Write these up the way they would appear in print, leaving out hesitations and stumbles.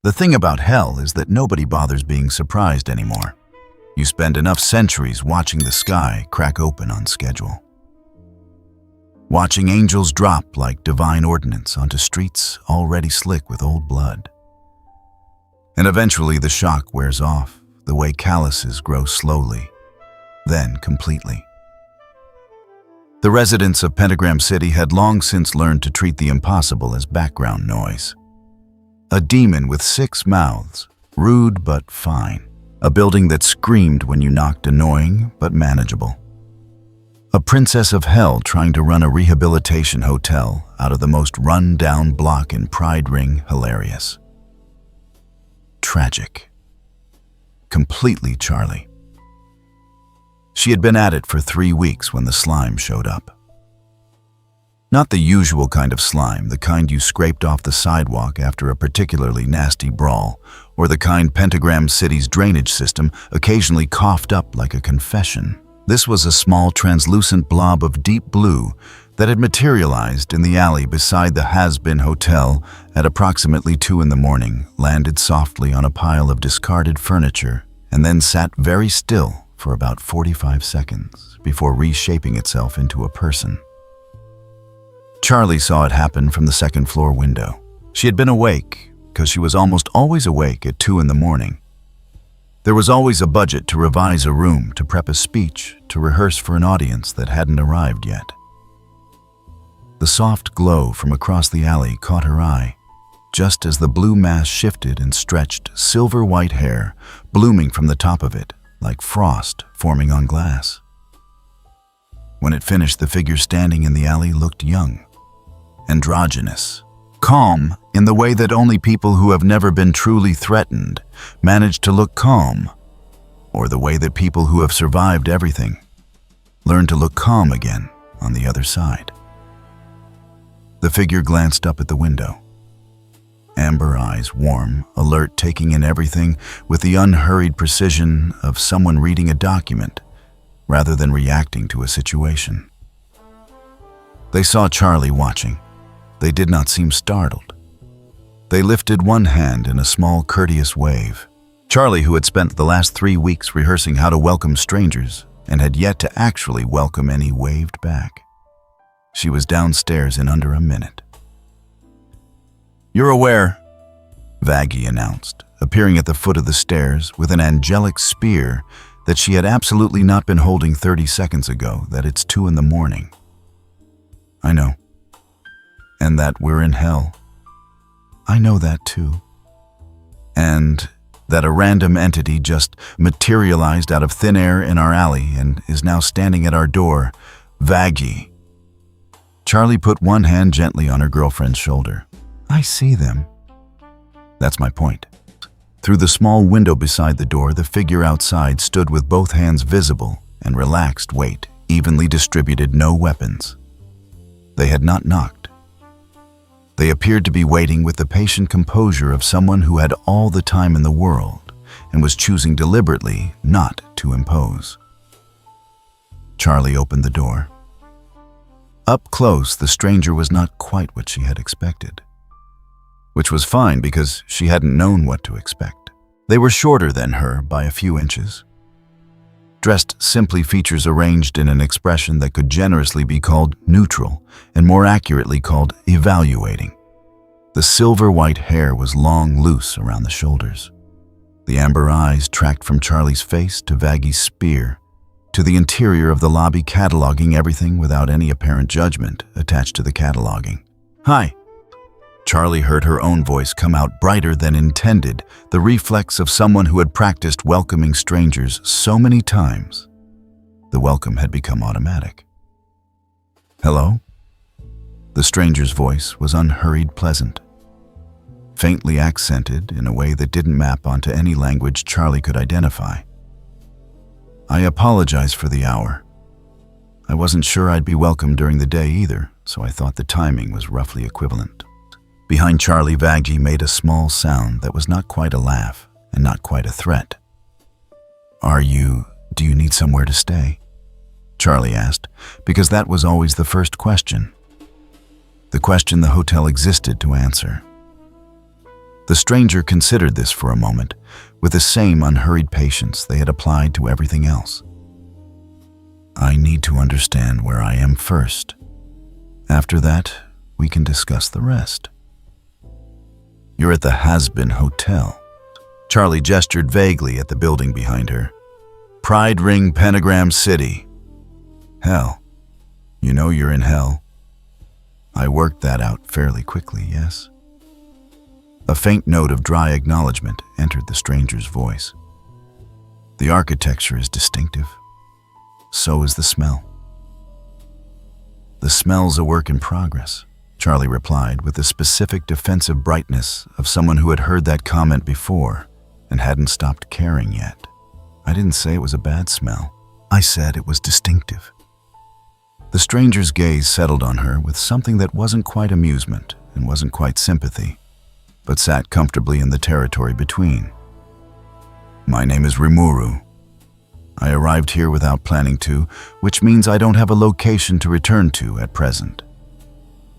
The thing about hell is that nobody bothers being surprised anymore. You spend enough centuries watching the sky crack open on schedule. Watching angels drop like divine ordnance onto streets already slick with old blood. And eventually the shock wears off, the way calluses grow slowly, then completely. The residents of Pentagram City had long since learned to treat the impossible as background noise. A demon with 6 mouths, rude but fine. A building that screamed when you knocked, annoying but manageable. A princess of hell trying to run a rehabilitation hotel out of the most run-down block in Pride Ring, hilarious. Tragic. Completely Charlie. She had been at it for 3 weeks when the slime showed up. Not the usual kind of slime, the kind you scraped off the sidewalk after a particularly nasty brawl, or the kind Pentagram City's drainage system occasionally coughed up like a confession. This was a small translucent blob of deep blue that had materialized in the alley beside the Hazbin Hotel at approximately 2 in the morning, landed softly on a pile of discarded furniture, and then sat very still for about 45 seconds before reshaping itself into a person. Charlie saw it happen from the second-floor window. She had been awake, because she was almost always awake at 2 in the morning. There was always a budget to revise a room, to prep a speech, to rehearse for an audience that hadn't arrived yet. The soft glow from across the alley caught her eye, just as the blue mass shifted and stretched silver-white hair blooming from the top of it, like frost forming on glass. When it finished, the figure standing in the alley looked young, androgynous, calm in the way that only people who have never been truly threatened manage to look calm, or the way that people who have survived everything learn to look calm again on the other side. The figure glanced up at the window. Amber eyes, warm, alert, taking in everything with the unhurried precision of someone reading a document rather than reacting to a situation. They saw Charlie watching. They did not seem startled. They lifted one hand in a small, courteous wave. Charlie, who had spent the last 3 weeks rehearsing how to welcome strangers and had yet to actually welcome any, waved back. She was downstairs in under a minute. "You're aware," Vaggie announced, appearing at the foot of the stairs with an angelic spear that she had absolutely not been holding 30 seconds ago, that it's 2 in the morning. "I know. And that we're in hell." "I know that too." "And that a random entity just materialized out of thin air in our alley and is now standing at our door. Vaggie." Charlie put one hand gently on her girlfriend's shoulder. "I see them." "That's my point." Through the small window beside the door, the figure outside stood with both hands visible and relaxed weight, evenly distributed, no weapons. They had not knocked. They appeared to be waiting with the patient composure of someone who had all the time in the world and was choosing deliberately not to impose. Charlie opened the door. Up close, the stranger was not quite what she had expected, which was fine because she hadn't known what to expect. They were shorter than her by a few inches. Dressed simply, features arranged in an expression that could generously be called neutral and more accurately called evaluating. The silver-white hair was long, loose around the shoulders. The amber eyes tracked from Charlie's face to Vaggie's spear, to the interior of the lobby, cataloging everything without any apparent judgment attached to the cataloging. "Hi." Charlie heard her own voice come out brighter than intended, the reflex of someone who had practiced welcoming strangers so many times. The welcome had become automatic. "Hello?" The stranger's voice was unhurried, pleasant, faintly accented in a way that didn't map onto any language Charlie could identify. "I apologize for the hour. I wasn't sure I'd be welcome during the day either, so I thought the timing was roughly equivalent." Behind Charlie, Vaggie made a small sound that was not quite a laugh and not quite a threat. Do you need somewhere to stay?" Charlie asked, because that was always the first question. The question the hotel existed to answer. The stranger considered this for a moment, with the same unhurried patience they had applied to everything else. I need to understand where I am first. After that, we can discuss the rest. You're at the Hazbin Hotel. Charlie gestured vaguely at the building behind her. Pride Ring, Pentagram City. Hell. You know you're in hell. I worked that out fairly quickly, yes? A faint note of dry acknowledgement entered the stranger's voice. The architecture is distinctive. So is the smell. The smell's a work in progress, Charlie replied with the specific defensive brightness of someone who had heard that comment before and hadn't stopped caring yet. I didn't say it was a bad smell. I said it was distinctive. The stranger's gaze settled on her with something that wasn't quite amusement and wasn't quite sympathy, but sat comfortably in the territory between. My name is Rimuru. I arrived here without planning to, which means I don't have a location to return to at present.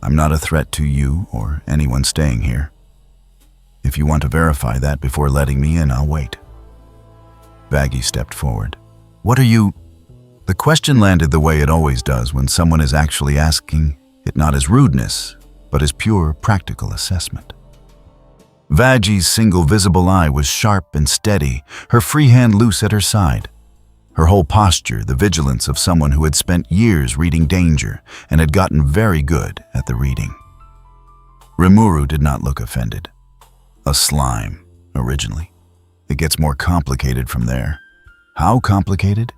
I'm not a threat to you or anyone staying here. If you want to verify that before letting me in, I'll wait. Vaggie stepped forward. What are you? The question landed the way it always does when someone is actually asking it, not as rudeness, but as pure practical assessment. Vaggie's single visible eye was sharp and steady, her free hand loose at her side. Her whole posture, the vigilance of someone who had spent years reading danger and had gotten very good at the reading. Remuru did not look offended. A slime, originally. It gets more complicated from there. How complicated?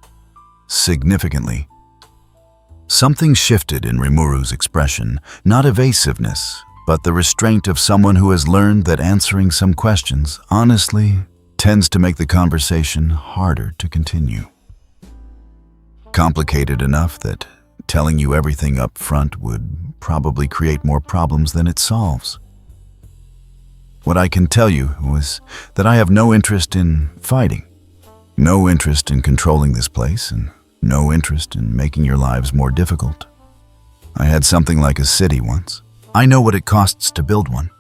Significantly. Something shifted in Rimuru's expression, not evasiveness, but the restraint of someone who has learned that answering some questions, honestly, tends to make the conversation harder to continue. Complicated enough that telling you everything up front would probably create more problems than it solves. What I can tell you was that I have no interest in fighting, no interest in controlling this place, and no interest in making your lives more difficult. I had something like a city once. I know what it costs to build one.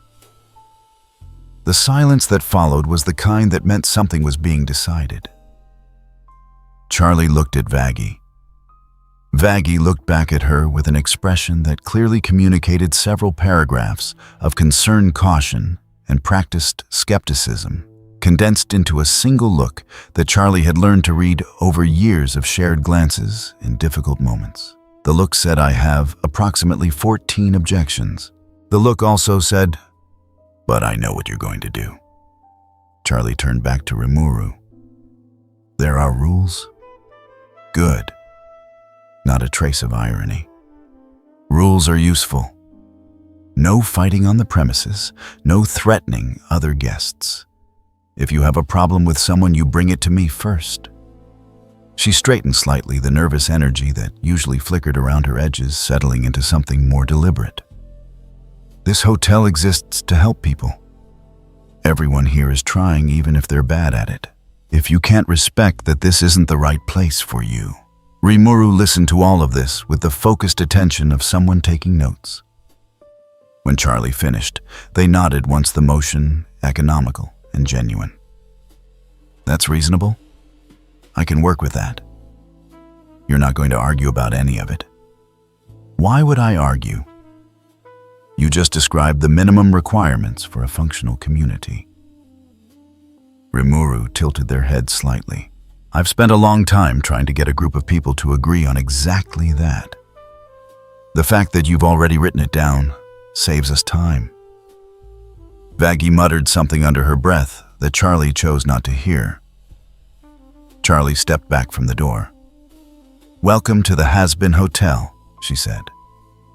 The silence that followed was the kind that meant something was being decided. Charlie looked at Vaggie. Vaggie looked back at her with an expression that clearly communicated several paragraphs of concerned caution and practiced skepticism, condensed into a single look that Charlie had learned to read over years of shared glances in difficult moments. The look said, I have approximately 14 objections. The look also said, but I know what you're going to do. Charlie turned back to Remuru. There are rules? Good. Not a trace of irony. Rules are useful. No fighting on the premises, no threatening other guests. If you have a problem with someone, you bring it to me first. She straightened slightly, the nervous energy that usually flickered around her edges settling into something more deliberate. This hotel exists to help people. Everyone here is trying, even if they're bad at it. If you can't respect that this isn't the right place for you. Rimuru listened to all of this with the focused attention of someone taking notes. When Charlie finished, they nodded once the motion economical and genuine. That's reasonable? I can work with that. You're not going to argue about any of it. Why would I argue? You just described the minimum requirements for a functional community. Rimuru tilted their heads slightly. I've spent a long time trying to get a group of people to agree on exactly that. The fact that you've already written it down saves us time. Vaggie muttered something under her breath that Charlie chose not to hear. Charlie stepped back from the door. Welcome to the Hazbin Hotel, she said.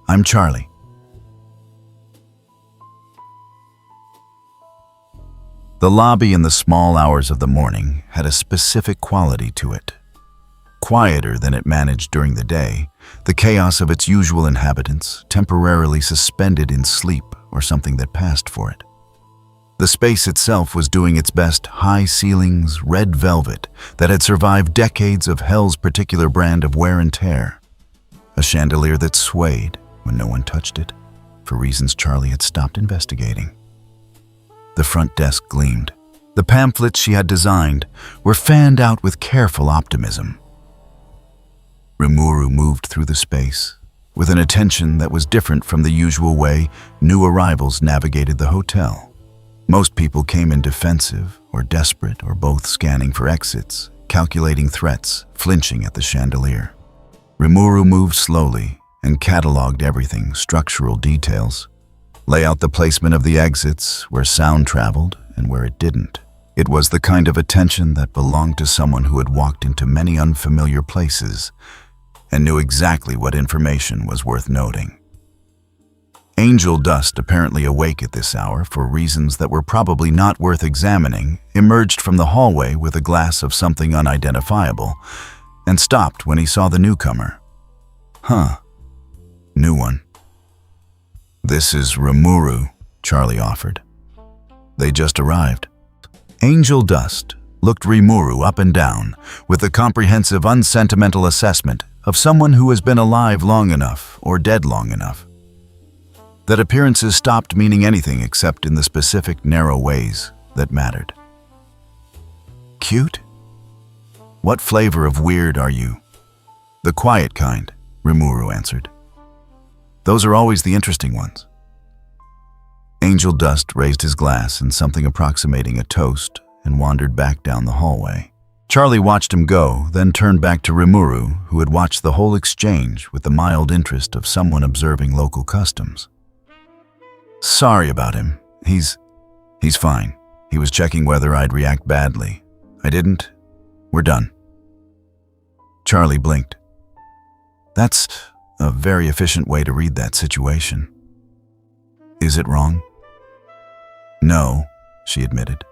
I'm Charlie. The lobby in the small hours of the morning had a specific quality to it. Quieter than it managed during the day, the chaos of its usual inhabitants temporarily suspended in sleep or something that passed for it. The space itself was doing its best high ceilings, red velvet that had survived decades of hell's particular brand of wear and tear. A chandelier that swayed when no one touched it, for reasons Charlie had stopped investigating. The front desk gleamed. The pamphlets she had designed were fanned out with careful optimism. Rimuru moved through the space, with an attention that was different from the usual way new arrivals navigated the hotel. Most people came in defensive or desperate or both, scanning for exits, calculating threats, flinching at the chandelier. Remuru moved slowly and cataloged everything, structural details. Lay out the placement of the exits, where sound traveled and where it didn't. It was the kind of attention that belonged to someone who had walked into many unfamiliar places and knew exactly what information was worth noting. Angel Dust, apparently awake at this hour for reasons that were probably not worth examining, emerged from the hallway with a glass of something unidentifiable and stopped when he saw the newcomer. Huh. New one. This is Remuru, Charlie offered. They just arrived. Angel Dust looked Rimuru up and down with a comprehensive, unsentimental assessment of someone who has been alive long enough or dead long enough that appearances stopped meaning anything except in the specific, narrow ways that mattered. Cute? What flavor of weird are you? The quiet kind, Rimuru answered. Those are always the interesting ones. Angel Dust raised his glass in something approximating a toast and wandered back down the hallway. Charlie watched him go, then turned back to Rimuru, who had watched the whole exchange with the mild interest of someone observing local customs. Sorry about him. He's fine. He was checking whether I'd react badly. I didn't. We're done. Charlie blinked. That's a very efficient way to read that situation. Is it wrong? No, she admitted.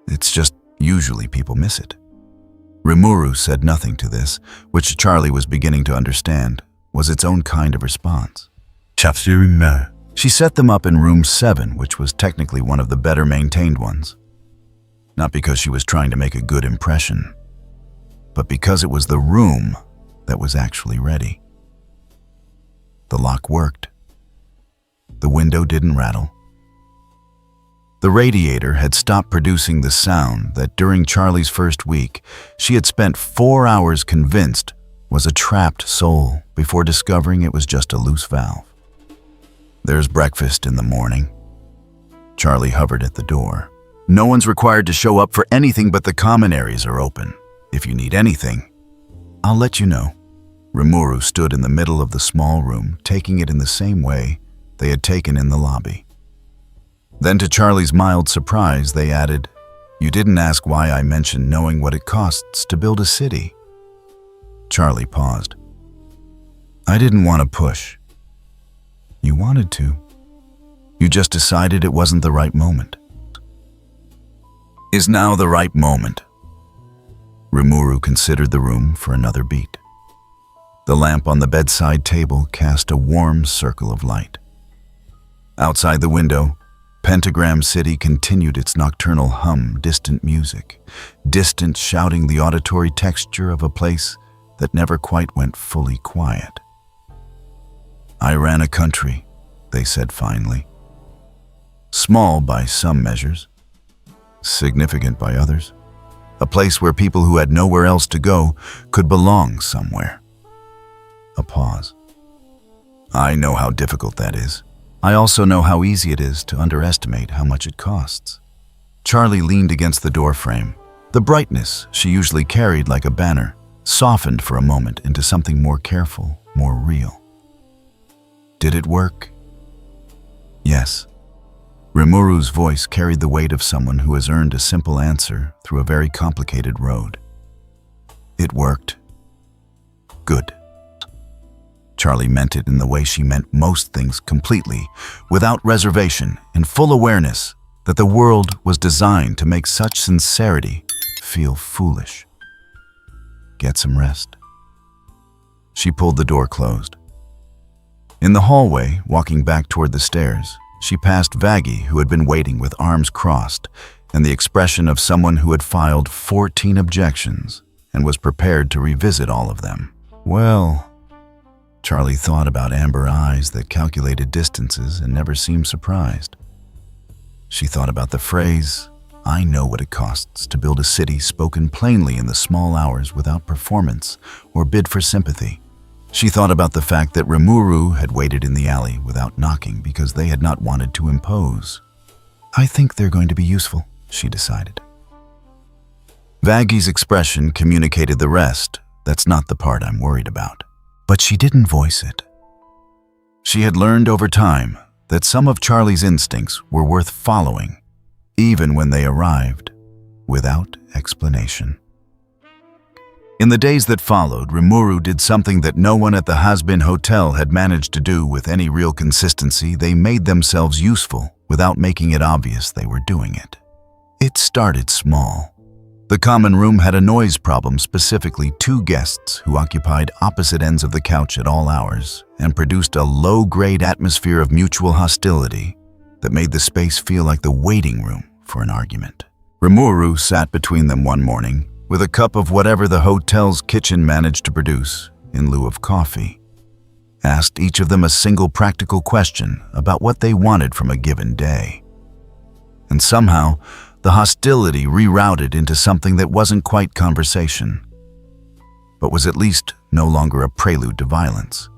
It's just usually people miss it. Rimuru said nothing to this, which Charlie was beginning to understand was its own kind of response. She set them up in room 7, which was technically one of the better maintained ones. Not because she was trying to make a good impression, but because it was the room that was actually ready. The lock worked. The window didn't rattle. The radiator had stopped producing the sound that during Charlie's first week she had spent 4 hours convinced was a trapped soul before discovering it was just a loose valve. There's breakfast in the morning. Charlie hovered at the door. No one's required to show up for anything, but the common areas are open. If you need anything, I'll let you know. Remuru stood in the middle of the small room, taking it in the same way they had taken in the lobby. Then, to Charlie's mild surprise, they added, "You didn't ask why I mentioned knowing what it costs to build a city." Charlie paused. "I didn't want to push." "You wanted to. You just decided it wasn't the right moment." "Is now the right moment?" Remuru considered the room for another beat. The lamp on the bedside table cast a warm circle of light. Outside the window, Pentagram City continued its nocturnal hum, distant music, distant shouting, the auditory texture of a place that never quite went fully quiet. "I ran a country," they said finally. "Small by some measures, significant by others. A place where people who had nowhere else to go could belong somewhere." A pause. "I know how difficult that is. I also know how easy it is to underestimate how much it costs." Charlie leaned against the doorframe. The brightness she usually carried like a banner softened for a moment into something more careful, more real. "Did it work?" "Yes." Rimuru's voice carried the weight of someone who has earned a simple answer through a very complicated road. "It worked." "Good." Charlie meant it in the way she meant most things, completely, without reservation, in full awareness that the world was designed to make such sincerity feel foolish. "Get some rest." She pulled the door closed. In the hallway, walking back toward the stairs, she passed Vaggie, who had been waiting with arms crossed and the expression of someone who had filed 14 objections and was prepared to revisit all of them. Well, Charlie thought about amber eyes that calculated distances and never seemed surprised. She thought about the phrase, "I know what it costs to build a city," spoken plainly in the small hours without performance or bid for sympathy. She thought about the fact that Rimuru had waited in the alley without knocking because they had not wanted to impose. "I think they're going to be useful," she decided. Vaggie's expression communicated the rest. "That's not the part I'm worried about." But she didn't voice it. She had learned over time that some of Charlie's instincts were worth following, even when they arrived without explanation. In the days that followed, Remuru did something that no one at the Hazbin hotel had managed to do with any real consistency. They made themselves useful without making it obvious they were doing it. It started small. The common room had a noise problem, specifically 2 guests who occupied opposite ends of the couch at all hours and produced a low-grade atmosphere of mutual hostility that made the space feel like the waiting room for an argument. Rimuru sat between them one morning with a cup of whatever the hotel's kitchen managed to produce in lieu of coffee, asked each of them a single practical question about what they wanted from a given day. And somehow, the hostility rerouted into something that wasn't quite conversation, but was at least no longer a prelude to violence.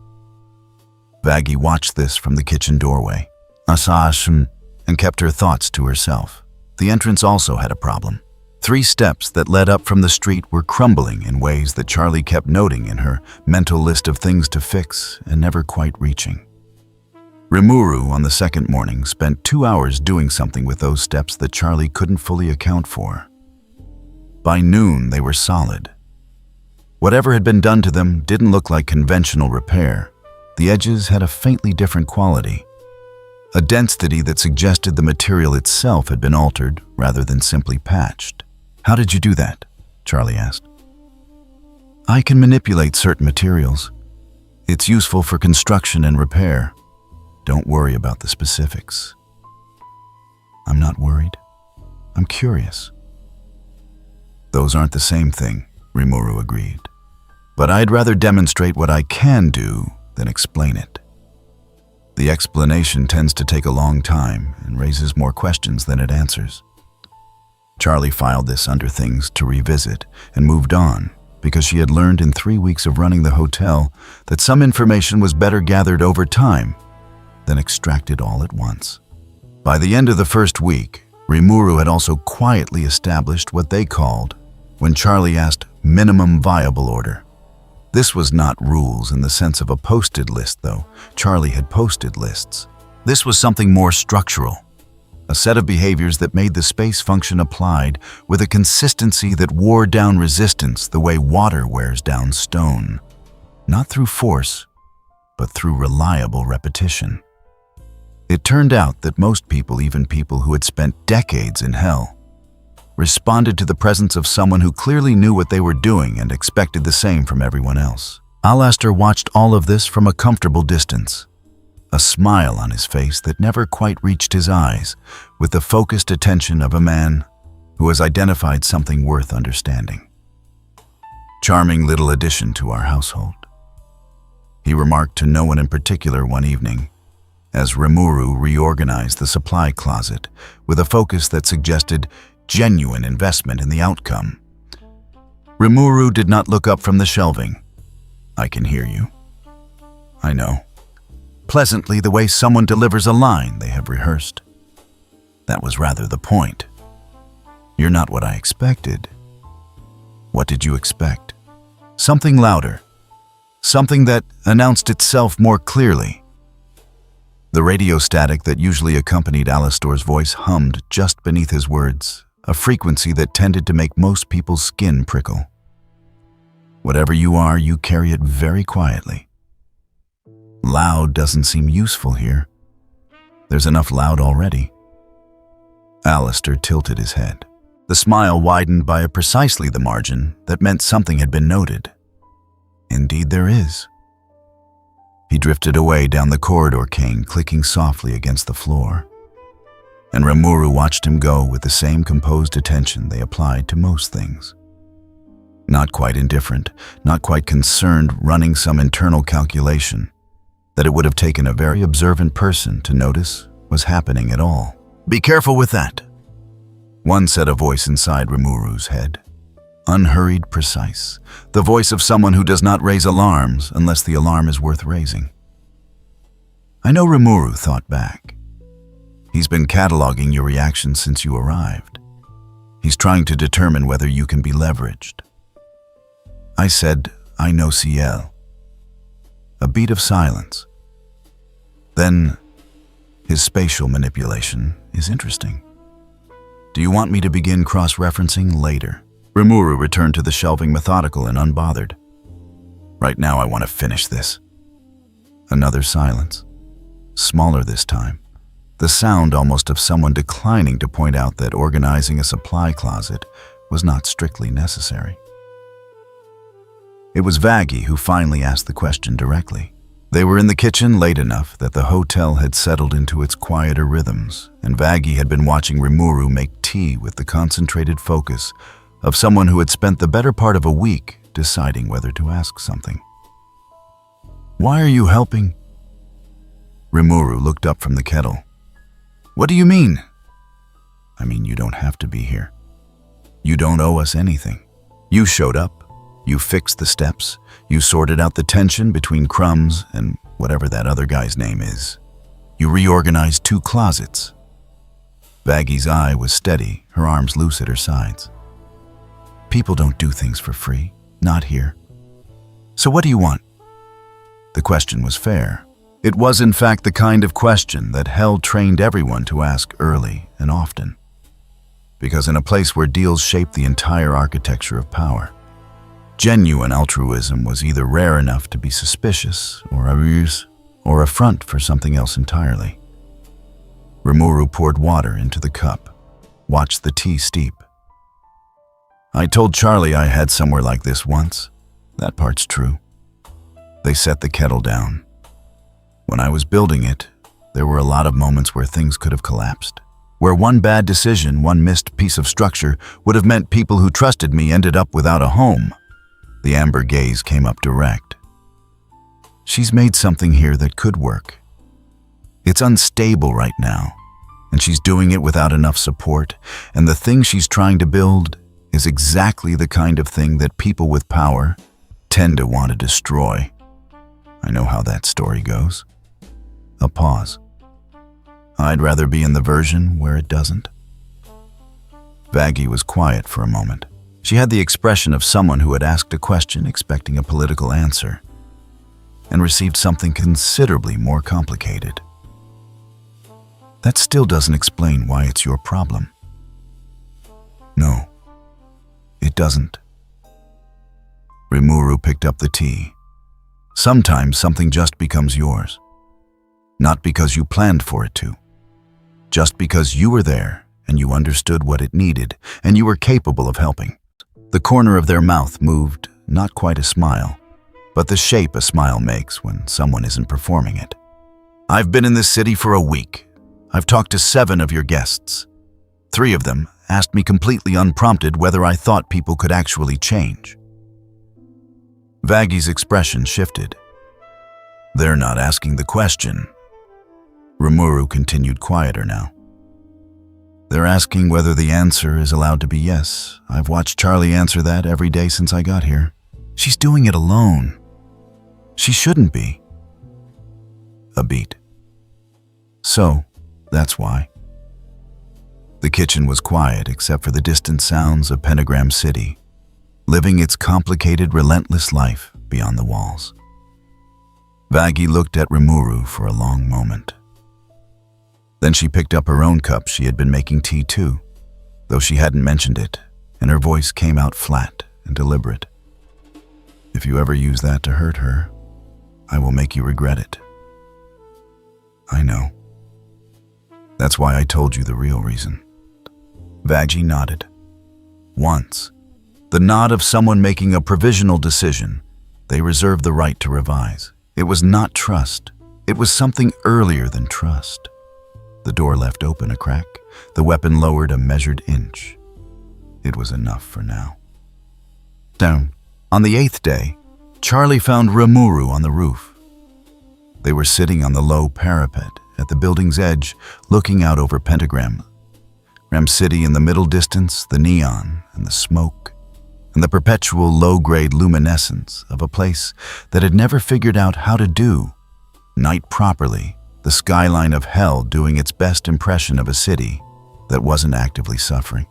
Vaggie watched this from the kitchen doorway, and kept her thoughts to herself. The entrance also had a problem. 3 steps that led up from the street were crumbling in ways that Charlie kept noting in her mental list of things to fix and never quite reaching. Rimuru, on the second morning, spent 2 hours doing something with those steps that Charlie couldn't fully account for. By noon, they were solid. Whatever had been done to them didn't look like conventional repair. The edges had a faintly different quality, a density that suggested the material itself had been altered rather than simply patched. "How did you do that?" Charlie asked. "I can manipulate certain materials. It's useful for construction and repair. Don't worry about the specifics." "I'm not worried. I'm curious." "Those aren't the same thing," Rimuru agreed. "But I'd rather demonstrate what I can do than explain it. The explanation tends to take a long time and raises more questions than it answers." Charlie filed this under things to revisit and moved on because she had learned in 3 weeks of running the hotel that some information was better gathered over time than extracted all at once. By the end of the first week, Rimuru had also quietly established what they called, when Charlie asked, minimum viable order. This was not rules in the sense of a posted list, though. Charlie had posted lists. This was something more structural, a set of behaviors that made the space function applied with a consistency that wore down resistance the way water wears down stone. Not through force, but through reliable repetition. It turned out that most people, even people who had spent decades in hell, responded to the presence of someone who clearly knew what they were doing and expected the same from everyone else. Alastor watched all of this from a comfortable distance, a smile on his face that never quite reached his eyes, with the focused attention of a man who has identified something worth understanding. "Charming little addition to our household," he remarked to no one in particular one evening, as Remuru reorganized the supply closet with a focus that suggested genuine investment in the outcome. Remuru did not look up from the shelving. "I can hear you." "I know." Pleasantly, the way someone delivers a line they have rehearsed. "That was rather the point." "You're not what I expected." "What did you expect?" "Something louder. Something that announced itself more clearly." The radio static that usually accompanied Alastor's voice hummed just beneath his words, a frequency that tended to make most people's skin prickle. "Whatever you are, you carry it very quietly. Loud doesn't seem useful here. There's enough loud already." Alastor tilted his head. The smile widened by precisely the margin that meant something had been noted. "Indeed there is." He drifted away down the corridor cane, clicking softly against the floor. And Remuru watched him go with the same composed attention they applied to most things. Not quite indifferent, not quite concerned, running some internal calculation that it would have taken a very observant person to notice was happening at all. Be careful with that. One said, a voice inside Rimuru's head. Unhurried, precise. The voice of someone who does not raise alarms unless the alarm is worth raising. I know, Rimuru thought back. He's been cataloging your reactions since you arrived. He's trying to determine whether you can be leveraged. I said, I know CL. A beat of silence. Then, his spatial manipulation is interesting. Do you want me to begin cross-referencing later? Rimuru returned to the shelving, methodical and unbothered. Right now I want to finish this. Another silence. Smaller this time. The sound almost of someone declining to point out that organizing a supply closet was not strictly necessary. It was Vaggie who finally asked the question directly. They were in the kitchen late enough that the hotel had settled into its quieter rhythms, and Vaggie had been watching Rimuru make tea with the concentrated focus of someone who had spent the better part of a week deciding whether to ask something. Why are you helping? Rimuru looked up from the kettle. What do you mean? I mean, you don't have to be here. You don't owe us anything. You showed up. You fixed the steps. You sorted out the tension between Crumbs and whatever that other guy's name is. You reorganized 2 closets. Vaggie's eye was steady, her arms loose at her sides. People don't do things for free. Not here. So what do you want? The question was fair. It was in fact the kind of question that Hell trained everyone to ask early and often. Because in a place where deals shape the entire architecture of power, genuine altruism was either rare enough to be suspicious or a ruse or a front for something else entirely. Remuru poured water into the cup, watched the tea steep. I told Charlie I had somewhere like this once. That part's true. They set the kettle down. When I was building it, there were a lot of moments where things could have collapsed, where one bad decision, one missed piece of structure would have meant people who trusted me ended up without a home. The amber gaze came up direct. She's made something here that could work. It's unstable right now, and she's doing it without enough support, and the thing she's trying to build is exactly the kind of thing that people with power tend to want to destroy. I know how that story goes. A pause. I'd rather be in the version where it doesn't. Vaggie was quiet for a moment. She had the expression of someone who had asked a question expecting a political answer and received something considerably more complicated. That still doesn't explain why it's your problem. No, it doesn't. Rimuru picked up the tea. Sometimes something just becomes yours. Not because you planned for it to. Just because you were there and you understood what it needed and you were capable of helping. The corner of their mouth moved, not quite a smile, but the shape a smile makes when someone isn't performing it. I've been in this city for a week. I've talked to 7 of your guests. 3 of them asked me completely unprompted whether I thought people could actually change. Vaggie's expression shifted. They're not asking the question. Remuru continued quieter now. They're asking whether the answer is allowed to be yes. I've watched Charlie answer that every day since I got here. She's doing it alone. She shouldn't be. A beat. So, that's why. The kitchen was quiet except for the distant sounds of Pentagram City, living its complicated, relentless life beyond the walls. Vaggie looked at Rimuru for a long moment. Then she picked up her own cup. She had been making tea too, though she hadn't mentioned it, and her voice came out flat and deliberate. If you ever use that to hurt her, I will make you regret it. I know. That's why I told you the real reason. Vaggie nodded. Once. The nod of someone making a provisional decision. They reserve the right to revise. It was not trust. It was something earlier than trust. The door left open a crack. The weapon lowered a measured inch. It was enough for now. Down. On the 8th day, Charlie found Rimuru on the roof. They were sitting on the low parapet, at the building's edge, looking out over Pentagram. Ram City in the middle distance, the neon and the smoke, and the perpetual low-grade luminescence of a place that had never figured out how to do night properly, the skyline of hell doing its best impression of a city that wasn't actively suffering.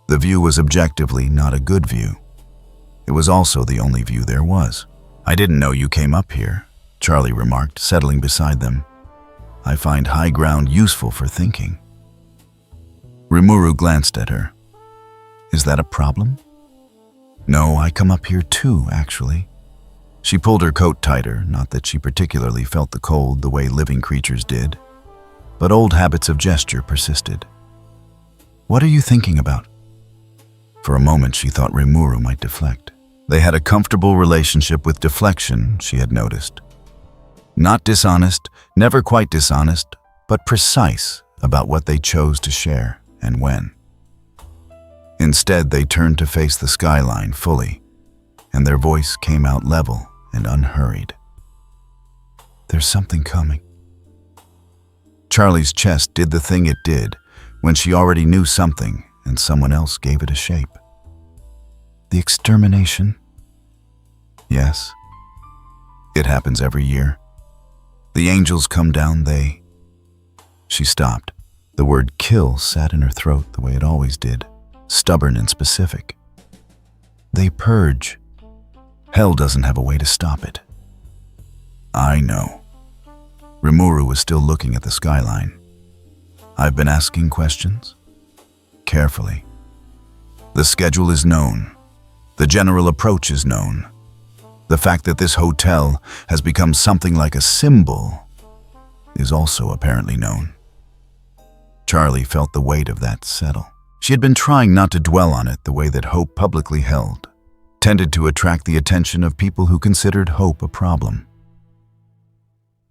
The view was objectively not a good view. It was also the only view there was. "I didn't know you came up here," Charlie remarked, settling beside them. "I find high ground useful for thinking." Rimuru glanced at her. "Is that a problem?" "No, I come up here too, actually." She pulled her coat tighter, not that she particularly felt the cold the way living creatures did, but old habits of gesture persisted. "What are you thinking about?" For a moment she thought Rimuru might deflect. They had a comfortable relationship with deflection, she had noticed. Not dishonest, never quite dishonest, but precise about what they chose to share and when. Instead, they turned to face the skyline fully, and their voice came out level and unhurried. "There's something coming." Charlie's chest did the thing it did when she already knew something and someone else gave it a shape. "The extermination?" "Yes. It happens every year. The angels come down, they..." She stopped. The word kill sat in her throat the way it always did, stubborn and specific. "They purge. Hell doesn't have a way to stop it." "I know." Remuru was still looking at the skyline. "I've been asking questions?" "Carefully. The schedule is known. The general approach is known. The fact that this hotel has become something like a symbol is also apparently known." Charlie felt the weight of that settle. She had been trying not to dwell on it the way that hope publicly held, tended to attract the attention of people who considered hope a problem.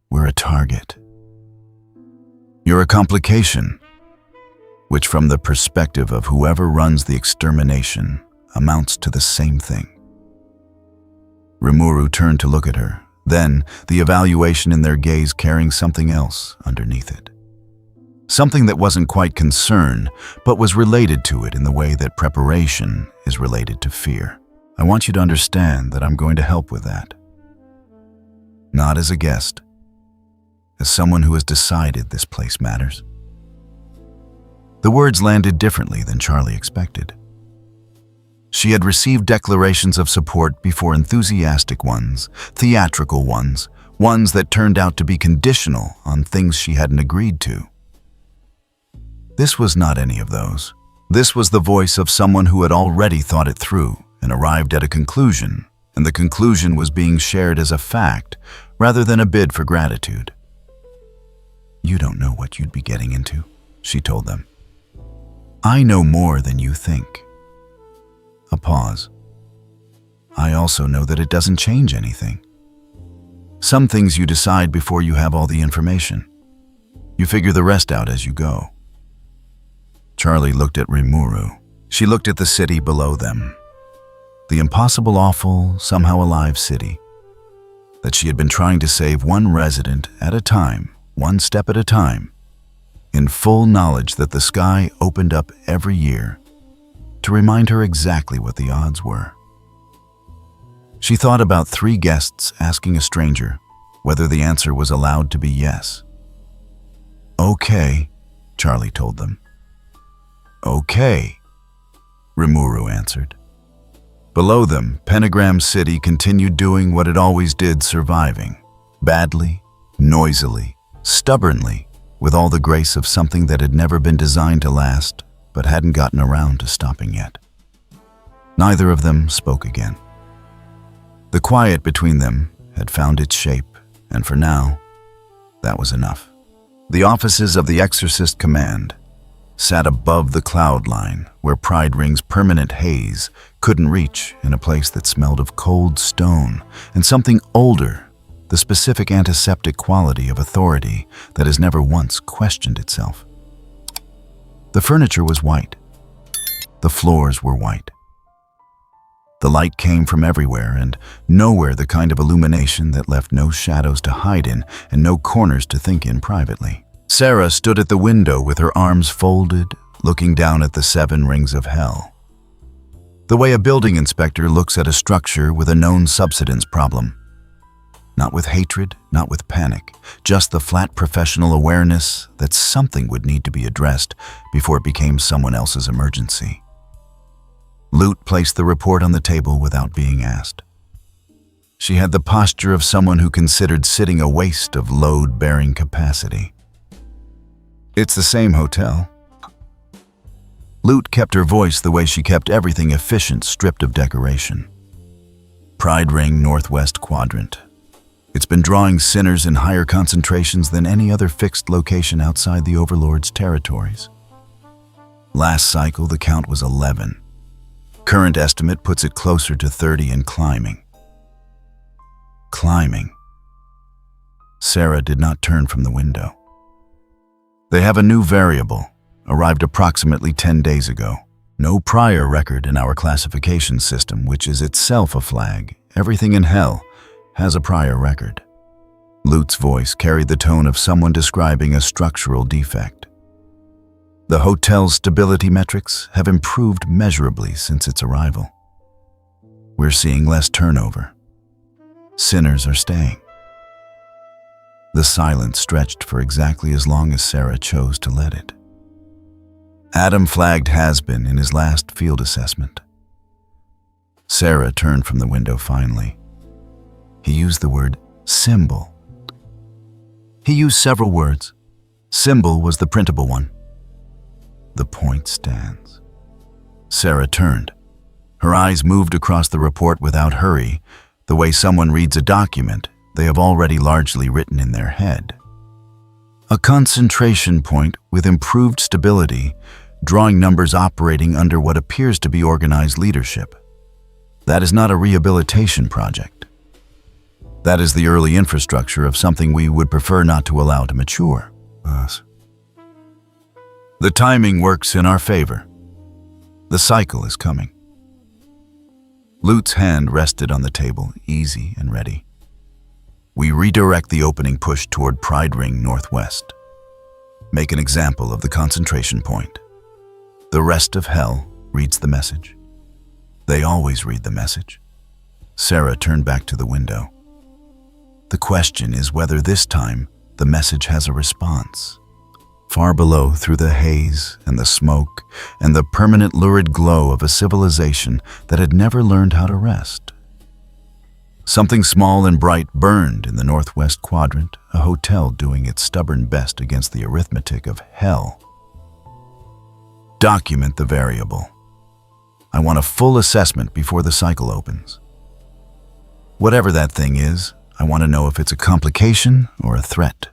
"We're a target. You're a complication, which from the perspective of whoever runs the extermination amounts to the same thing." Rimuru turned to look at her, then the evaluation in their gaze carrying something else underneath it. Something that wasn't quite concern, but was related to it in the way that preparation is related to fear. "I want you to understand that I'm going to help with that. Not as a guest, as someone who has decided this place matters." The words landed differently than Charlie expected. She had received declarations of support before, enthusiastic ones, theatrical ones, ones that turned out to be conditional on things she hadn't agreed to. This was not any of those. This was the voice of someone who had already thought it through and arrived at a conclusion, and the conclusion was being shared as a fact rather than a bid for gratitude. "You don't know what you'd be getting into," she told them. "I know more than you think." A pause. "I also know that it doesn't change anything. Some things you decide before you have all the information. You figure the rest out as you go." Charlie looked at Rimuru. She looked at the city below them. The impossible, awful, somehow alive city that she had been trying to save one resident at a time, one step at a time, in full knowledge that the sky opened up every year to remind her exactly what the odds were. She thought about 3 guests asking a stranger whether the answer was allowed to be yes. "Okay," Charlie told them. "Okay," Remuru answered. Below them, Pentagram City continued doing what it always did, surviving. Badly, noisily, stubbornly, with all the grace of something that had never been designed to last, but hadn't gotten around to stopping yet. Neither of them spoke again. The quiet between them had found its shape, and for now, that was enough. The offices of the Exorcist Command sat above the cloud line where Pride Ring's permanent haze couldn't reach, in a place that smelled of cold stone and something older, the specific antiseptic quality of authority that has never once questioned itself. The furniture was white. The floors were white. The light came from everywhere, and nowhere the kind of illumination that left no shadows to hide in and no corners to think in privately. Sarah stood at the window with her arms folded, looking down at the 7 rings of hell. The way a building inspector looks at a structure with a known subsidence problem. Not with hatred, not with panic, just the flat professional awareness that something would need to be addressed before it became someone else's emergency. Lute placed the report on the table without being asked. She had the posture of someone who considered sitting a waste of load-bearing capacity. It's the same hotel. Lute kept her voice the way she kept everything efficient, stripped of decoration. Pride Ring, Northwest Quadrant. It's been drawing sinners in higher concentrations than any other fixed location outside the Overlord's territories. Last cycle, the count was 11. Current estimate puts it closer to 30 and climbing. Climbing. Sarah did not turn from the window. They have a new variable, arrived approximately 10 days ago. No prior record in our classification system, which is itself a flag. Everything in hell has a prior record. Lute's voice carried the tone of someone describing a structural defect. The hotel's stability metrics have improved measurably since its arrival. We're seeing less turnover. Sinners are staying. The silence stretched for exactly as long as Sarah chose to let it. Adam flagged Hazbin in his last field assessment. Sarah turned from the window finally. He used the word symbol. He used several words. Symbol was the printable one. The point stands. Sarah turned. Her eyes moved across the report without hurry, the way someone reads a document they have already largely written in their head. A concentration point with improved stability, drawing numbers operating under what appears to be organized leadership. That is not a rehabilitation project. That is the early infrastructure of something we would prefer not to allow to mature. The timing works in our favor. The cycle is coming. Lute's hand rested on the table, easy and ready. We redirect the opening push toward Pride Ring Northwest. Make an example of the concentration point. The rest of hell reads the message. They always read the message. Sarah turned back to the window. The question is whether this time the message has a response. Far below, through the haze and the smoke and the permanent lurid glow of a civilization that had never learned how to rest. Something small and bright burned in the Northwest Quadrant, a hotel doing its stubborn best against the arithmetic of hell. Document the variable. I want a full assessment before the cycle opens. Whatever that thing is, I want to know if it's a complication or a threat.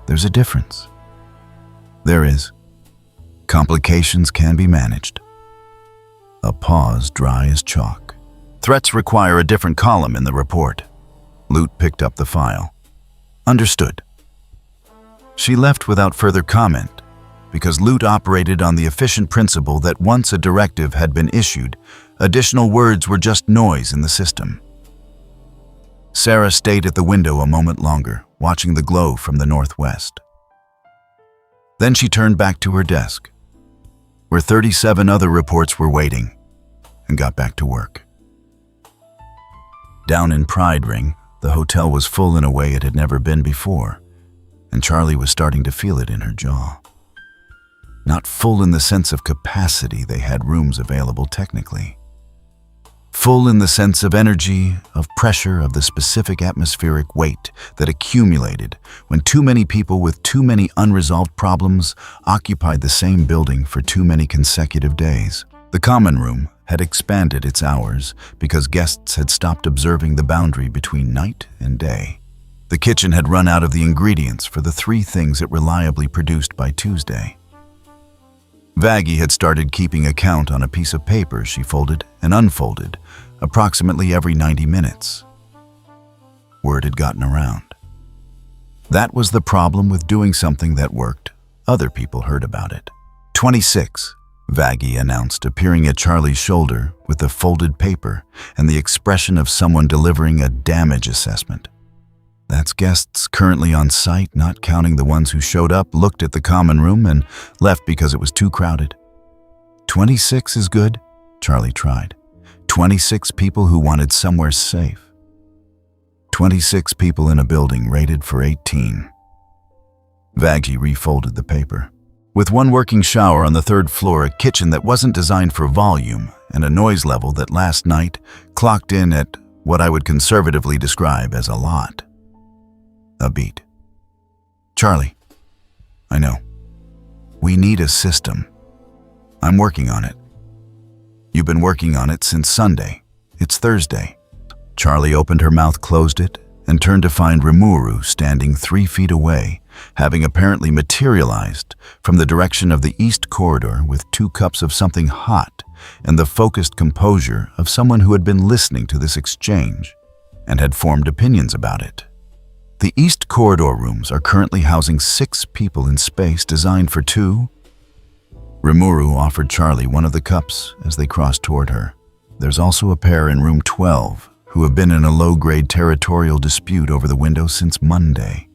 There's a difference. There is. Complications can be managed. A pause dry as chalk. Threats require a different column in the report. Lute picked up the file. Understood. She left without further comment, because Lute operated on the efficient principle that once a directive had been issued, additional words were just noise in the system. Sarah stayed at the window a moment longer, watching the glow from the northwest. Then she turned back to her desk, where 37 other reports were waiting, and got back to work. Down in Pride Ring, the hotel was full in a way it had never been before, and Charlie was starting to feel it in her jaw. Not full in the sense of capacity, they had rooms available technically. Full in the sense of energy, of pressure, of the specific atmospheric weight that accumulated when too many people with too many unresolved problems occupied the same building for too many consecutive days. The common room had expanded its hours because guests had stopped observing the boundary between night and day. The kitchen had run out of the ingredients for the 3 things it reliably produced by Tuesday. Vaggie had started keeping a count on a piece of paper she folded and unfolded approximately every 90 minutes. Word had gotten around. That was the problem with doing something that worked. Other people heard about it. 26. Vaggie announced, appearing at Charlie's shoulder with the folded paper and the expression of someone delivering a damage assessment. That's guests currently on site, not counting the ones who showed up, looked at the common room, and left because it was too crowded. 26 is good, Charlie tried. 26 people who wanted somewhere safe. 26 people in a building rated for 18. Vaggie refolded the paper. With one working shower on the third floor, a kitchen that wasn't designed for volume, and a noise level that last night clocked in at what I would conservatively describe as a lot. A beat. Charlie, I know. We need a system. I'm working on it. You've been working on it since Sunday. It's Thursday. Charlie opened her mouth, closed it, and turned to find Rimuru standing 3 feet away, having apparently materialized from the direction of the east corridor with 2 cups of something hot and the focused composure of someone who had been listening to this exchange and had formed opinions about it. The east corridor rooms are currently housing 6 people in space designed for 2. Remuru offered Charlie one of the cups as they crossed toward her. There's also a pair in room 12 who have been in a low-grade territorial dispute over the window since Monday.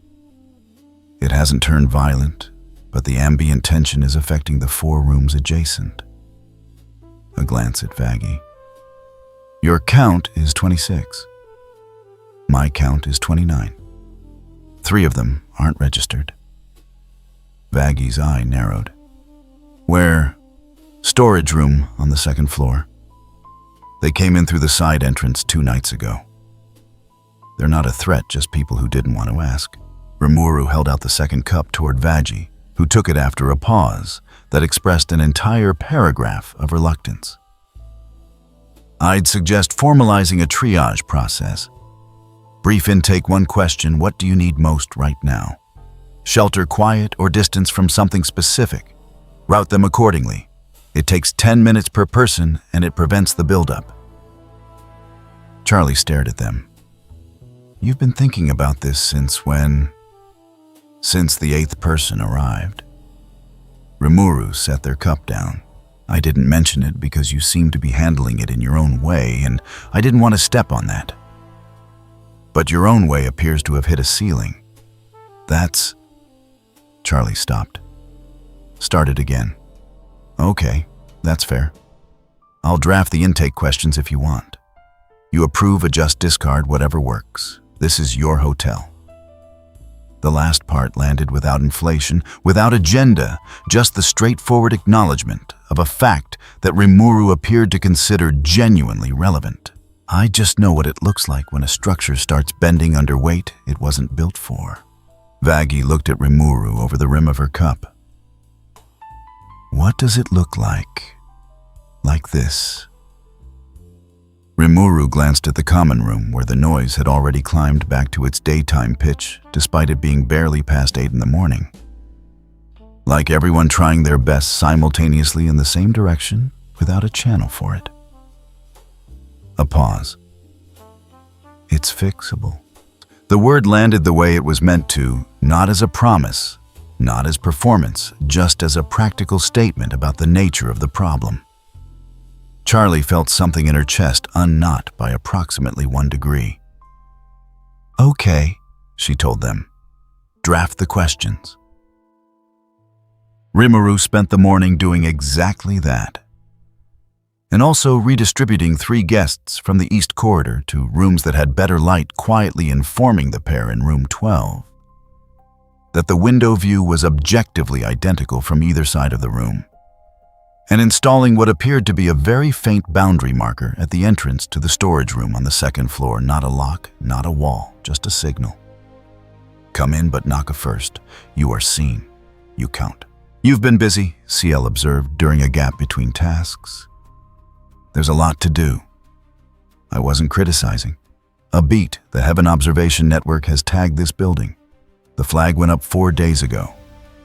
It hasn't turned violent, but the ambient tension is affecting the 4 rooms adjacent. A glance at Vaggie. Your count is 26. My count is 29. 3 of them aren't registered. Vaggie's eye narrowed. Where? Storage room on the 2nd floor. They came in through the side entrance 2 nights ago. They're not a threat, just people who didn't want to ask. Remuru held out the 2nd cup toward Vaggie, who took it after a pause that expressed an entire paragraph of reluctance. I'd suggest formalizing a triage process. Brief intake, 1 question: what do you need most right now? Shelter, quiet, or distance from something specific? Route them accordingly. It takes 10 minutes per person, and it prevents the buildup. Charlie stared at them. You've been thinking about this since when? Since the 8th person arrived. Rimuru set their cup down. I didn't mention it because you seem to be handling it in your own way, and I didn't want to step on that. But your own way appears to have hit a ceiling. That's... Charlie stopped. Started again. Okay, that's fair. I'll draft the intake questions if you want. You approve, adjust, discard, whatever works. This is your hotel. The last part landed without inflation, without agenda, just the straightforward acknowledgement of a fact that Rimuru appeared to consider genuinely relevant. I just know what it looks like when a structure starts bending under weight it wasn't built for. Vaggie looked at Rimuru over the rim of her cup. What does it look like? Like this. Rimuru glanced at the common room where the noise had already climbed back to its daytime pitch despite it being barely past 8 in the morning. Like everyone trying their best simultaneously in the same direction without a channel for it. A pause. It's fixable. The word landed the way it was meant to, not as a promise, not as performance, just as a practical statement about the nature of the problem. Charlie felt something in her chest unknot by approximately 1 degree. Okay, she told them. Draft the questions. Rimuru spent the morning doing exactly that. And also redistributing 3 guests from the east corridor to rooms that had better light, quietly informing the pair in room 12 that the window view was objectively identical from either side of the room, and installing what appeared to be a very faint boundary marker at the entrance to the storage room on the 2nd floor. Not a lock, not a wall, just a signal. Come in, but knock first. You are seen. You count. You've been busy, CL observed during a gap between tasks. There's a lot to do. I wasn't criticizing. A beat, the Heaven Observation Network, has tagged this building. The flag went up 4 days ago.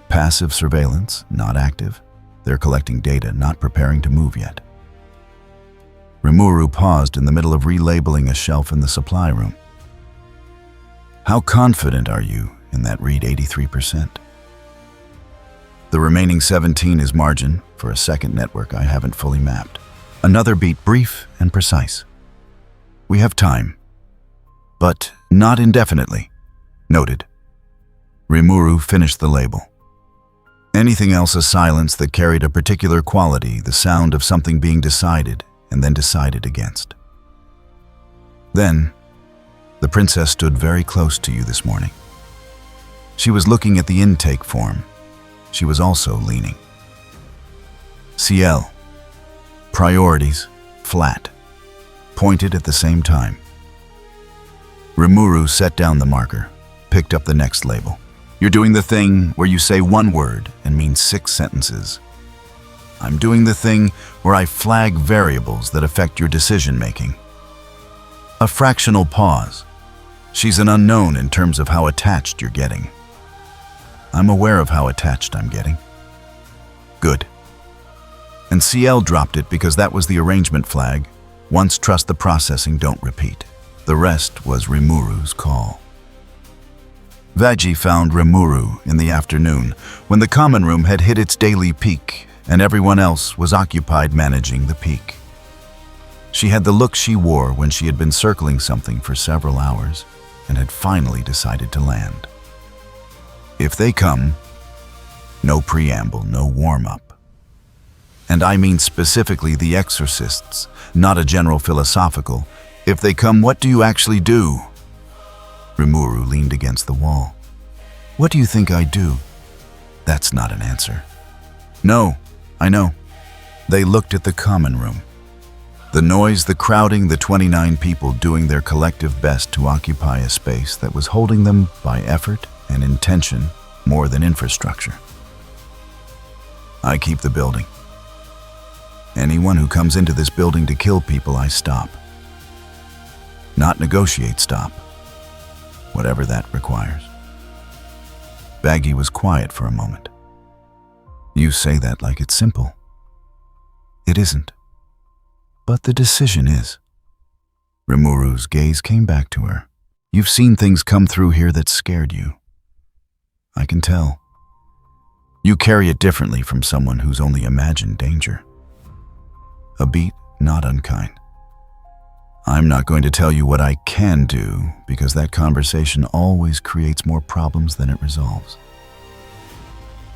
Passive surveillance, not active. They're collecting data, not preparing to move yet. Remuru paused in the middle of relabeling a shelf in the supply room. How confident are you in that read 83%? The remaining 17 is margin, for a second network I haven't fully mapped. Another beat, brief and precise. We have time, but not indefinitely. Noted. Rimuru finished the label. Anything else a silence that carried a particular quality, the sound of something being decided and then decided against. Then, the princess stood very close to you this morning. She was looking at the intake form. She was also leaning. CL. Priorities, flat. Pointed at the same time. Remuru set down the marker, picked up the next label. You're doing the thing where you say one word and mean 6 sentences. I'm doing the thing where I flag variables that affect your decision-making. A fractional pause. She's an unknown in terms of how attached you're getting. I'm aware of how attached I'm getting. Good. And CL dropped it because that was the arrangement flag. Once trust the processing, don't repeat. The rest was Rimuru's call. Vaggie found Remuru in the afternoon, when the common room had hit its daily peak and everyone else was occupied managing the peak. She had the look she wore when she had been circling something for several hours and had finally decided to land. If they come, no preamble, no warm-up. And I mean specifically the exorcists, not a general philosophical. If they come, what do you actually do? Rimuru leaned against the wall. What do you think I do? That's not an answer. No, I know. They looked at the common room. The noise, the crowding, the 29 people doing their collective best to occupy a space that was holding them by effort and intention more than infrastructure. I keep the building. Anyone who comes into this building to kill people, I stop. Not negotiate, stop. Whatever that requires. Vaggie was quiet for a moment. You say that like it's simple. It isn't. But the decision is. Rimuru's gaze came back to her. You've seen things come through here that scared you. I can tell. You carry it differently from someone who's only imagined danger. A beat, not unkind. I'm not going to tell you what I can do, because that conversation always creates more problems than it resolves.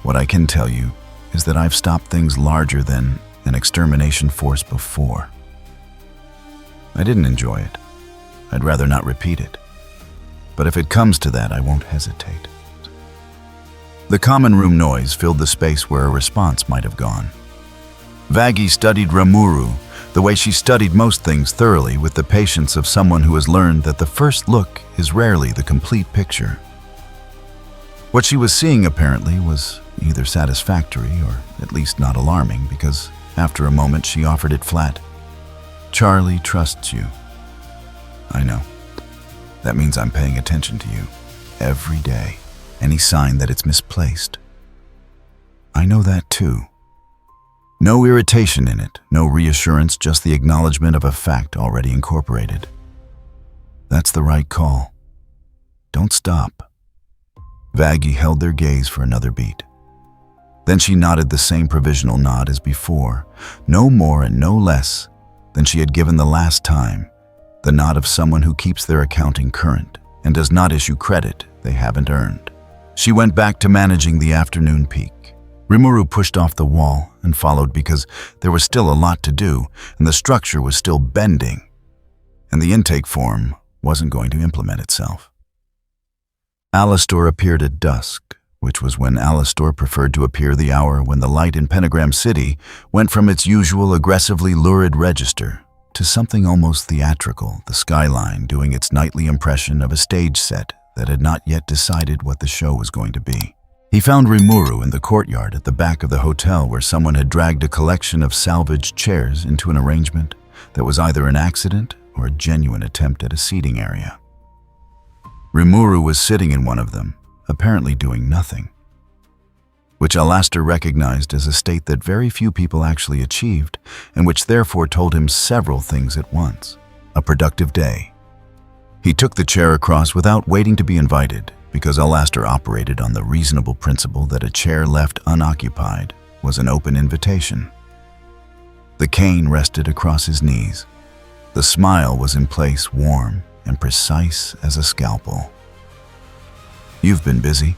What I can tell you is that I've stopped things larger than an extermination force before. I didn't enjoy it. I'd rather not repeat it. But if it comes to that, I won't hesitate. The common room noise filled the space where a response might have gone. Vaggie studied Remuru the way she studied most things thoroughly, with the patience of someone who has learned that the first look is rarely the complete picture. What she was seeing apparently was either satisfactory or at least not alarming, because after a moment she offered it flat. Charlie trusts you. I know. That means I'm paying attention to you every day. Any sign that it's misplaced. I know that too. No irritation in it, no reassurance, just the acknowledgement of a fact already incorporated. That's the right call. Don't stop. Vaggie held their gaze for another beat. Then she nodded the same provisional nod as before, no more and no less than she had given the last time, the nod of someone who keeps their accounting current and does not issue credit they haven't earned. She went back to managing the afternoon peak. Rimuru pushed off the wall and followed because there was still a lot to do and the structure was still bending, and the intake form wasn't going to implement itself. Alastor appeared at dusk, which was when Alastor preferred to appear, the hour when the light in Pentagram City went from its usual aggressively lurid register to something almost theatrical, the skyline doing its nightly impression of a stage set that had not yet decided what the show was going to be. He found Rimuru in the courtyard at the back of the hotel, where someone had dragged a collection of salvaged chairs into an arrangement that was either an accident or a genuine attempt at a seating area. Rimuru was sitting in one of them, apparently doing nothing, which Alastor recognized as a state that very few people actually achieved, and which therefore told him several things at once. A productive day. He took the chair across without waiting to be invited, because Alastor operated on the reasonable principle that a chair left unoccupied was an open invitation. The cane rested across his knees. The smile was in place, warm and precise as a scalpel. "You've been busy.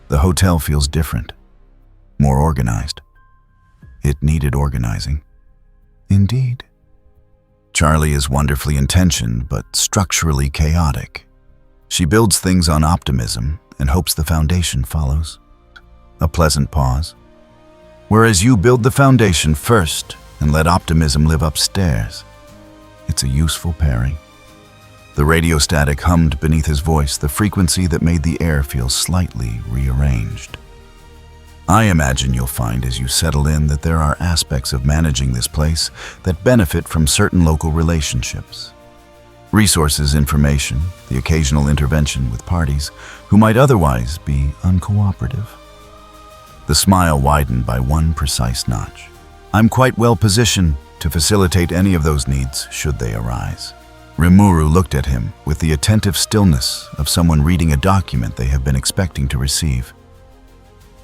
The hotel feels different, more organized." It needed organizing. "Indeed." Charlie is wonderfully intentioned, but structurally chaotic. She builds things on optimism and hopes the foundation follows. A pleasant pause. "Whereas you build the foundation first and let optimism live upstairs." It's a useful pairing. The radio static hummed beneath his voice, the frequency that made the air feel slightly rearranged. "I imagine you'll find as you settle in that there are aspects of managing this place that benefit from certain local relationships. Resources, information, the occasional intervention with parties who might otherwise be uncooperative." The smile widened by one precise notch. "I'm quite well positioned to facilitate any of those needs should they arise." Rimuru looked at him with the attentive stillness of someone reading a document they have been expecting to receive.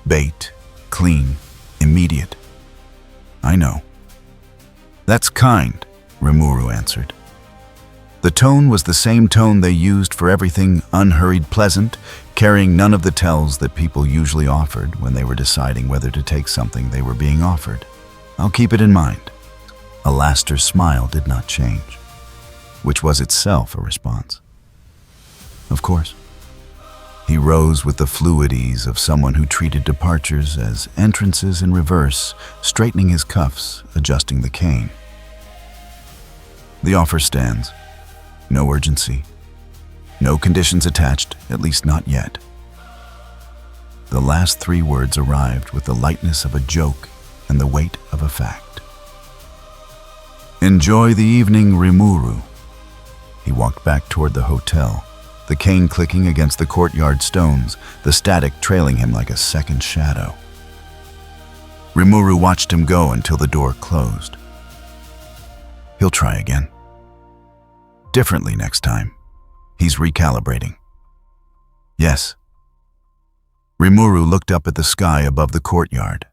"Bait, clean, immediate." "I know." "That's kind," Rimuru answered. The tone was the same tone they used for everything unhurried pleasant, carrying none of the tells that people usually offered when they were deciding whether to take something they were being offered. "I'll keep it in mind." Alastor's smile did not change, which was itself a response. "Of course." He rose with the fluid ease of someone who treated departures as entrances in reverse, straightening his cuffs, adjusting the cane. "The offer stands. No urgency. No conditions attached, at least not yet." The last three words arrived with the lightness of a joke and the weight of a fact. "Enjoy the evening, Rimuru." He walked back toward the hotel, the cane clicking against the courtyard stones, the static trailing him like a second shadow. Rimuru watched him go until the door closed. He'll try again. Differently next time. He's recalibrating. "Yes." Rimuru looked up at the sky above the courtyard,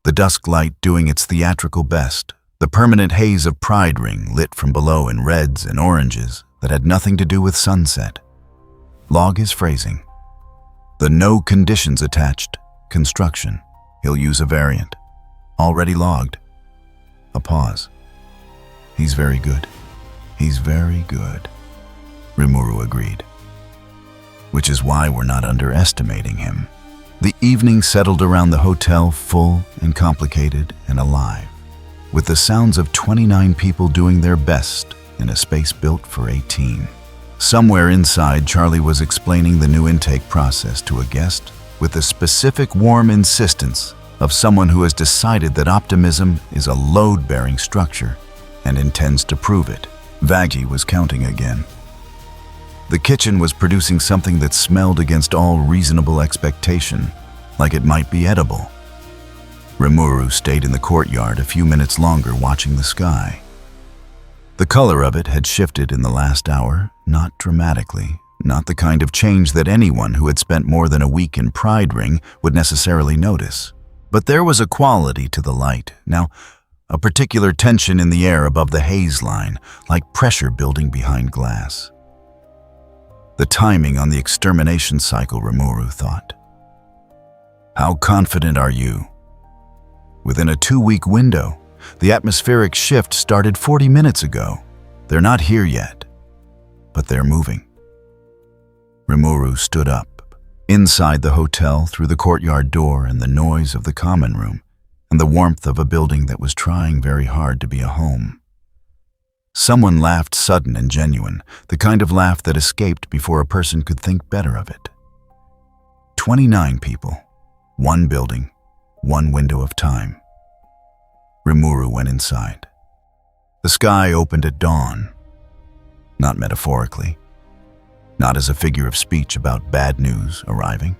the dusk light doing its theatrical best, the permanent haze of Pride Ring lit from below in reds and oranges that had nothing to do with sunset. Log his phrasing. The no conditions attached construction. He'll use a variant. Already logged. A pause. "He's very good. He's very good," Rimuru agreed. "Which is why we're not underestimating him." The evening settled around the hotel, full and complicated and alive, with the sounds of 29 people doing their best in a space built for 18. Somewhere inside, Charlie was explaining the new intake process to a guest with the specific warm insistence of someone who has decided that optimism is a load-bearing structure and intends to prove it. Vaggie was counting again. The kitchen was producing something that smelled against all reasonable expectation, like it might be edible. Remuru stayed in the courtyard a few minutes longer watching the sky. The color of it had shifted in the last hour, not dramatically, not the kind of change that anyone who had spent more than a week in Pride Ring would necessarily notice. But there was a quality to the light, now a particular tension in the air above the haze line, like pressure building behind glass. The timing on the extermination cycle, Rimuru thought. How confident are you? Within a 2-week window, the atmospheric shift started 40 minutes ago. They're not here yet, but they're moving. Rimuru stood up, inside the hotel through the courtyard door and the noise of the common room, and the warmth of a building that was trying very hard to be a home. Someone laughed sudden and genuine, the kind of laugh that escaped before a person could think better of it. 29 people, one building, one window of time. Rimuru went inside. The sky opened at dawn, not metaphorically, not as a figure of speech about bad news arriving.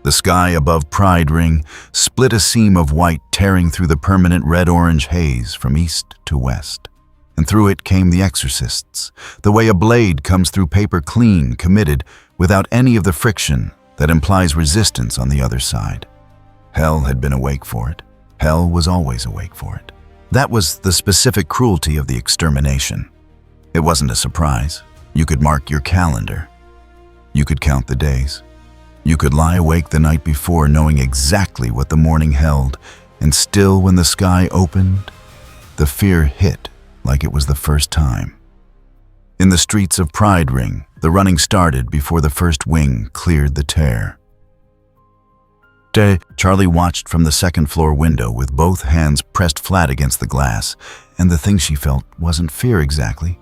The sky above Pride Ring split a seam of white tearing through the permanent red-orange haze from east to west, and through it came the exorcists, the way a blade comes through paper clean, committed, without any of the friction that implies resistance on the other side. Hell had been awake for it. Hell was always awake for it. That was the specific cruelty of the extermination. It wasn't a surprise. You could mark your calendar. You could count the days. You could lie awake the night before knowing exactly what the morning held, and still when the sky opened, the fear hit like it was the first time. In the streets of Pride Ring, the running started before the first wing cleared the tear. Charlie watched from the second-floor window with both hands pressed flat against the glass, and the thing she felt wasn't fear exactly.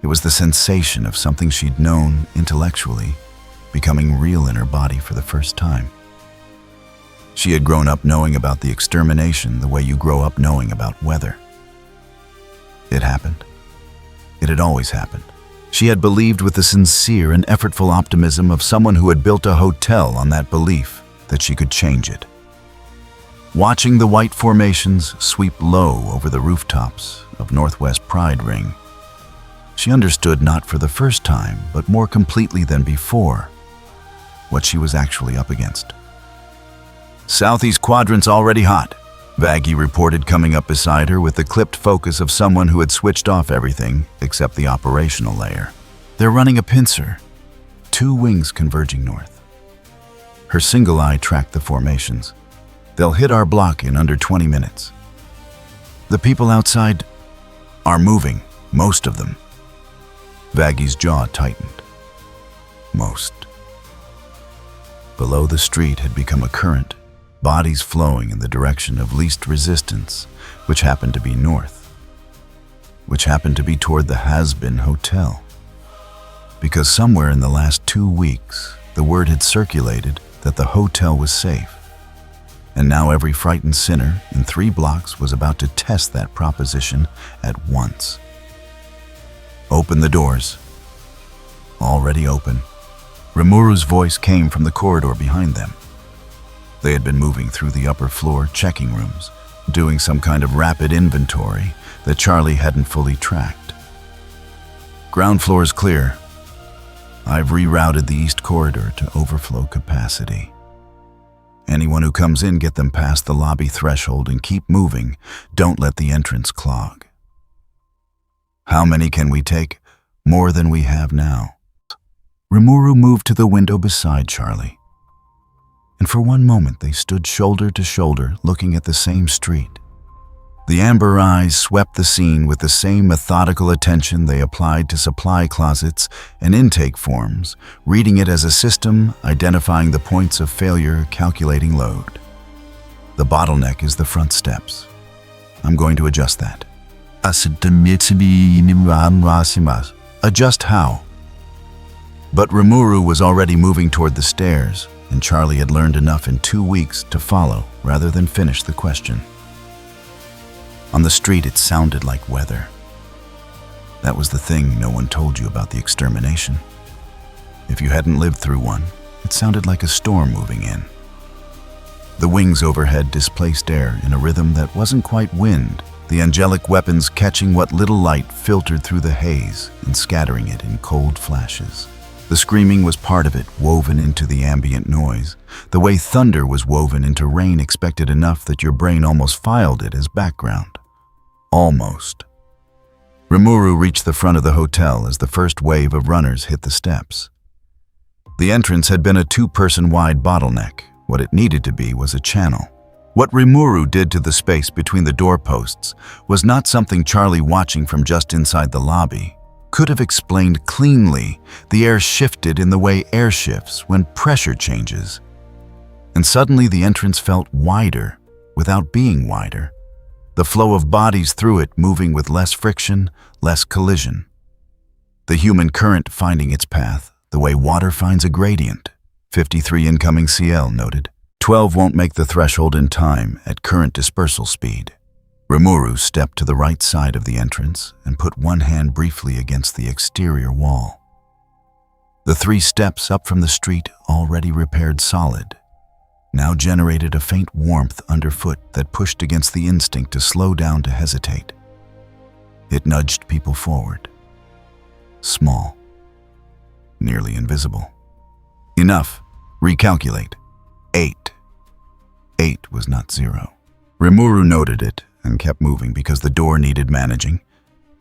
It was the sensation of something she'd known intellectually, becoming real in her body for the first time. She had grown up knowing about the extermination the way you grow up knowing about weather. It happened. It had always happened. She had believed with the sincere and effortful optimism of someone who had built a hotel on that belief that she could change it. Watching the white formations sweep low over the rooftops of Northwest Pride Ring, she understood not for the first time, but more completely than before, what she was actually up against. "Southeast quadrant's already hot," Vaggie reported, coming up beside her with the clipped focus of someone who had switched off everything except the operational layer. "They're running a pincer, 2 wings converging north." Her single eye tracked the formations. "They'll hit our block in under 20 minutes. The people outside are moving, most of them." Vaggie's jaw tightened. Most. Below the street had become a current, bodies flowing in the direction of least resistance, which happened to be north, which happened to be toward the Hazbin hotel. Because somewhere in the last 2 weeks, the word had circulated that the hotel was safe, and now every frightened sinner in 3 blocks was about to test that proposition at once. "Open the doors." Already open. Rimuru's voice came from the corridor behind them. They had been moving through the upper floor checking rooms, doing some kind of rapid inventory that Charlie hadn't fully tracked. "Ground floor is clear. I've rerouted the east corridor to overflow capacity. Anyone who comes in, get them past the lobby threshold and keep moving. Don't let the entrance clog." "How many can we take?" "More than we have now." Remuru moved to the window beside Charlie, and for one moment they stood shoulder to shoulder looking at the same street. The amber eyes swept the scene with the same methodical attention they applied to supply closets and intake forms, reading it as a system, identifying the points of failure, calculating load. "The bottleneck is the front steps. I'm going to adjust that." "Adjust how?" But Rimuru was already moving toward the stairs, and Charlie had learned enough in 2 weeks to follow rather than finish the question. On the street, it sounded like weather. That was the thing no one told you about the extermination. If you hadn't lived through one, it sounded like a storm moving in. The wings overhead displaced air in a rhythm that wasn't quite wind, the angelic weapons catching what little light filtered through the haze and scattering it in cold flashes. The screaming was part of it, woven into the ambient noise, the way thunder was woven into rain, expected enough that your brain almost filed it as background. Almost. Remuru reached the front of the hotel as the first wave of runners hit the steps. The entrance had been a 2-person wide bottleneck. What it needed to be was a channel. What Rimuru did to the space between the doorposts was not something Charlie, watching from just inside the lobby, could have explained cleanly. The air shifted in the way air shifts when pressure changes. And suddenly the entrance felt wider without being wider. The flow of bodies through it moving with less friction, less collision. The human current finding its path the way water finds a gradient. 53 incoming CL noted. 12 won't make the threshold in time at current dispersal speed. Rimuru stepped to the right side of the entrance and put one hand briefly against the exterior wall. The 3 steps up from the street, already repaired solid, now generated a faint warmth underfoot that pushed against the instinct to slow down, to hesitate. It nudged people forward. Small. Nearly invisible. Enough. Recalculate. 8. 8 was not 0. Rimuru noted it and kept moving because the door needed managing,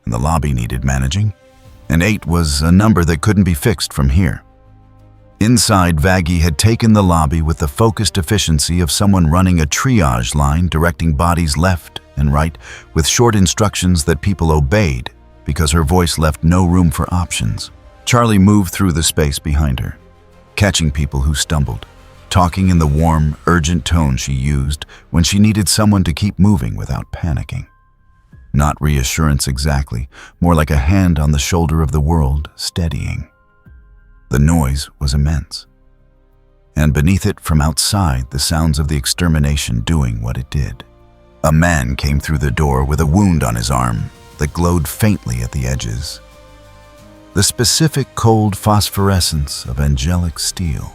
and the lobby needed managing, and 8 was a number that couldn't be fixed from here. Inside, Vaggie had taken the lobby with the focused efficiency of someone running a triage line directing bodies left and right with short instructions that people obeyed because her voice left no room for options. Charlie moved through the space behind her, catching people who stumbled, talking in the warm, urgent tone she used when she needed someone to keep moving without panicking. Not reassurance exactly, more like a hand on the shoulder of the world, steadying. The noise was immense, and beneath it from outside the sounds of the extermination doing what it did. A man came through the door with a wound on his arm that glowed faintly at the edges. The specific cold phosphorescence of angelic steel.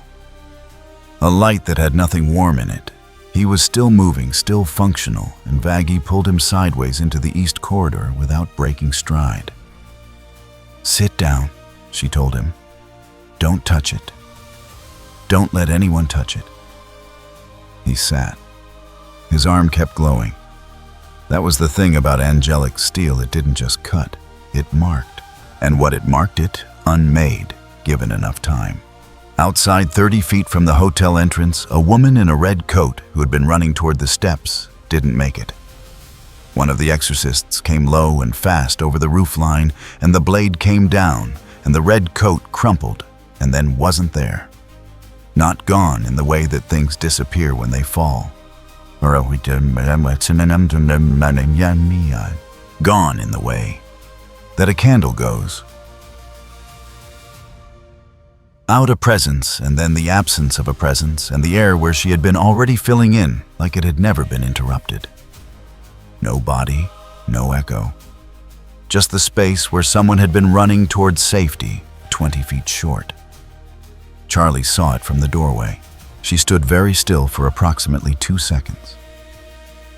A light that had nothing warm in it. He was still moving, still functional, and Vaggie pulled him sideways into the east corridor without breaking stride. "Sit down," she told him. "Don't touch it. Don't let anyone touch it." He sat. His arm kept glowing. That was the thing about angelic steel, it didn't just cut, it marked. And what it marked it, unmade, given enough time. Outside 30 feet from the hotel entrance, a woman in a red coat who had been running toward the steps didn't make it. One of the exorcists came low and fast over the roof line, and the blade came down, and the red coat crumpled, and then wasn't there. Not gone in the way that things disappear when they fall. Gone in the way that a candle goes. Out a presence, and then the absence of a presence, and the air where she had been already filling in like it had never been interrupted. No body, no echo. Just the space where someone had been running towards safety, 20 feet short. Charlie saw it from the doorway. She stood very still for approximately 2 seconds.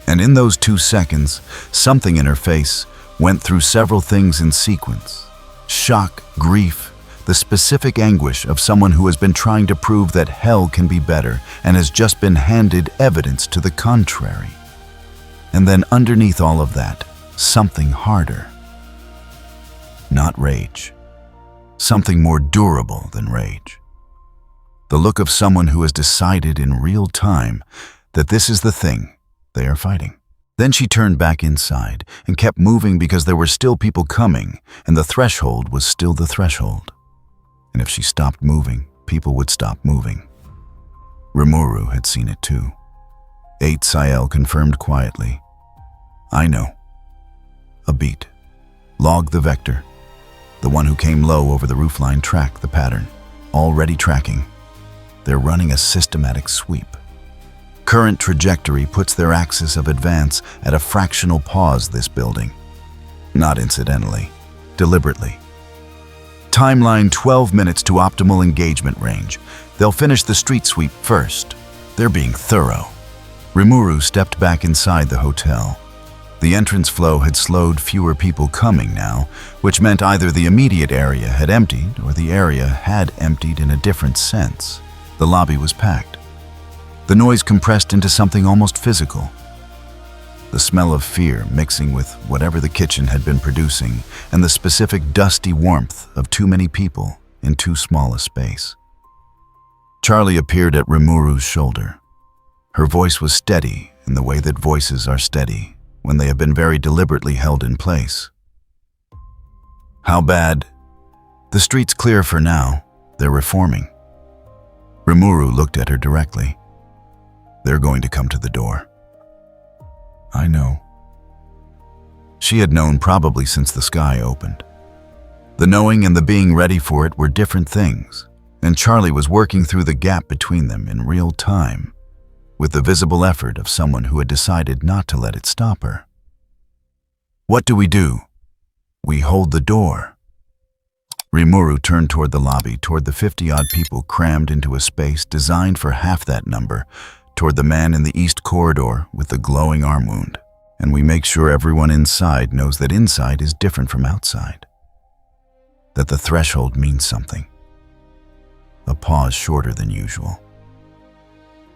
And in those 2 seconds, something in her face went through several things in sequence. Shock, grief, the specific anguish of someone who has been trying to prove that hell can be better and has just been handed evidence to the contrary. And then underneath all of that, something harder. Not rage. Something more durable than rage. The look of someone who has decided in real time that this is the thing they are fighting. Then she turned back inside and kept moving because there were still people coming, and the threshold was still the threshold. And if she stopped moving, people would stop moving. Remuru had seen it too. 8 Sael confirmed quietly. "I know." A beat. Log the vector. The one who came low over the roofline tracked the pattern, already tracking. They're running a systematic sweep. Current trajectory puts their axis of advance at a fractional pause this building. Not incidentally, deliberately. Timeline 12 minutes to optimal engagement range. They'll finish the street sweep first. They're being thorough. Rimuru stepped back inside the hotel. The entrance flow had slowed, fewer people coming now, which meant either the immediate area had emptied or the area had emptied in a different sense. The lobby was packed. The noise compressed into something almost physical. The smell of fear mixing with whatever the kitchen had been producing, and the specific dusty warmth of too many people in too small a space. Charlie appeared at Rimuru's shoulder. Her voice was steady in the way that voices are steady when they have been very deliberately held in place. "How bad?" "The street's clear for now. They're reforming." Remuru looked at her directly. "They're going to come to the door." "I know." She had known probably since the sky opened. The knowing and the being ready for it were different things, and Charlie was working through the gap between them in real time, with the visible effort of someone who had decided not to let it stop her. "What do we do?" "We hold the door." Rimuru turned toward the lobby, toward the 50-odd people crammed into a space designed for half that number, toward the man in the east corridor with the glowing arm wound. "And we make sure everyone inside knows that inside is different from outside. That the threshold means something." A pause shorter than usual.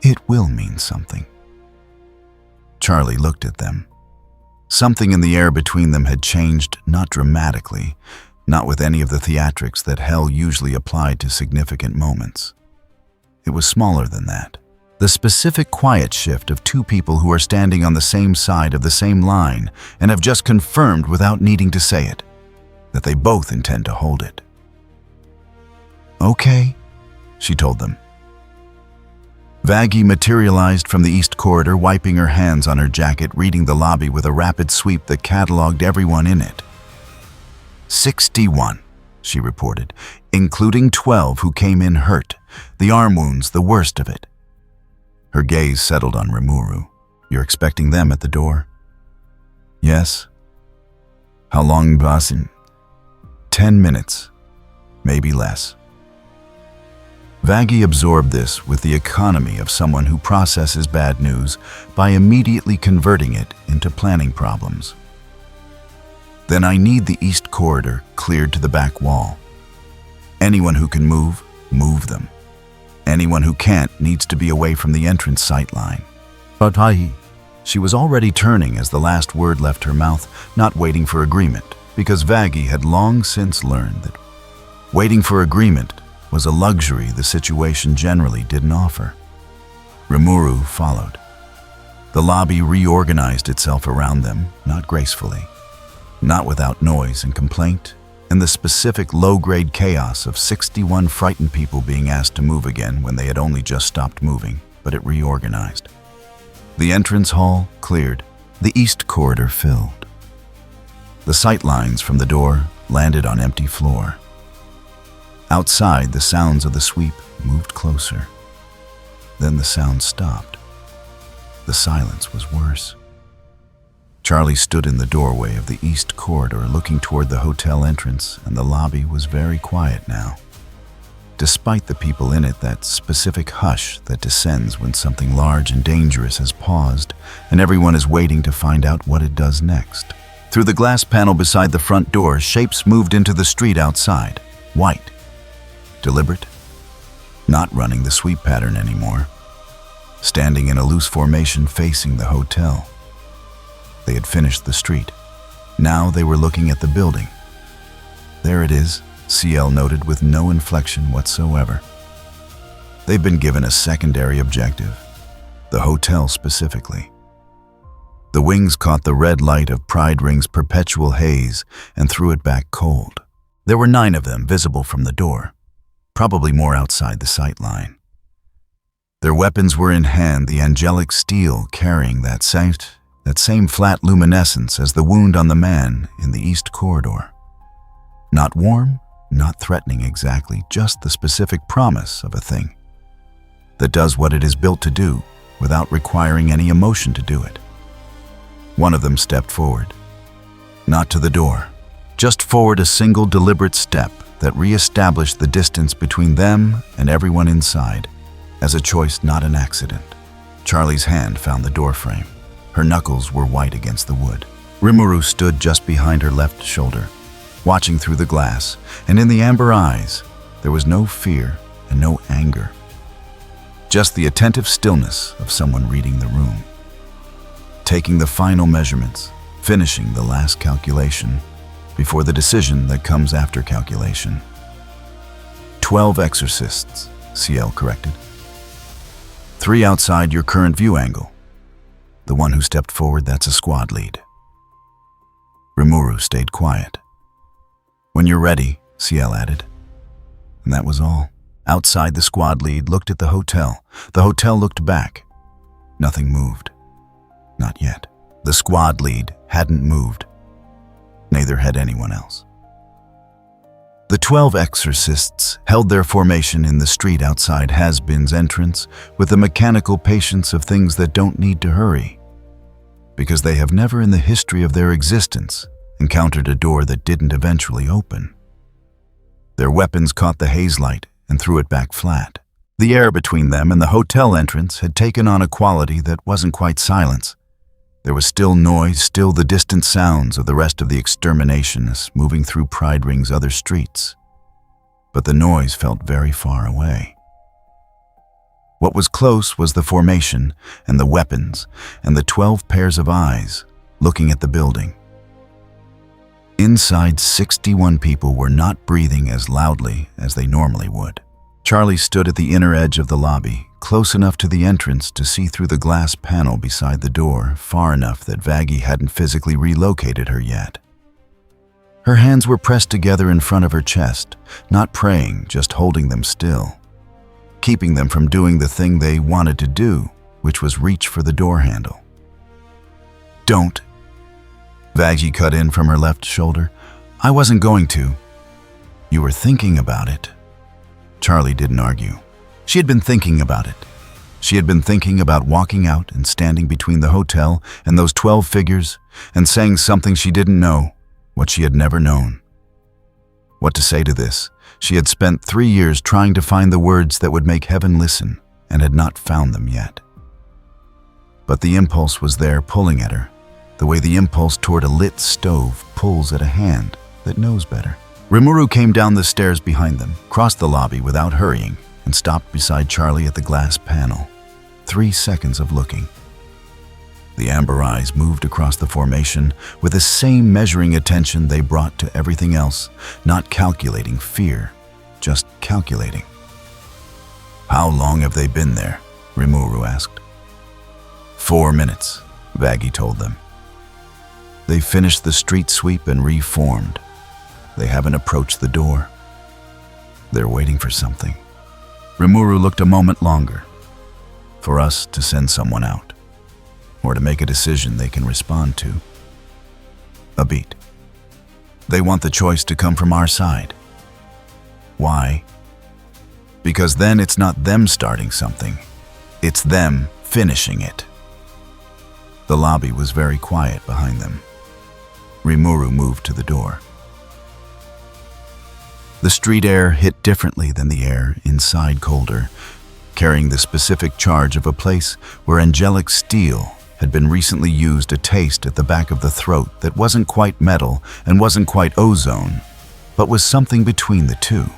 "It will mean something." Charlie looked at them. Something in the air between them had changed, not dramatically, not with any of the theatrics that hell usually applied to significant moments. It was smaller than that. The specific quiet shift of two people who are standing on the same side of the same line and have just confirmed without needing to say it, that they both intend to hold it. "Okay," she told them. Vaggie materialized from the east corridor, wiping her hands on her jacket, reading the lobby with a rapid sweep that cataloged everyone in it. 61, she reported, including 12 who came in hurt, the arm wounds the worst of it. Her gaze settled on Rimuru. "You're expecting them at the door?" "Yes." "How long, boss?" 10 minutes, maybe less." Vaggie absorbed this with the economy of someone who processes bad news by immediately converting it into planning problems. "Then I need the east corridor cleared to the back wall. Anyone who can move, move them. Anyone who can't needs to be away from the entrance sightline." "But She was already turning as the last word left her mouth, not waiting for agreement, because Vaggie had long since learned that waiting for agreement was a luxury the situation generally didn't offer. Remuru followed. The lobby reorganized itself around them, not gracefully, not without noise and complaint, and the specific low-grade chaos of 61 frightened people being asked to move again when they had only just stopped moving, but it reorganized. The entrance hall cleared, the east corridor filled. The sight lines from the door landed on empty floor. Outside, the sounds of the sweep moved closer. Then the sound stopped. The silence was worse. Charlie stood in the doorway of the east corridor looking toward the hotel entrance, and the lobby was very quiet now. Despite the people in it, that specific hush that descends when something large and dangerous has paused and everyone is waiting to find out what it does next. Through the glass panel beside the front door, shapes moved into the street outside, white. Deliberate, not running the sweep pattern anymore, standing in a loose formation facing the hotel. They had finished the street. Now they were looking at the building. "There it is," CL noted with no inflection whatsoever. They've been given a secondary objective, the hotel specifically. The wings caught the red light of Pride Ring's perpetual haze and threw it back cold. There were 9 of them visible from the door, probably more outside the sight line. Their weapons were in hand, the angelic steel carrying that same flat luminescence as the wound on the man in the east corridor. Not warm, not threatening exactly, just the specific promise of a thing that does what it is built to do without requiring any emotion to do it. One of them stepped forward, not to the door, just forward a single deliberate step that re-established the distance between them and everyone inside, as a choice, not an accident. Charlie's hand found the doorframe. Her knuckles were white against the wood. Rimuru stood just behind her left shoulder, watching through the glass, and in the amber eyes, there was no fear and no anger. Just the attentive stillness of someone reading the room. Taking the final measurements, finishing the last calculation, before the decision that comes after calculation. 12 exorcists, CL corrected. 3 outside your current view angle. The one who stepped forward, that's a squad lead. Rimuru stayed quiet. "When you're ready," CL added. And that was all. Outside, the squad lead looked at the hotel. The hotel looked back. Nothing moved. Not yet. The squad lead hadn't moved. Neither had anyone else. The 12 exorcists held their formation in the street outside Hazbin's entrance with the mechanical patience of things that don't need to hurry, because they have never in the history of their existence encountered a door that didn't eventually open. Their weapons caught the haze light and threw it back flat. The air between them and the hotel entrance had taken on a quality that wasn't quite silence. There was still noise, still the distant sounds of the rest of the exterminationists moving through Pride Ring's other streets. But the noise felt very far away. What was close was the formation and the weapons and the 12 pairs of eyes looking at the building. Inside, 61 people were not breathing as loudly as they normally would. Charlie stood at the inner edge of the lobby, close enough to the entrance to see through the glass panel beside the door, far enough that Vaggie hadn't physically relocated her yet. Her hands were pressed together in front of her chest, not praying, just holding them still, keeping them from doing the thing they wanted to do, which was reach for the door handle. "Don't." Vaggie cut in from her left shoulder. "I wasn't going to." "You were thinking about it." Charlie didn't argue. She had been thinking about it. She had been thinking about walking out and standing between the hotel and those 12 figures and saying something she didn't know, what she had never known. What to say to this? She had spent 3 years trying to find the words that would make heaven listen and had not found them yet. But the impulse was there pulling at her, the way the impulse toward a lit stove pulls at a hand that knows better. Rimuru came down the stairs behind them, crossed the lobby without hurrying, and stopped beside Charlie at the glass panel. 3 seconds of looking. The amber eyes moved across the formation with the same measuring attention they brought to everything else, not calculating fear, just calculating. "How long have they been there?" Remuru asked. 4 minutes, Vaggie told them. They finished the street sweep and reformed. They haven't approached the door. They're waiting for something. Rimuru looked a moment longer. For us to send someone out, or to make a decision they can respond to. A beat. They want the choice to come from our side. Why? Because then it's not them starting something. It's them finishing it. The lobby was very quiet behind them. Rimuru moved to the door. The street air hit differently than the air inside colder, carrying the specific charge of a place where angelic steel had been recently used, a taste at the back of the throat that wasn't quite metal and wasn't quite ozone, but was something between the two.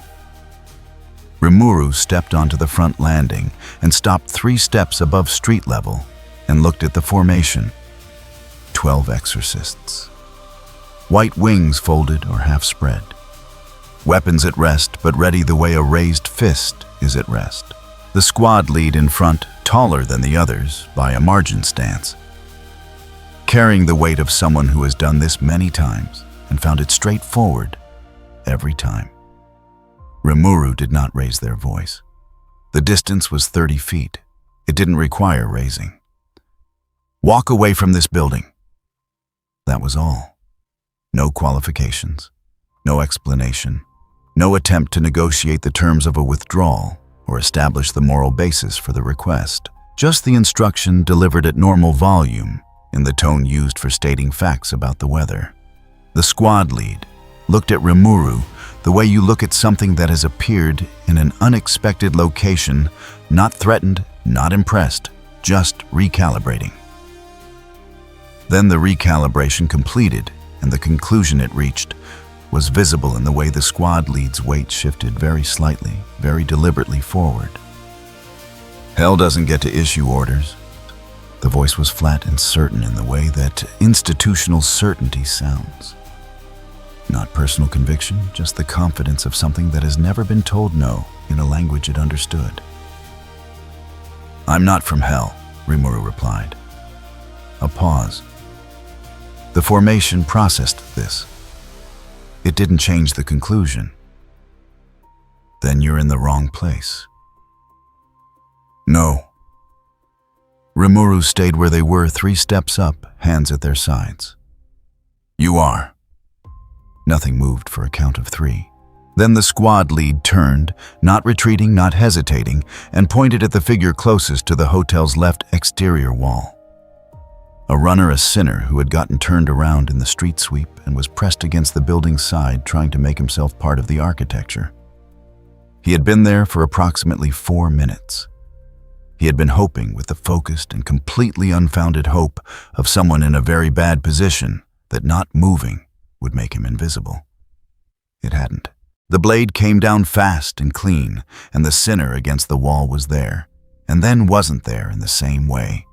Remuru stepped onto the front landing and stopped 3 steps above street level and looked at the formation. 12 exorcists. White wings folded or half spread. Weapons at rest, but ready the way a raised fist is at rest. The squad lead in front, taller than the others by a margin stance, carrying the weight of someone who has done this many times and found it straightforward every time. Rimuru did not raise their voice. The distance was 30 feet. It didn't require raising. "Walk away from this building." That was all. No qualifications, no explanation, no attempt to negotiate the terms of a withdrawal or establish the moral basis for the request. Just the instruction delivered at normal volume in the tone used for stating facts about the weather. The squad lead looked at Rimuru the way you look at something that has appeared in an unexpected location, not threatened, not impressed, just recalibrating. Then the recalibration completed, and the conclusion it reached was visible in the way the squad lead's weight shifted very slightly, very deliberately forward. "Hell doesn't get to issue orders." The voice was flat and certain in the way that institutional certainty sounds. Not personal conviction, just the confidence of something that has never been told no in a language it understood. "I'm not from hell," Rimuru replied. A pause. The formation processed this. It didn't change the conclusion. "Then you're in the wrong place." "No." Rimuru stayed where they were, 3 steps up, hands at their sides. "You are." Nothing moved for a count of 3. Then the squad lead turned, not retreating, not hesitating, and pointed at the figure closest to the hotel's left exterior wall. A runner, a sinner who had gotten turned around in the street sweep and was pressed against the building's side trying to make himself part of the architecture. He had been there for approximately 4 minutes. He had been hoping with the focused and completely unfounded hope of someone in a very bad position that not moving would make him invisible. It hadn't. The blade came down fast and clean, and the sinner against the wall was there, and then wasn't there in the same way.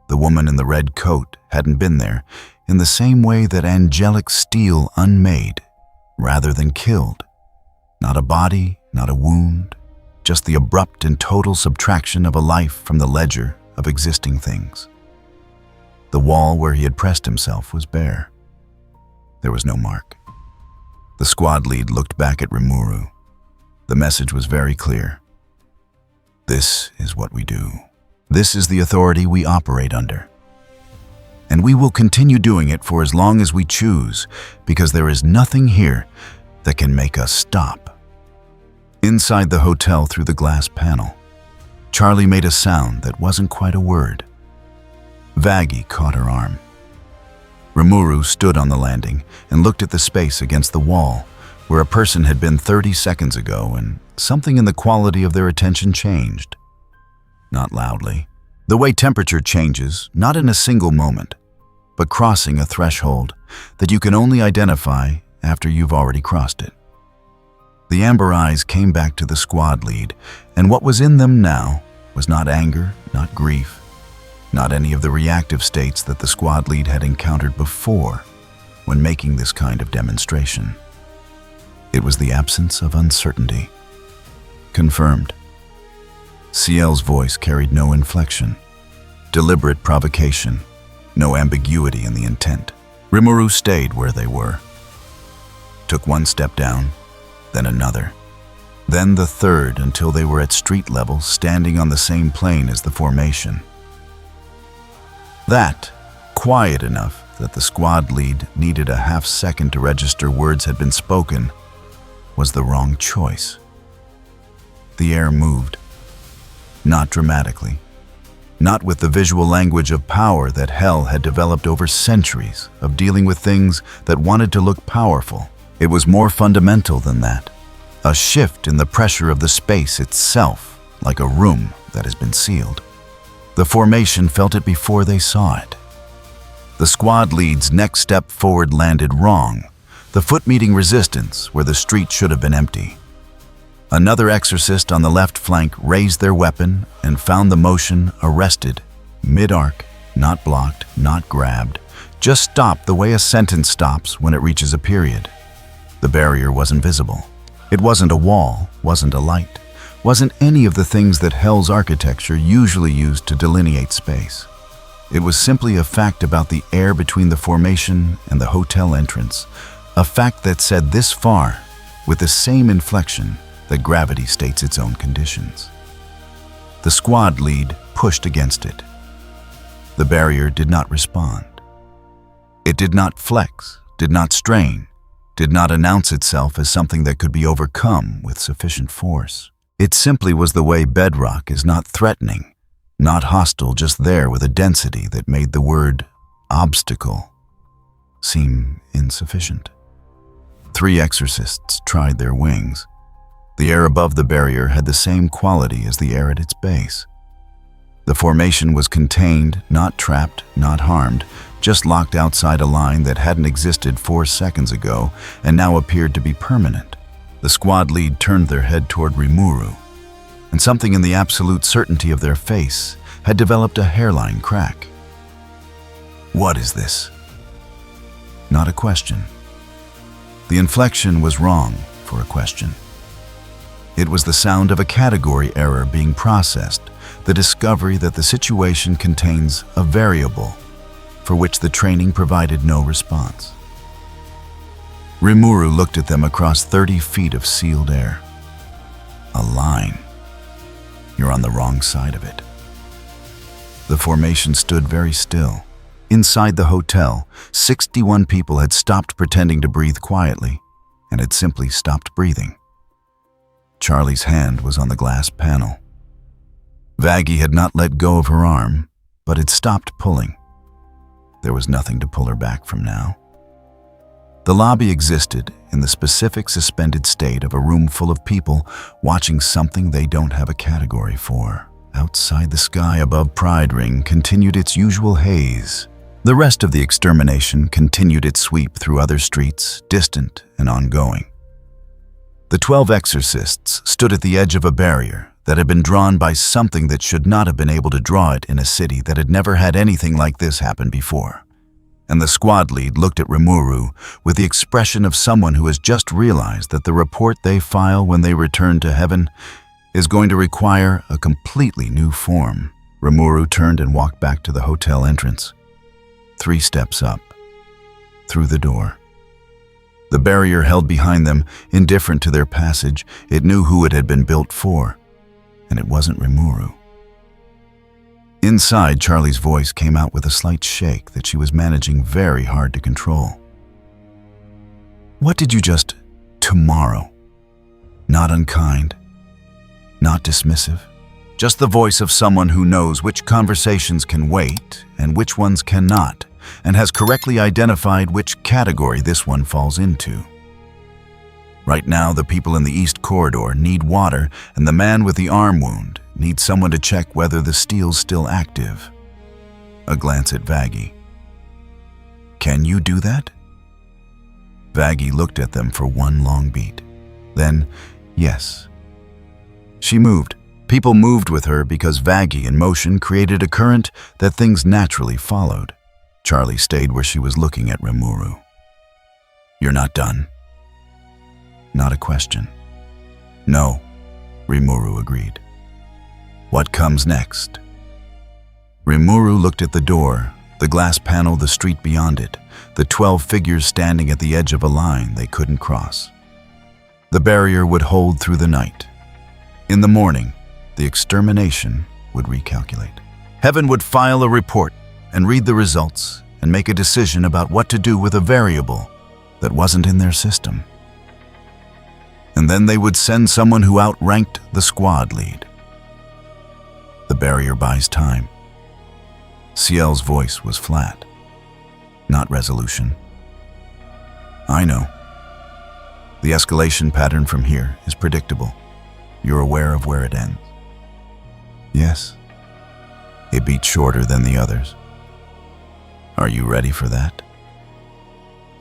The woman in the red coat hadn't been there in the same way that angelic steel unmade, rather than killed. Not a body, not a wound, just the abrupt and total subtraction of a life from the ledger of existing things. The wall where he had pressed himself was bare. There was no mark. The squad lead looked back at Rimuru. The message was very clear. This is what we do. This is the authority we operate under. And we will continue doing it for as long as we choose, because there is nothing here that can make us stop. Inside the hotel through the glass panel, Charlie made a sound that wasn't quite a word. Vaggie caught her arm. Remuru stood on the landing and looked at the space against the wall where a person had been 30 seconds ago, and something in the quality of their attention changed. Not loudly. The way temperature changes, not in a single moment, but crossing a threshold that you can only identify after you've already crossed it. The amber eyes came back to the squad lead, and what was in them now was not anger, not grief, not any of the reactive states that the squad lead had encountered before when making this kind of demonstration. It was the absence of uncertainty. Confirmed. Ciel's voice carried no inflection, deliberate provocation, no ambiguity in the intent. Rimuru stayed where they were. Took one step down, then another, then the third until they were at street level, standing on the same plane as the formation. That, quiet enough that the squad lead needed a half second to register words had been spoken, was the wrong choice. The air moved. Not dramatically. Not with the visual language of power that Hell had developed over centuries of dealing with things that wanted to look powerful. It was more fundamental than that. A shift in the pressure of the space itself, like a room that has been sealed. The formation felt it before they saw it. The squad lead's next step forward landed wrong, the foot meeting resistance where the street should have been empty. Another exorcist on the left flank raised their weapon and found the motion arrested, mid-arc, not blocked, not grabbed, just stopped the way a sentence stops when it reaches a period. The barrier wasn't visible. It wasn't a wall, wasn't a light, wasn't any of the things that Hell's architecture usually used to delineate space. It was simply a fact about the air between the formation and the hotel entrance, a fact that said this far, with the same inflection that gravity states its own conditions. The squad lead pushed against it. The barrier did not respond. It did not flex, did not strain, did not announce itself as something that could be overcome with sufficient force. It simply was the way bedrock is not threatening, not hostile, just there with a density that made the word obstacle seem insufficient. 3 exorcists tried their wings. The air above the barrier had the same quality as the air at its base. The formation was contained, not trapped, not harmed, just locked outside a line that hadn't existed 4 seconds ago and now appeared to be permanent. The squad lead turned their head toward Rimuru, and something in the absolute certainty of their face had developed a hairline crack. What is this? Not a question. The inflection was wrong for a question. It was the sound of a category error being processed, the discovery that the situation contains a variable for which the training provided no response. Rimuru looked at them across 30 feet of sealed air. A line. You're on the wrong side of it. The formation stood very still. Inside the hotel, 61 people had stopped pretending to breathe quietly and had simply stopped breathing. Charlie's hand was on the glass panel. Vaggie had not let go of her arm, but had stopped pulling. There was nothing to pull her back from now. The lobby existed in the specific suspended state of a room full of people watching something they don't have a category for. Outside, the sky above Pride Ring continued its usual haze. The rest of the extermination continued its sweep through other streets, distant and ongoing. The 12 exorcists stood at the edge of a barrier that had been drawn by something that should not have been able to draw it in a city that had never had anything like this happen before. And the squad lead looked at Rimuru with the expression of someone who has just realized that the report they file when they return to heaven is going to require a completely new form. Rimuru turned and walked back to the hotel entrance. 3 steps up, through the door. The barrier held behind them, indifferent to their passage. It knew who it had been built for, and it wasn't Rimuru. Inside, Charlie's voice came out with a slight shake that she was managing very hard to control. What did you just tomorrow? Not unkind, not dismissive, just the voice of someone who knows which conversations can wait and which ones cannot, and has correctly identified which category this one falls into. Right now, the people in the East Corridor need water, and the man with the arm wound needs someone to check whether the steel's still active. A glance at Vaggie. Can you do that? Vaggie looked at them for one long beat. Then, yes. She moved. People moved with her because Vaggie in motion created a current that things naturally followed. Charlie stayed where she was looking at Remuru. You're not done. Not a question. No, Rimuru agreed. What comes next? Rimuru looked at the door, the glass panel, the street beyond it, the 12 figures standing at the edge of a line they couldn't cross. The barrier would hold through the night. In the morning, the extermination would recalculate. Heaven would file a report and read the results and make a decision about what to do with a variable that wasn't in their system. And then they would send someone who outranked the squad lead. The barrier buys time. Ciel's voice was flat, not resolution. I know. The escalation pattern from here is predictable. You're aware of where it ends. Yes. It beats shorter than the others. Are you ready for that?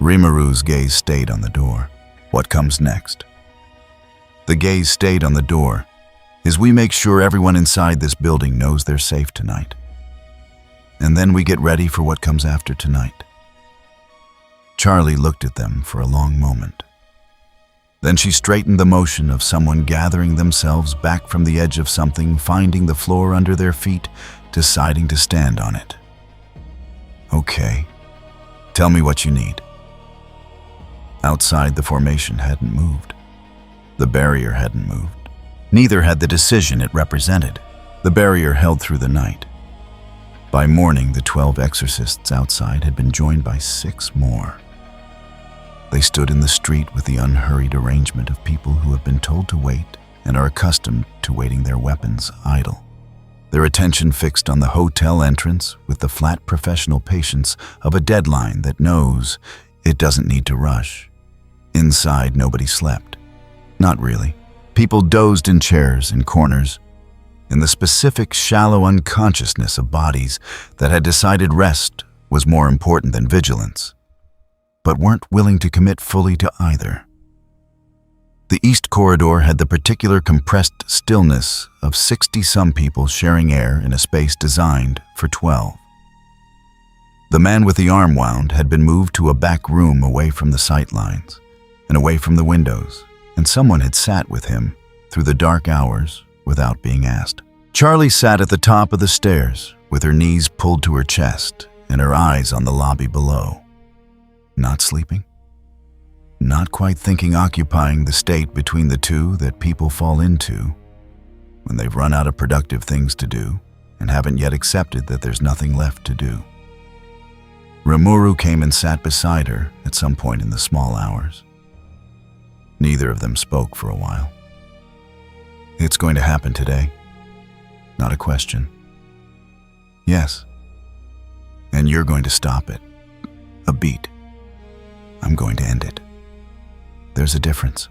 Rimuru's gaze stayed on the door. What comes next? The gaze stayed on the door as we make sure everyone inside this building knows they're safe tonight. And then we get ready for what comes after tonight. Charlie looked at them for a long moment. Then she straightened the motion of someone gathering themselves back from the edge of something, finding the floor under their feet, deciding to stand on it. Okay, tell me what you need. Outside, the formation hadn't moved. The barrier hadn't moved. Neither had the decision it represented. The barrier held through the night. By morning, the 12 exorcists outside had been joined by 6 more. They stood in the street with the unhurried arrangement of people who have been told to wait and are accustomed to waiting their weapons idle. Their attention fixed on the hotel entrance with the flat professional patience of a deadline that knows it doesn't need to rush. Inside, nobody slept. Not really. People dozed in chairs in corners, in the specific shallow unconsciousness of bodies that had decided rest was more important than vigilance, but weren't willing to commit fully to either. The East Corridor had the particular compressed stillness of 60-some people sharing air in a space designed for 12. The man with the arm wound had been moved to a back room away from the sight lines and away from the windows, and someone had sat with him through the dark hours without being asked. Charlie sat at the top of the stairs with her knees pulled to her chest and her eyes on the lobby below. Not sleeping? Not quite thinking, occupying the state between the two that people fall into when they've run out of productive things to do and haven't yet accepted that there's nothing left to do. Remuru came and sat beside her at some point in the small hours. Neither of them spoke for a while. It's going to happen today. Not a question. Yes. And you're going to stop it. A beat. I'm going to end it. There's a difference.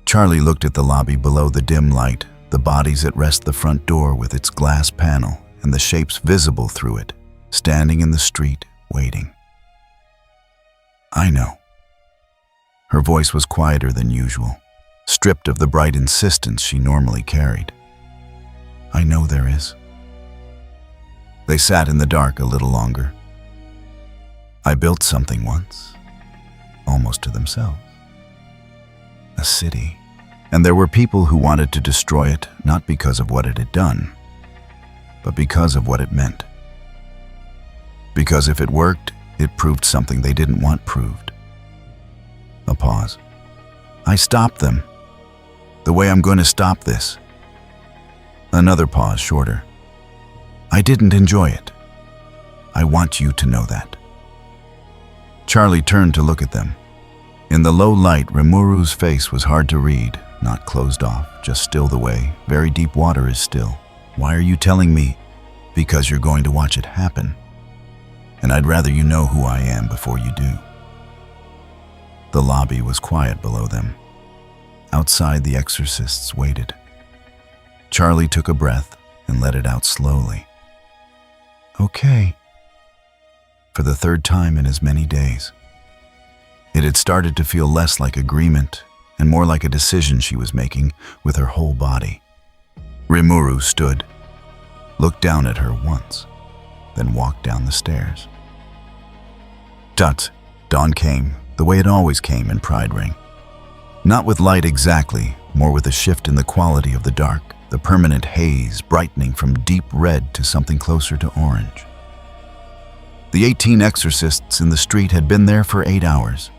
Charlie looked at the lobby below the dim light, the bodies at rest, the front door with its glass panel and the shapes visible through it, standing in the street, waiting. I know. Her voice was quieter than usual, stripped of the bright insistence she normally carried. I know there is. They sat in the dark a little longer. I built something once, almost to themselves. A city. And there were people who wanted to destroy it, not because of what it had done, but because of what it meant. Because if it worked, it proved something they didn't want proved. A pause. I stopped them. The way I'm going to stop this. Another pause, shorter. I didn't enjoy it. I want you to know that. Charlie turned to look at them. In the low light, Rimuru's face was hard to read, not closed off, just still the way very deep water is still. Why are you telling me? Because you're going to watch it happen. And I'd rather you know who I am before you do. The lobby was quiet below them. Outside, the exorcists waited. Charlie took a breath and let it out slowly. Okay. For the third time in as many days. It had started to feel less like agreement and more like a decision she was making with her whole body. Rimuru stood, looked down at her once, then walked down the stairs. Tut, dawn came, the way it always came in Pride Ring. Not with light exactly, more with a shift in the quality of the dark, the permanent haze brightening from deep red to something closer to orange. The 18 exorcists in the street had been there for 8 hours.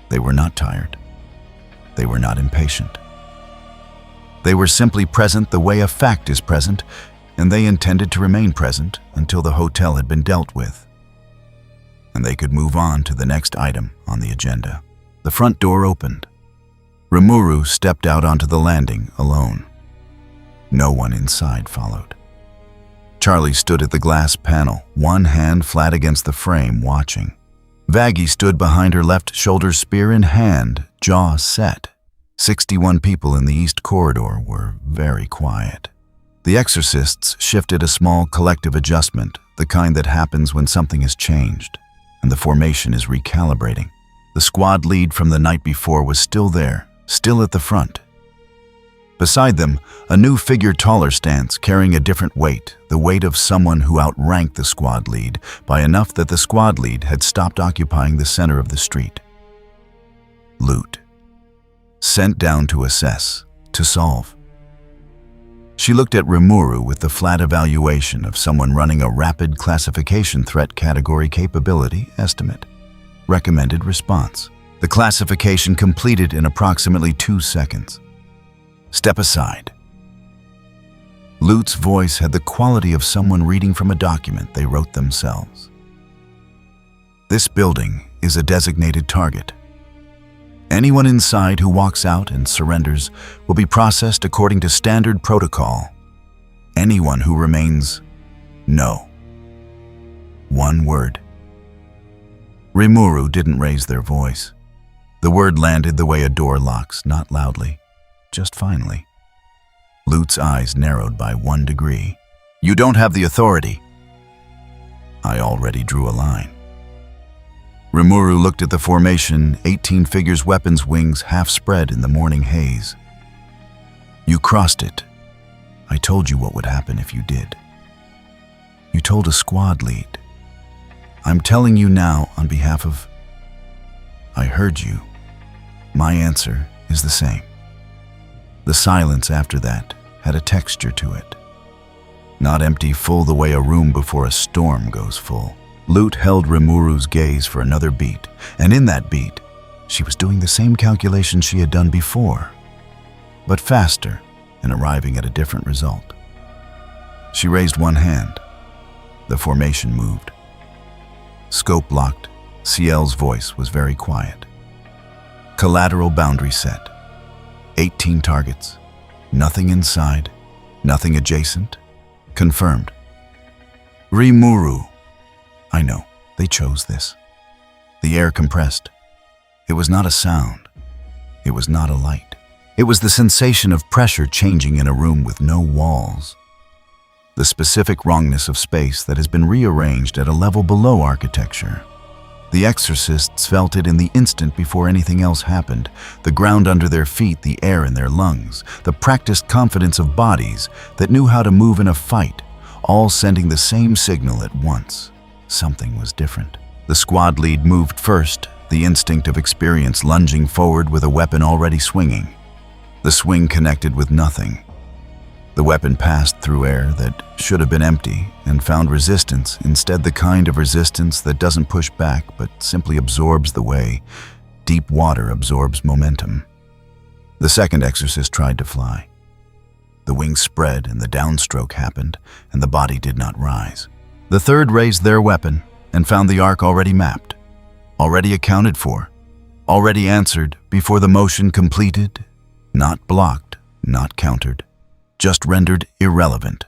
They were not tired. They were not impatient. They were simply present the way a fact is present, and they intended to remain present until the hotel had been dealt with. And they could move on to the next item on the agenda. The front door opened. Remuru stepped out onto the landing alone. No one inside followed. Charlie stood at the glass panel, one hand flat against the frame, watching. Vaggie stood behind her left shoulder, spear in hand, jaw set. 61 people in the east corridor were very quiet. The exorcists shifted a small collective adjustment, the kind that happens when something has changed, and the formation is recalibrating. The squad lead from the night before was still there, still at the front. Beside them, a new figure taller stance, carrying a different weight, the weight of someone who outranked the squad lead by enough that the squad lead had stopped occupying the center of the street. Loot. Sent down to assess, to solve. She looked at Remuru with the flat evaluation of someone running a rapid classification threat category capability estimate. Recommended response. The classification completed in approximately 2 seconds. Step aside. Loot's voice had the quality of someone reading from a document they wrote themselves. This building is a designated target. Anyone inside who walks out and surrenders will be processed according to standard protocol. Anyone who remains, no. One word. Rimuru didn't raise their voice. The word landed the way a door locks, not loudly, just finally. Loot's eyes narrowed by 1 degree. You don't have the authority. I already drew a line. Remuru looked at the formation, 18 figures, weapons, wings, half spread in the morning haze. You crossed it. I told you what would happen if you did. You told a squad lead. I'm telling you now on behalf of... I heard you. My answer is the same. The silence after that had a texture to it. Not empty full the way a room before a storm goes full. Loot held Rimuru's gaze for another beat, and in that beat, she was doing the same calculation she had done before, but faster and arriving at a different result. She raised one hand. The formation moved. Scope locked. CL's voice was very quiet. Collateral boundary set. 18 targets. Nothing inside, nothing adjacent. Confirmed. Rimuru. I know, they chose this. The air compressed. It was not a sound. It was not a light. It was the sensation of pressure changing in a room with no walls. The specific wrongness of space that has been rearranged at a level below architecture. The exorcists felt it in the instant before anything else happened. The ground under their feet, the air in their lungs, the practiced confidence of bodies that knew how to move in a fight, all sending the same signal at once. Something was different. The squad lead moved first, the instinct of experience lunging forward with a weapon already swinging. The swing connected with nothing. The weapon passed through air that should have been empty and found resistance, instead the kind of resistance that doesn't push back but simply absorbs the way deep water absorbs momentum. The second exorcist tried to fly. The wings spread and the downstroke happened, and the body did not rise. The third raised their weapon and found the arc already mapped, already accounted for, already answered before the motion completed, not blocked, not countered. Just rendered irrelevant,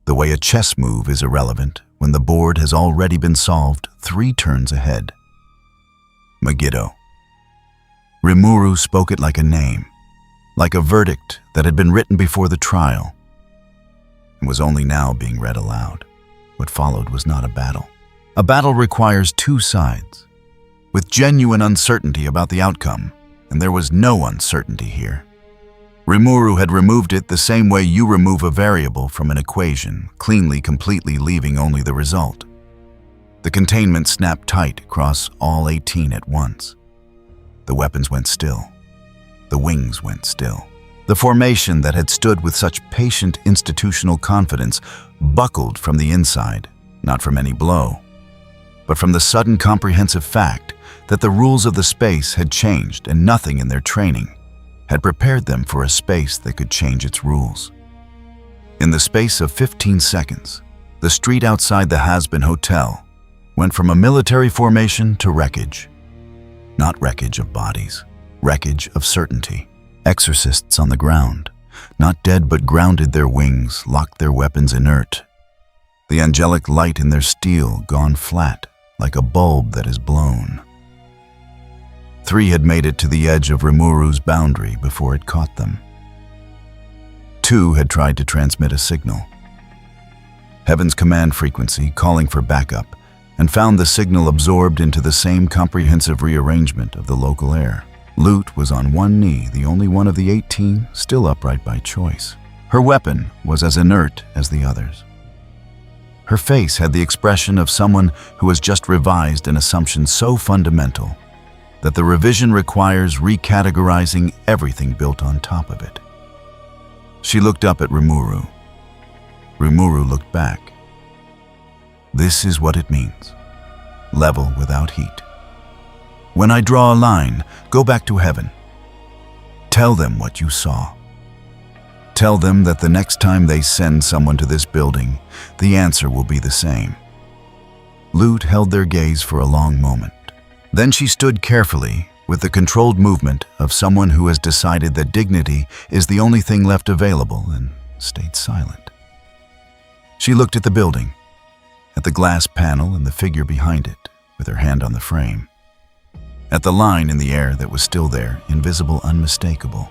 the way a chess move is irrelevant when the board has already been solved 3 turns ahead. Megiddo. Rimuru spoke it like a name, like a verdict that had been written before the trial, and was only now being read aloud. What followed was not a battle. A battle requires 2 sides, with genuine uncertainty about the outcome, and there was no uncertainty here. Remuru had removed it the same way you remove a variable from an equation, cleanly, completely leaving only the result. The containment snapped tight across all 18 at once. The weapons went still. The wings went still. The formation that had stood with such patient institutional confidence buckled from the inside, not from any blow, but from the sudden comprehensive fact that the rules of the space had changed and nothing in their training had prepared them for a space that could change its rules. In the space of 15 seconds, the street outside the Hazbin Hotel went from a military formation to wreckage. Not wreckage of bodies, wreckage of certainty. Exorcists on the ground, not dead but grounded, their wings locked, their weapons inert. The angelic light in their steel gone flat like a bulb that is blown. 3 had made it to the edge of Rimuru's boundary before it caught them. 2 had tried to transmit a signal. Heaven's command frequency calling for backup, and found the signal absorbed into the same comprehensive rearrangement of the local air. Lute was on one knee, the only one of the 18 still upright by choice. Her weapon was as inert as the others. Her face had the expression of someone who has just revised an assumption so fundamental that the revision requires recategorizing everything built on top of it. She looked up at Rimuru. Rimuru looked back. This is what it means. Level without heat. When I draw a line, go back to heaven. Tell them what you saw. Tell them that the next time they send someone to this building, the answer will be the same. Lute held their gaze for a long moment. Then she stood carefully, with the controlled movement of someone who has decided that dignity is the only thing left available, and stayed silent. She looked at the building, at the glass panel and the figure behind it, with her hand on the frame. At the line in the air that was still there, invisible, unmistakable.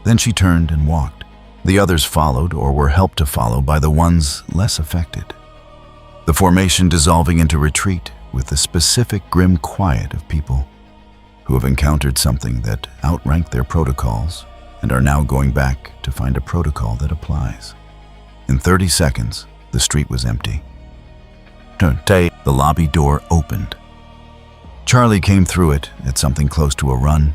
Then she turned and walked. The others followed or were helped to follow by the ones less affected. The formation dissolving into retreat, with the specific grim quiet of people who have encountered something that outranked their protocols and are now going back to find a protocol that applies. In 30 seconds, the street was empty. The lobby door opened. Charlie came through it at something close to a run,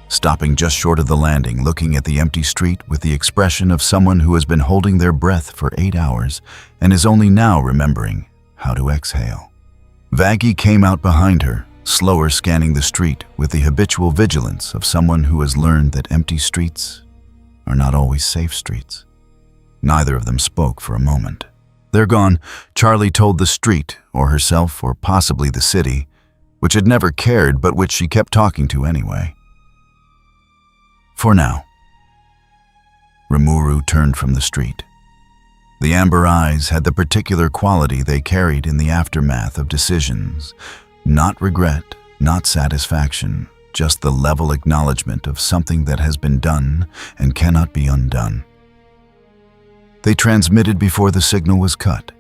stopping just short of the landing, looking at the empty street with the expression of someone who has been holding their breath for 8 hours and is only now remembering how to exhale. Vaggie came out behind her, slower, scanning the street with the habitual vigilance of someone who has learned that empty streets are not always safe streets. Neither of them spoke for a moment. They're gone, Charlie told the street, or herself, or possibly the city, which had never cared but which she kept talking to anyway. For now. Remuru turned from the street. The amber eyes had the particular quality they carried in the aftermath of decisions. Not regret, not satisfaction, just the level acknowledgement of something that has been done and cannot be undone. They transmitted before the signal was cut.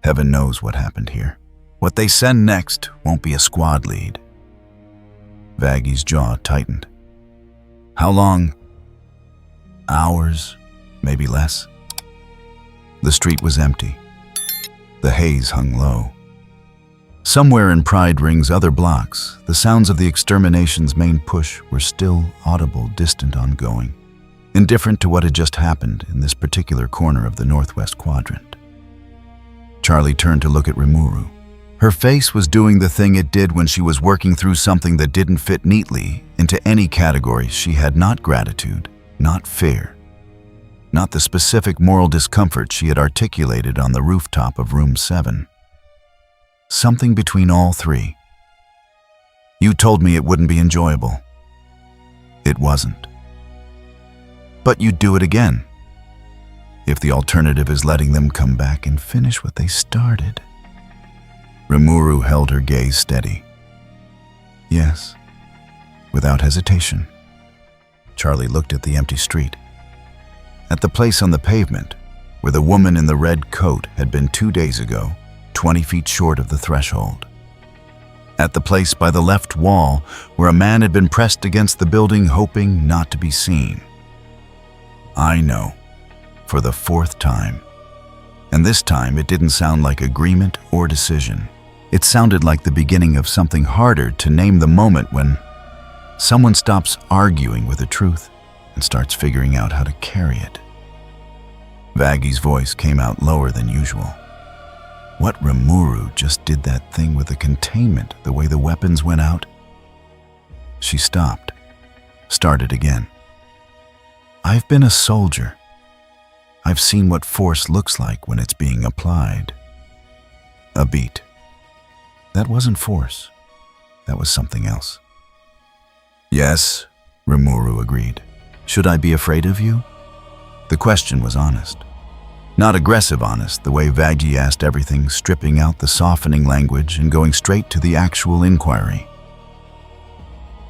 Heaven knows what happened here. What they send next won't be a squad lead. Vaggie's jaw tightened. How long? Hours, maybe less. The street was empty. The haze hung low. Somewhere in Pride Ring's other blocks, the sounds of the Extermination's main push were still audible, distant, ongoing, indifferent to what had just happened in this particular corner of the northwest quadrant. Charlie turned to look at Rimuru. Her face was doing the thing it did when she was working through something that didn't fit neatly into any category. She had not gratitude, not fear, not the specific moral discomfort she had articulated on the rooftop of room 7. Something between all three. You told me it wouldn't be enjoyable. It wasn't. But you'd do it again, if the alternative is letting them come back and finish what they started. Remuru held her gaze steady. Yes, without hesitation. Charlie looked at the empty street. At the place on the pavement, where the woman in the red coat had been 2 days ago, 20 feet short of the threshold. At the place by the left wall, where a man had been pressed against the building, hoping not to be seen. I know, for the 4th time. And this time it didn't sound like agreement or decision. It sounded like the beginning of something harder to name, the moment when someone stops arguing with the truth and starts figuring out how to carry it. Vaggie's voice came out lower than usual. What Remuru just did that thing with the containment, the way the weapons went out? She stopped, started again. I've been a soldier. I've seen what force looks like when it's being applied. A beat. That wasn't force. That was something else. Yes, Rimuru agreed. Should I be afraid of you? The question was honest. Not aggressive honest, the way Vaggie asked everything, stripping out the softening language and going straight to the actual inquiry.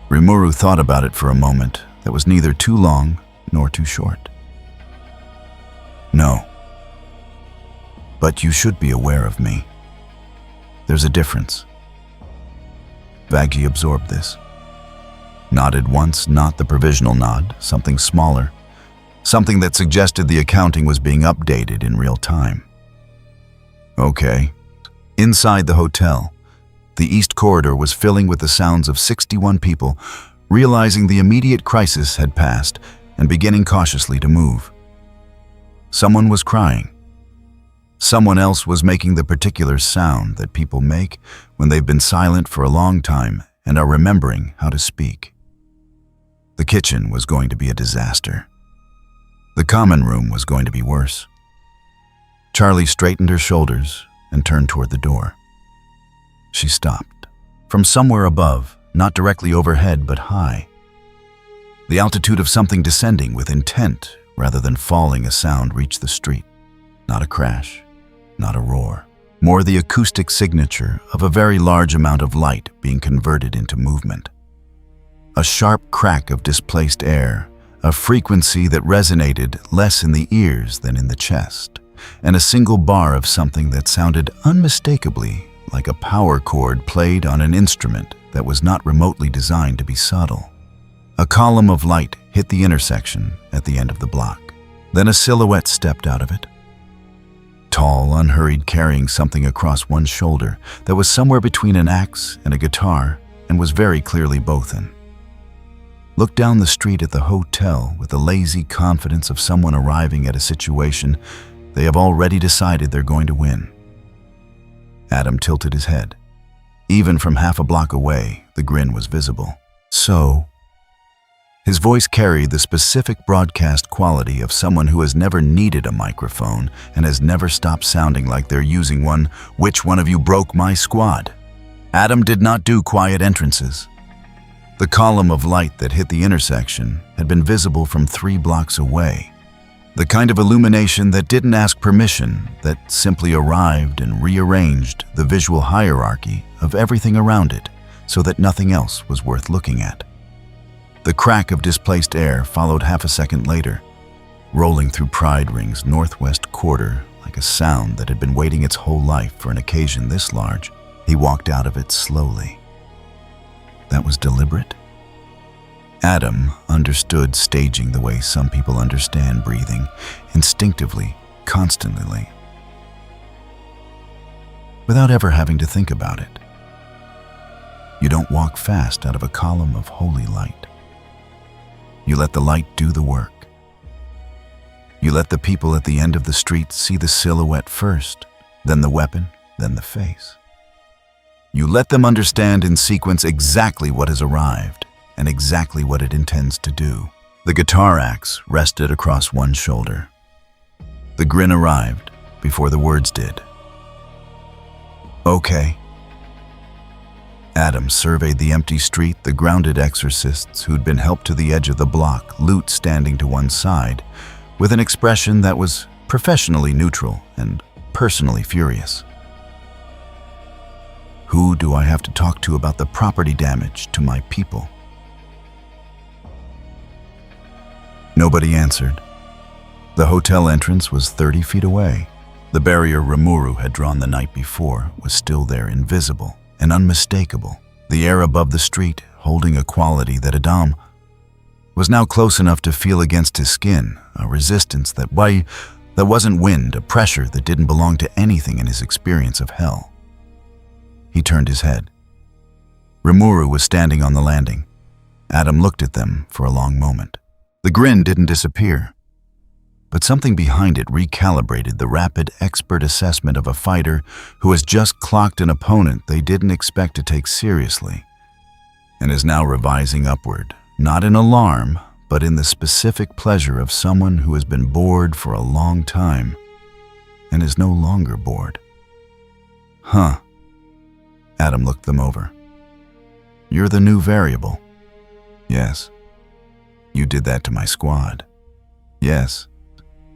Rimuru thought about it for a moment that was neither too long nor too short. No. But you should be aware of me. There's a difference. Vaggie absorbed this. Nodded once, not the provisional nod, something smaller. Something that suggested the accounting was being updated in real time. Okay. Inside the hotel, the east corridor was filling with the sounds of 61 people, realizing the immediate crisis had passed and beginning cautiously to move. Someone was crying. Someone else was making the particular sound that people make when they've been silent for a long time and are remembering how to speak. The kitchen was going to be a disaster. The common room was going to be worse. Charlie straightened her shoulders and turned toward the door. She stopped. From somewhere above, not directly overhead but high. The altitude of something descending with intent rather than falling, a sound reached the street. Not a crash, not a roar. More the acoustic signature of a very large amount of light being converted into movement. A sharp crack of displaced air, a frequency that resonated less in the ears than in the chest, and a single bar of something that sounded unmistakably like a power chord played on an instrument that was not remotely designed to be subtle. A column of light hit the intersection at the end of the block. Then a silhouette stepped out of it. Tall, unhurried, carrying something across one shoulder that was somewhere between an axe and a guitar and was very clearly Bothan. Looked down the street at the hotel with the lazy confidence of someone arriving at a situation they have already decided they're going to win. Adam tilted his head. Even from half a block away, the grin was visible. So, his voice carried the specific broadcast quality of someone who has never needed a microphone and has never stopped sounding like they're using one. Which one of you broke my squad? Adam did not do quiet entrances. The column of light that hit the intersection had been visible from 3 blocks away. The kind of illumination that didn't ask permission, that simply arrived and rearranged the visual hierarchy of everything around it so that nothing else was worth looking at. The crack of displaced air followed half a second later, rolling through Pride Ring's northwest quarter like a sound that had been waiting its whole life for an occasion this large. He walked out of it slowly. That was deliberate? Adam understood staging the way some people understand breathing, instinctively, constantly, without ever having to think about it. You don't walk fast out of a column of holy light. You let the light do the work. You let the people at the end of the street see the silhouette first, then the weapon, then the face. You let them understand in sequence exactly what has arrived and exactly what it intends to do. The guitar axe rested across one shoulder. The grin arrived before the words did. Okay. Adam surveyed the empty street, the grounded exorcists who'd been helped to the edge of the block, loot standing to one side, with an expression that was professionally neutral and personally furious. Who do I have to talk to about the property damage to my people? Nobody answered. The hotel entrance was 30 feet away. The barrier Rimuru had drawn the night before was still there, invisible and unmistakable. The air above the street, holding a quality that Adam was now close enough to feel against his skin, a resistance that wasn't wind, a pressure that didn't belong to anything in his experience of hell. He turned his head. Remuru was standing on the landing. Adam looked at them for a long moment. The grin didn't disappear, but something behind it recalibrated the rapid, expert assessment of a fighter who has just clocked an opponent they didn't expect to take seriously, and is now revising upward, not in alarm, but in the specific pleasure of someone who has been bored for a long time and is no longer bored. Huh. Adam looked them over. You're the new variable. Yes. You did that to my squad. Yes.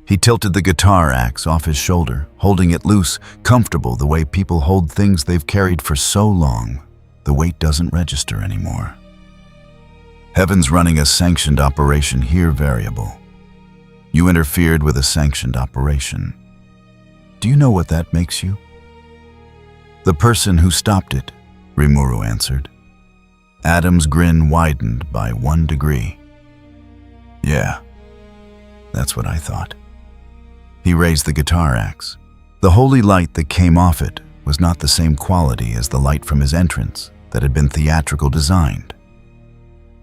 He tilted the guitar axe off his shoulder, holding it loose, comfortable the way people hold things they've carried for so long. The weight doesn't register anymore. Heaven's running a sanctioned operation here, variable. You interfered with a sanctioned operation. Do you know what that makes you? The person who stopped it, Rimuru answered. Adam's grin widened by 1 degree. Yeah, that's what I thought. He raised the guitar axe. The holy light that came off it was not the same quality as the light from his entrance that had been theatrical designed.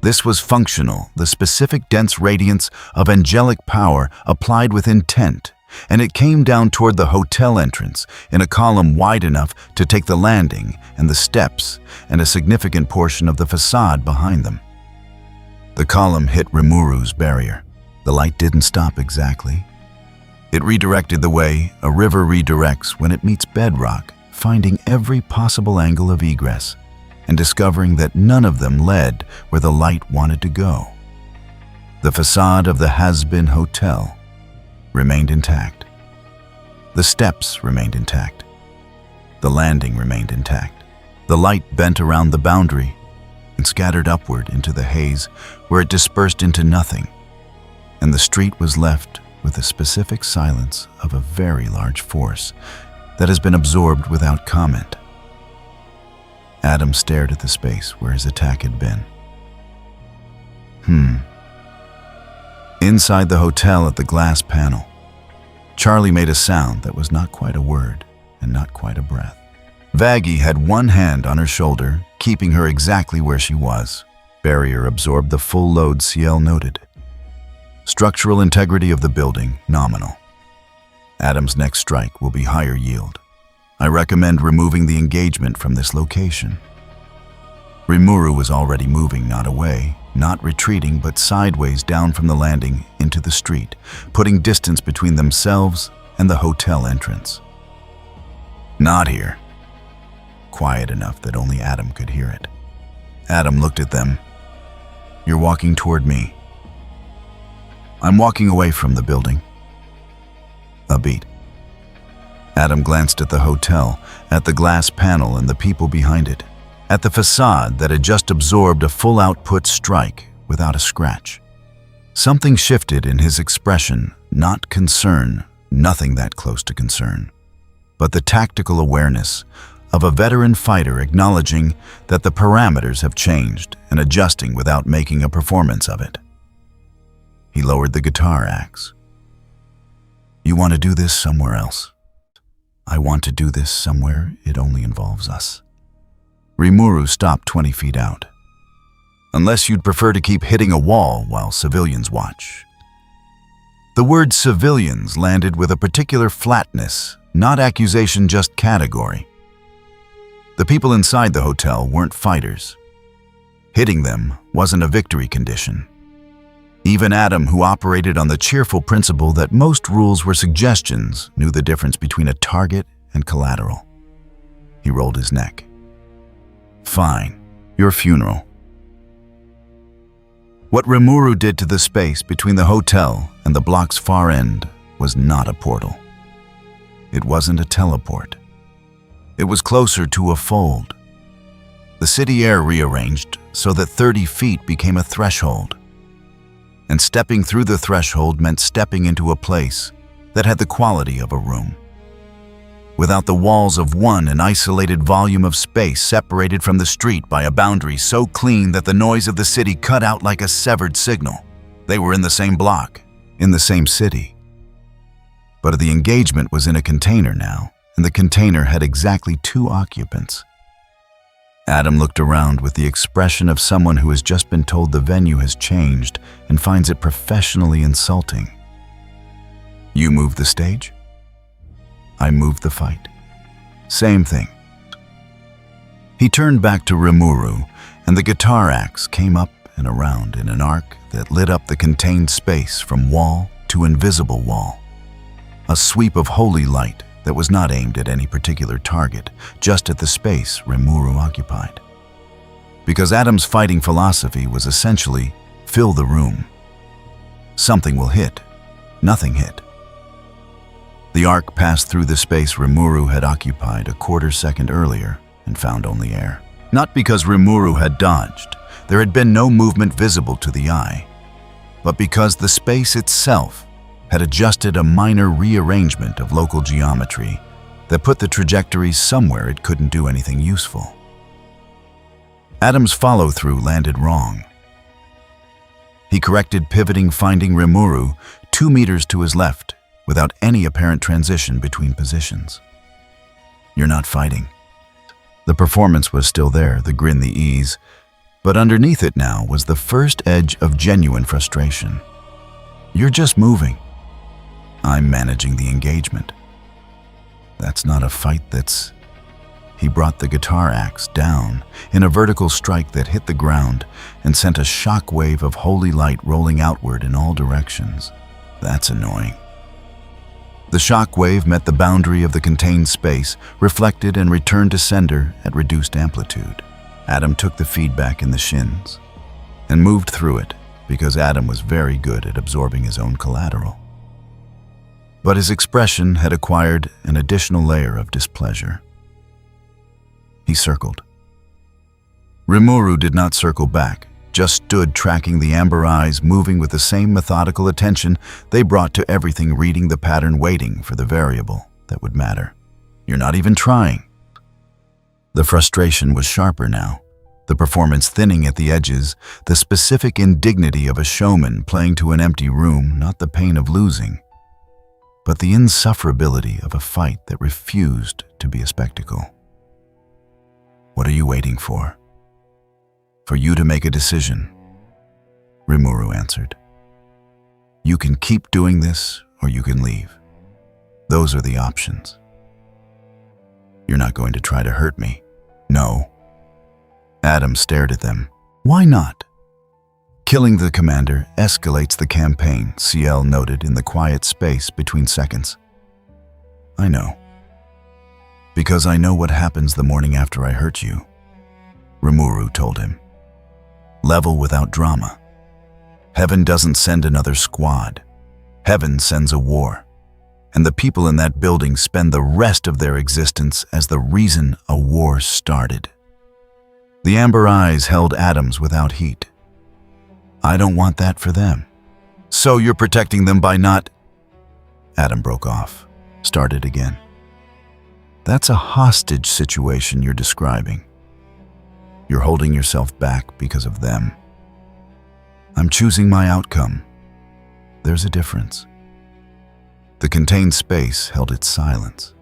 This was functional, the specific dense radiance of angelic power applied with intent, and it came down toward the hotel entrance in a column wide enough to take the landing and the steps and a significant portion of the facade behind them. The column hit Rimuru's barrier. The light didn't stop exactly. It redirected the way a river redirects when it meets bedrock, finding every possible angle of egress and discovering that none of them led where the light wanted to go. The facade of the Hazbin hotel remained intact. The steps remained intact. The landing remained intact. The light bent around the boundary and scattered upward into the haze where it dispersed into nothing, and the street was left with the specific silence of a very large force that has been absorbed without comment. Adam stared at the space where his attack had been. Inside the hotel at the glass panel, Charlie made a sound that was not quite a word and not quite a breath. Vaggie had one hand on her shoulder, keeping her exactly where she was. Barrier absorbed the full load CL noted. Structural integrity of the building, nominal. Adam's next strike will be higher yield. I recommend removing the engagement from this location. Rimuru was already moving, not away, not retreating, but sideways down from the landing into the street, putting distance between themselves and the hotel entrance. Not here. Quiet enough that only Adam could hear it. Adam looked at them. You're walking toward me. I'm walking away from the building. A beat. Adam glanced at the hotel, at the glass panel and the people behind it, at the facade that had just absorbed a full output strike without a scratch. Something shifted in his expression, not concern, nothing that close to concern, but the tactical awareness of a veteran fighter acknowledging that the parameters have changed and adjusting without making a performance of it. He lowered the guitar axe. "You want to do this somewhere else?" "I want to do this somewhere it only involves us." Rimuru stopped 20 feet out. "Unless you'd prefer to keep hitting a wall while civilians watch." The word civilians landed with a particular flatness, not accusation, just category. The people inside the hotel weren't fighters. Hitting them wasn't a victory condition. Even Adam, who operated on the cheerful principle that most rules were suggestions, knew the difference between a target and collateral. He rolled his neck. "Fine, your funeral." What Remuru did to the space between the hotel and the block's far end was not a portal. It wasn't a teleport. It was closer to a fold. The city air rearranged so that 30 feet became a threshold. And stepping through the threshold meant stepping into a place that had the quality of a room. Without the walls of an isolated volume of space separated from the street by a boundary so clean that the noise of the city cut out like a severed signal. They were in the same block, in the same city. But the engagement was in a container now, and the container had exactly 2 occupants. Adam looked around with the expression of someone who has just been told the venue has changed and finds it professionally insulting. "You moved the stage? I moved the fight. Same thing." He turned back to Rimuru, and the guitar axe came up and around in an arc that lit up the contained space from wall to invisible wall. A sweep of holy light that was not aimed at any particular target, just at the space Remuru occupied. Because Adam's fighting philosophy was essentially, fill the room. Something will hit, nothing hit. The arc passed through the space Remuru had occupied a quarter second earlier and found only air. Not because Remuru had dodged, there had been no movement visible to the eye, but because the space itself had adjusted a minor rearrangement of local geometry that put the trajectory somewhere it couldn't do anything useful. Adam's follow-through landed wrong. He corrected pivoting, finding Remuru 2 meters to his left without any apparent transition between positions. "You're not fighting." The performance was still there, the grin, the ease, but underneath it now was the first edge of genuine frustration. "You're just moving." "I'm managing the engagement." "That's not a fight, that's..." He brought the guitar axe down in a vertical strike that hit the ground and sent a shockwave of holy light rolling outward in all directions. "That's annoying." The shockwave met the boundary of the contained space, reflected and returned to sender at reduced amplitude. Adam took the feedback in the shins and moved through it because Adam was very good at absorbing his own collateral. But his expression had acquired an additional layer of displeasure. He circled. Rimuru did not circle back, just stood tracking the amber eyes, moving with the same methodical attention they brought to everything, reading the pattern, waiting for the variable that would matter. "You're not even trying." The frustration was sharper now, the performance thinning at the edges, the specific indignity of a showman playing to an empty room, not the pain of losing, but the insufferability of a fight that refused to be a spectacle. "What are you waiting for?" "For you to make a decision," Rimuru answered. "You can keep doing this or you can leave. Those are the options." "You're not going to try to hurt me?" "No." Adam stared at them. "Why not?" "Killing the commander escalates the campaign," CL noted in the quiet space between seconds. "I know. Because I know what happens the morning after I hurt you," Rimuru told him. "Level without drama. Heaven doesn't send another squad. Heaven sends a war. And the people in that building spend the rest of their existence as the reason a war started." The amber eyes held Adam's without heat. "I don't want that for them." "So you're protecting them by not..." Adam broke off, started again. That's a hostage situation you're describing. You're holding yourself back because of them. I'm choosing my outcome. There's a difference. The contained space held its silence.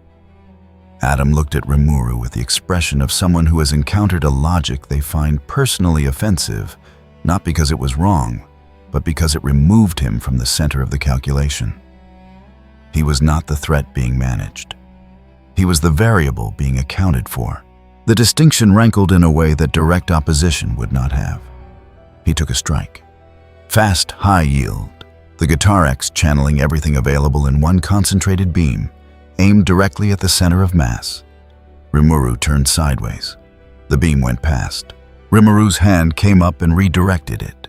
Adam looked at Rimuru with the expression of someone who has encountered a logic they find personally offensive, not because it was wrong, but because it removed him from the center of the calculation. He was not the threat being managed. He was the variable being accounted for. The distinction rankled in a way that direct opposition would not have. He took a strike. Fast, high yield, the guitar axe channeling everything available in one concentrated beam, aimed directly at the center of mass. Rimuru turned sideways. The beam went past. Rimuru's hand came up and redirected it.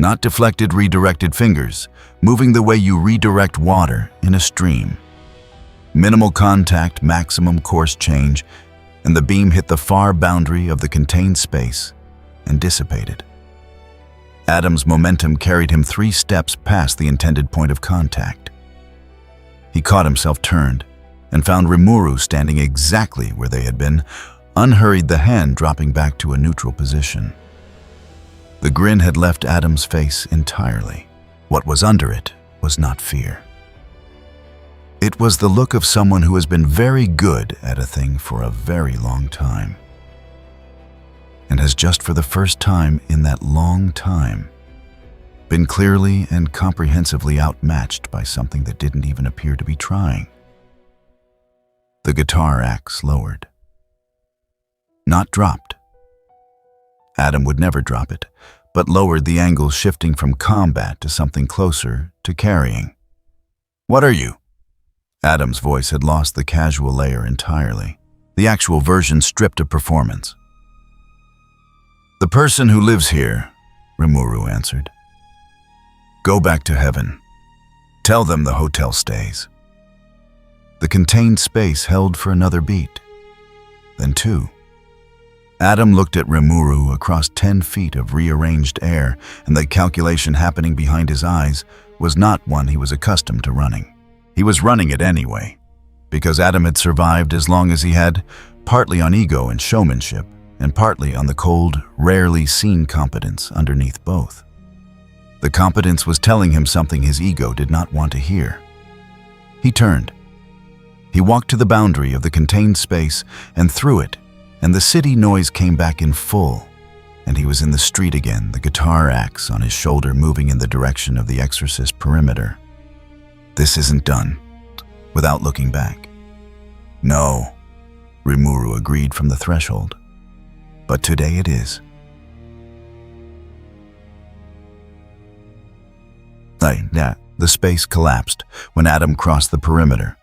Not deflected, redirected fingers, moving the way you redirect water in a stream. Minimal contact, maximum course change, and the beam hit the far boundary of the contained space and dissipated. Adam's momentum carried him 3 steps past the intended point of contact. He caught himself turned and found Remuru standing exactly where they had been, unhurried, the hand dropping back to a neutral position. The grin had left Adam's face entirely. What was under it was not fear. It was the look of someone who has been very good at a thing for a very long time, and has just for the first time in that long time been clearly and comprehensively outmatched by something that didn't even appear to be trying. The guitar axe lowered. Not dropped. Adam would never drop it, but lowered, the angle shifting from combat to something closer to carrying. "What are you?" Adam's voice had lost the casual layer entirely, the actual version stripped of performance. "The person who lives here," Remuru answered. "Go back to heaven. Tell them the hotel stays." The contained space held for another beat, then 2. Adam looked at Remuru across 10 feet of rearranged air, and the calculation happening behind his eyes was not one he was accustomed to running. He was running it anyway, because Adam had survived as long as he had, partly on ego and showmanship, and partly on the cold, rarely seen competence underneath both. The competence was telling him something his ego did not want to hear. He turned. He walked to the boundary of the contained space and through it, and the city noise came back in full, and he was in the street again, the guitar axe on his shoulder moving in the direction of the exorcist perimeter. "This isn't done," without looking back. "No," Rimuru agreed from the threshold. "But today it is." The space collapsed when Adam crossed the perimeter.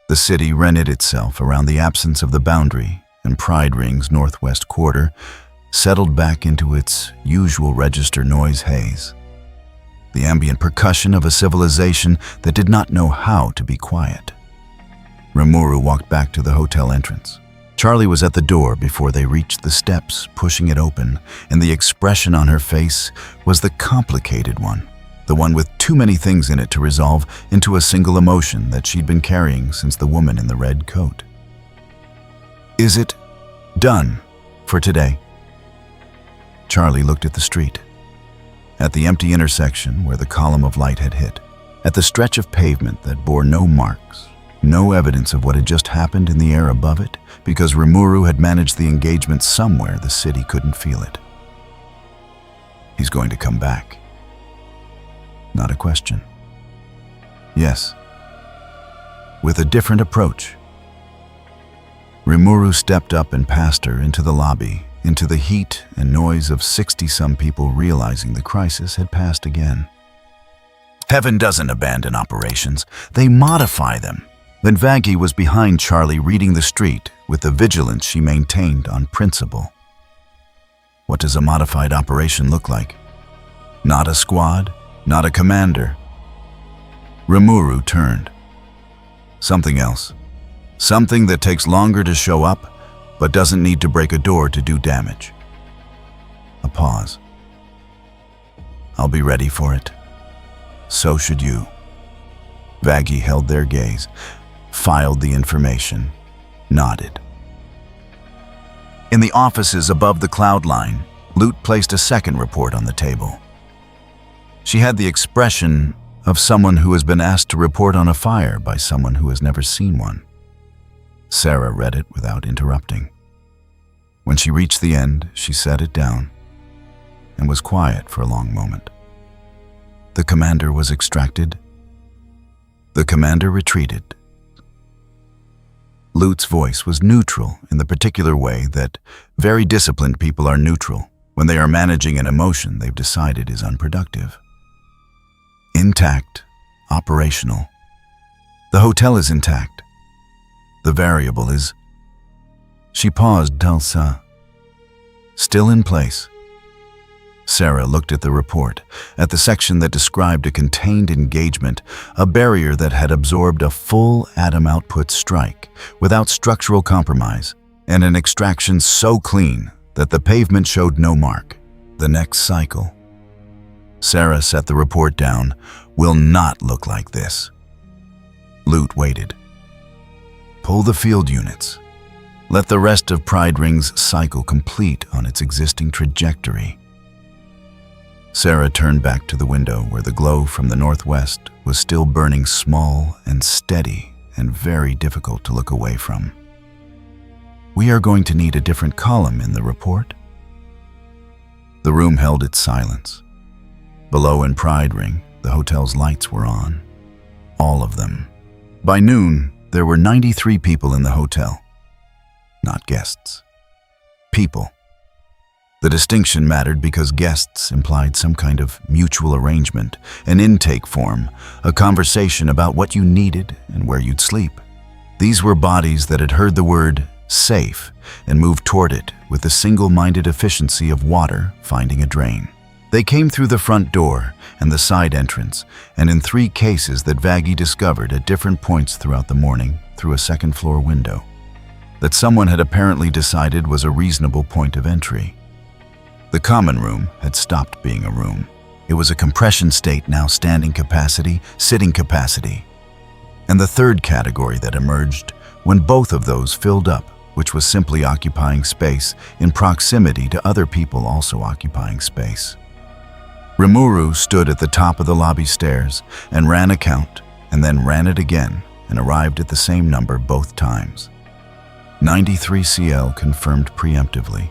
The city rented itself around the absence of the boundary, and Pride Ring's northwest quarter settled back into its usual register noise haze. The ambient percussion of a civilization that did not know how to be quiet. Remuru walked back to the hotel entrance. Charlie was at the door before they reached the steps, pushing it open, and the expression on her face was the complicated one, the one with too many things in it to resolve into a single emotion that she'd been carrying since the woman in the red coat. "Is it done for today?" Charlie looked at the street, at the empty intersection where the column of light had hit, at the stretch of pavement that bore no marks, no evidence of what had just happened in the air above it, because Remuru had managed the engagement somewhere the city couldn't feel it. He's going to come back. Not a question. Yes. With a different approach. Rimuru stepped up and passed her into the lobby, into the heat and noise of 60-some people realizing the crisis had passed again. Heaven doesn't abandon operations, they modify them. Then Vaggie was behind Charlie, reading the street with the vigilance she maintained on principle. What does a modified operation look like? Not a squad, not a commander. Remuru turned. Something else. Something that takes longer to show up, but doesn't need to break a door to do damage. A pause. "I'll be ready for it. So should you." Vaggie held their gaze, filed the information, nodded. In the offices above the cloud line, Lute placed a second report on the table. She had the expression of someone who has been asked to report on a fire by someone who has never seen one. Sarah read it without interrupting. When she reached the end, she set it down and was quiet for a long moment. The commander was extracted. The commander retreated. Lute's voice was neutral in the particular way that very disciplined people are neutral when they are managing an emotion they've decided is unproductive. Intact, operational. The hotel is intact. The variable is... She paused, Tulsa. Still in place. Sarah looked at the report, at the section that described a contained engagement, a barrier that had absorbed a full atom output strike without structural compromise, and an extraction so clean that the pavement showed no mark. The next cycle. Sarah set the report down, will not look like this. Lute waited. Pull the field units. Let the rest of Pride Ring's cycle complete on its existing trajectory. Sarah turned back to the window where the glow from the northwest was still burning small and steady and very difficult to look away from. We are going to need a different column in the report. The room held its silence. Below in Pride Ring, the hotel's lights were on. All of them. By noon, there were 93 people in the hotel. Not guests. People. The distinction mattered because guests implied some kind of mutual arrangement, an intake form, a conversation about what you needed and where you'd sleep. These were bodies that had heard the word safe and moved toward it with the single-minded efficiency of water finding a drain. They came through the front door and the side entrance, and in 3 cases that Vaggie discovered at different points throughout the morning through a second-floor window, that someone had apparently decided was a reasonable point of entry. The common room had stopped being a room. It was a compression state, now standing capacity, sitting capacity. And the third category that emerged when both of those filled up, which was simply occupying space in proximity to other people also occupying space. Remuru stood at the top of the lobby stairs and ran a count, and then ran it again and arrived at the same number both times. 93 CL confirmed preemptively.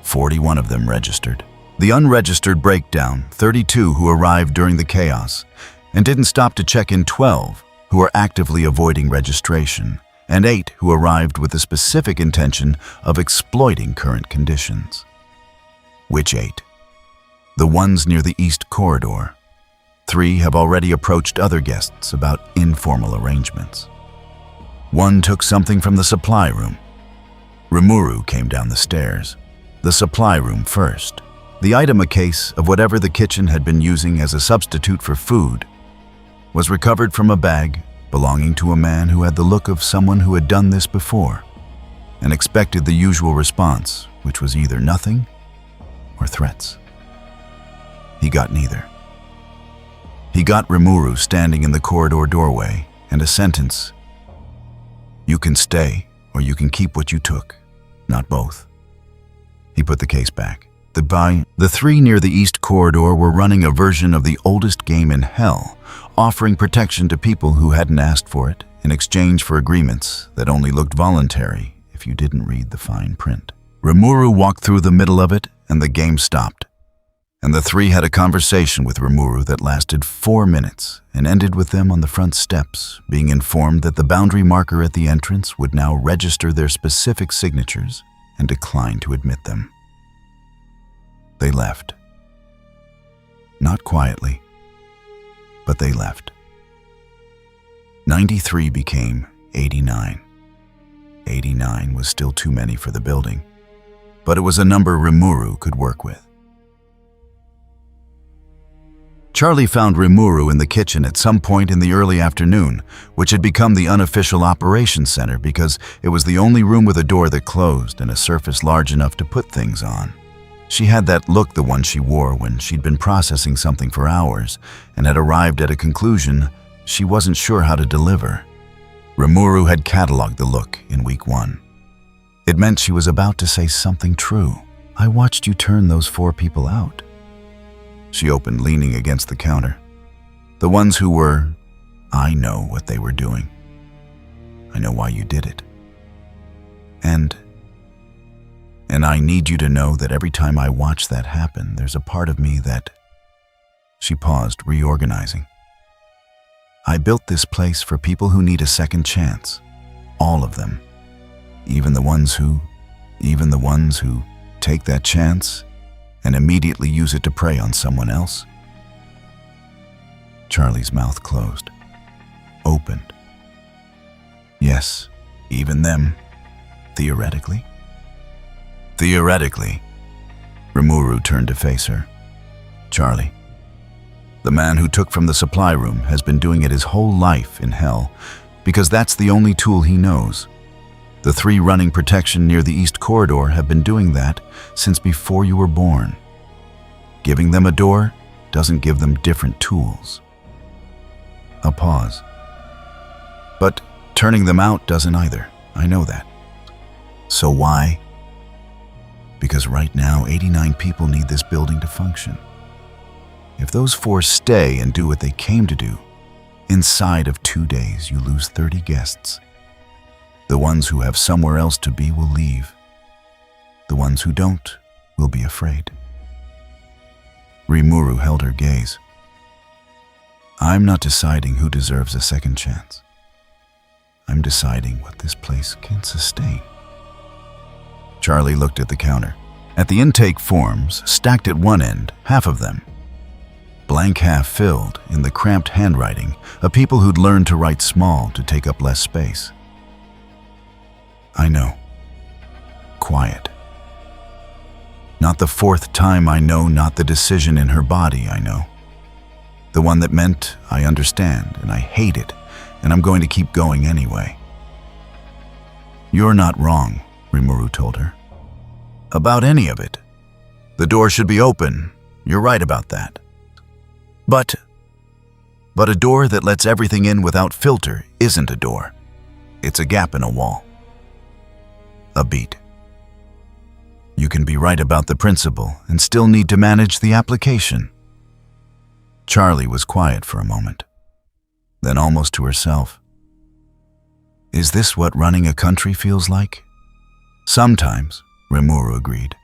41 of them registered. The unregistered breakdown, 32 who arrived during the chaos, and didn't stop to check in 12 who are actively avoiding registration, and 8 who arrived with the specific intention of exploiting current conditions. Which 8? The ones near the east corridor. 3 have already approached other guests about informal arrangements. 1 took something from the supply room. Rimuru came down the stairs. The supply room first. The item, a case of whatever the kitchen had been using as a substitute for food, was recovered from a bag belonging to a man who had the look of someone who had done this before and expected the usual response, which was either nothing or threats. He got neither. He got Remuru standing in the corridor doorway and a sentence: "You can stay or you can keep what you took, not both." He put the case back. The 3 near the east corridor were running a version of the oldest game in hell, offering protection to people who hadn't asked for it in exchange for agreements that only looked voluntary if you didn't read the fine print. Remuru walked through the middle of it and the game stopped. And the 3 had a conversation with Remuru that lasted 4 minutes and ended with them on the front steps being informed that the boundary marker at the entrance would now register their specific signatures and decline to admit them. They left. Not quietly, but they left. 93 became 89. 89 was still too many for the building, but it was a number Remuru could work with. Charlie found Rimuru in the kitchen at some point in the early afternoon, which had become the unofficial operations center because it was the only room with a door that closed and a surface large enough to put things on. She had that look, the one she wore when she'd been processing something for hours and had arrived at a conclusion she wasn't sure how to deliver. Rimuru had cataloged the look in week 1. It meant she was about to say something true. "I watched you turn those 4 people out," she opened, leaning against the counter. "The ones who were, I know what they were doing. I know why you did it. And I need you to know that every time I watch that happen, there's a part of me that..." She paused, reorganizing. "I built this place for people who need a second chance. All of them. Even the ones who take that chance and immediately use it to prey on someone else." Charlie's mouth closed, opened. "Yes, even them, theoretically." "Theoretically." Rimuru turned to face her. "Charlie, the man who took from the supply room has been doing it his whole life in hell, because that's the only tool he knows. The 3 running protection near the East Corridor have been doing that since before you were born. Giving them a door doesn't give them different tools." A pause. "But turning them out doesn't either. I know that." "So why?" "Because right now, 89 people need this building to function. If those 4 stay and do what they came to do, inside of 2 days you lose 30 guests. The ones who have somewhere else to be will leave. The ones who don't will be afraid." Rimuru held her gaze. "I'm not deciding who deserves a second chance. I'm deciding what this place can sustain." Charlie looked at the counter. At the intake forms, stacked at one end, half of them, blank half filled, in the cramped handwriting of people who'd learned to write small to take up less space. "I know." Quiet. Not the 4th time I know, not the decision in her body I know. The one that meant I understand and I hate it, and I'm going to keep going anyway. "You're not wrong," Rimuru told her. "About any of it. The door should be open. You're right about that. But a door that lets everything in without filter isn't a door. It's a gap in a wall. A beat. You can be right about the principle and still need to manage the application." Charlie was quiet for a moment, then almost to herself. "Is this what running a country feels like?" "Sometimes," Remuru agreed.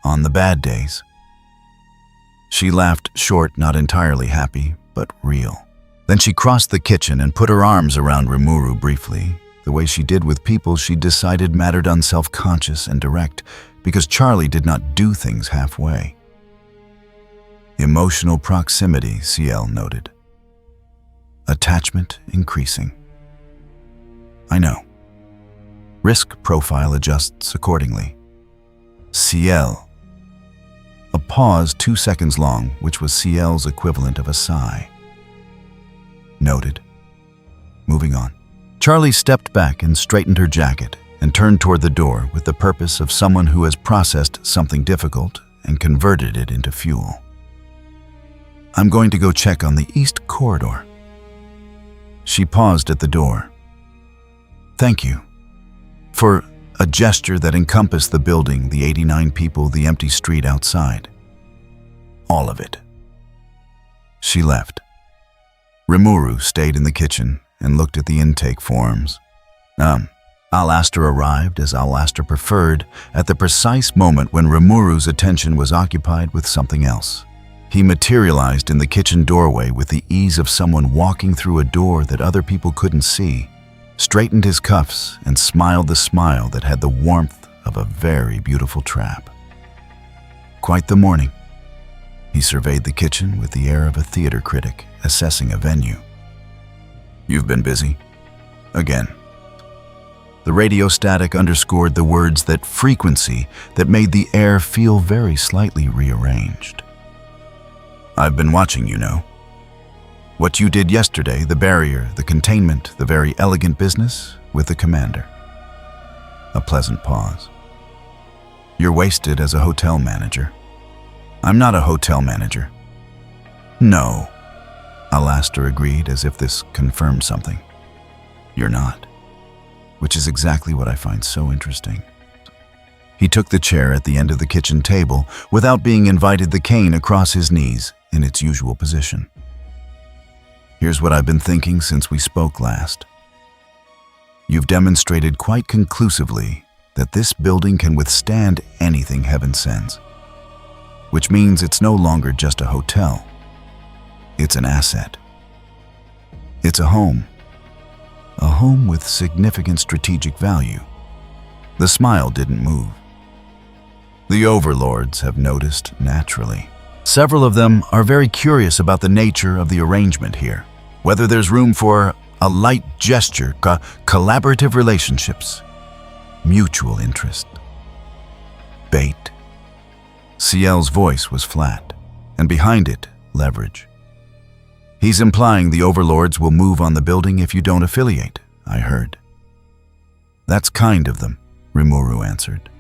"On the bad days." She laughed short, not entirely happy, but real. Then she crossed the kitchen and put her arms around Rimuru briefly, the way she did with people she decided mattered, unself-conscious and direct, because Charlie did not do things halfway. "Emotional proximity," CL noted. "Attachment increasing." "I know. Risk profile adjusts accordingly." CL. A pause 2 seconds long, which was CL's equivalent of a sigh. "Noted. Moving on." Charlie stepped back and straightened her jacket and turned toward the door with the purpose of someone who has processed something difficult and converted it into fuel. "I'm going to go check on the East Corridor." She paused at the door. "Thank you." For a gesture that encompassed the building, the 89 people, the empty street outside. All of it. She left. Rimuru stayed in the kitchen and looked at the intake forms. Alastor arrived, as Alastor preferred, at the precise moment when Rimuru's attention was occupied with something else. He materialized in the kitchen doorway with the ease of someone walking through a door that other people couldn't see, straightened his cuffs, and smiled the smile that had the warmth of a very beautiful trap. Quite the morning. He surveyed the kitchen with the air of a theater critic assessing a venue. "You've been busy. Again." The radio static underscored the words, that frequency that made the air feel very slightly rearranged. "I've been watching, you know. What you did yesterday, the barrier, the containment, the very elegant business with the commander." A pleasant pause. "You're wasted as a hotel manager." "I'm not a hotel manager." "No," Alastor agreed, as if this confirmed something. You're not. Which is exactly what I find so interesting. He took the chair at the end of the kitchen table without being invited, the cane across his knees in its usual position. Here's what I've been thinking since we spoke last. You've demonstrated quite conclusively that this building can withstand anything heaven sends, which means it's no longer just a hotel. It's an asset. It's a home with significant strategic value. The smile didn't move. The overlords have noticed naturally. Several of them are very curious about the nature of the arrangement here, whether there's room for a light gesture, collaborative relationships, mutual interest, bait. Ciel's voice was flat, and behind it, leverage. He's implying the overlords will move on the building if you don't affiliate, I heard. That's kind of them, Rimuru answered.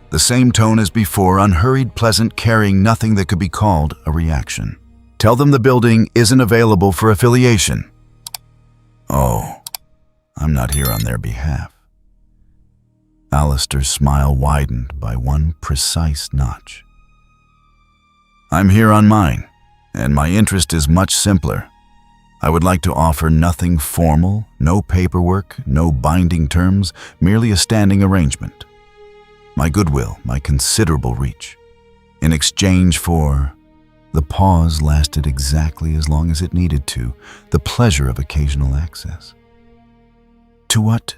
The same tone as before, unhurried, pleasant, carrying nothing that could be called a reaction. Tell them the building isn't available for affiliation. Oh, I'm not here on their behalf. Alastor's smile widened by one precise notch. I'm here on mine, and my interest is much simpler. I would like to offer nothing formal, no paperwork, no binding terms, merely a standing arrangement. My goodwill, my considerable reach. In exchange for... The pause lasted exactly as long as it needed to, the pleasure of occasional access. To what?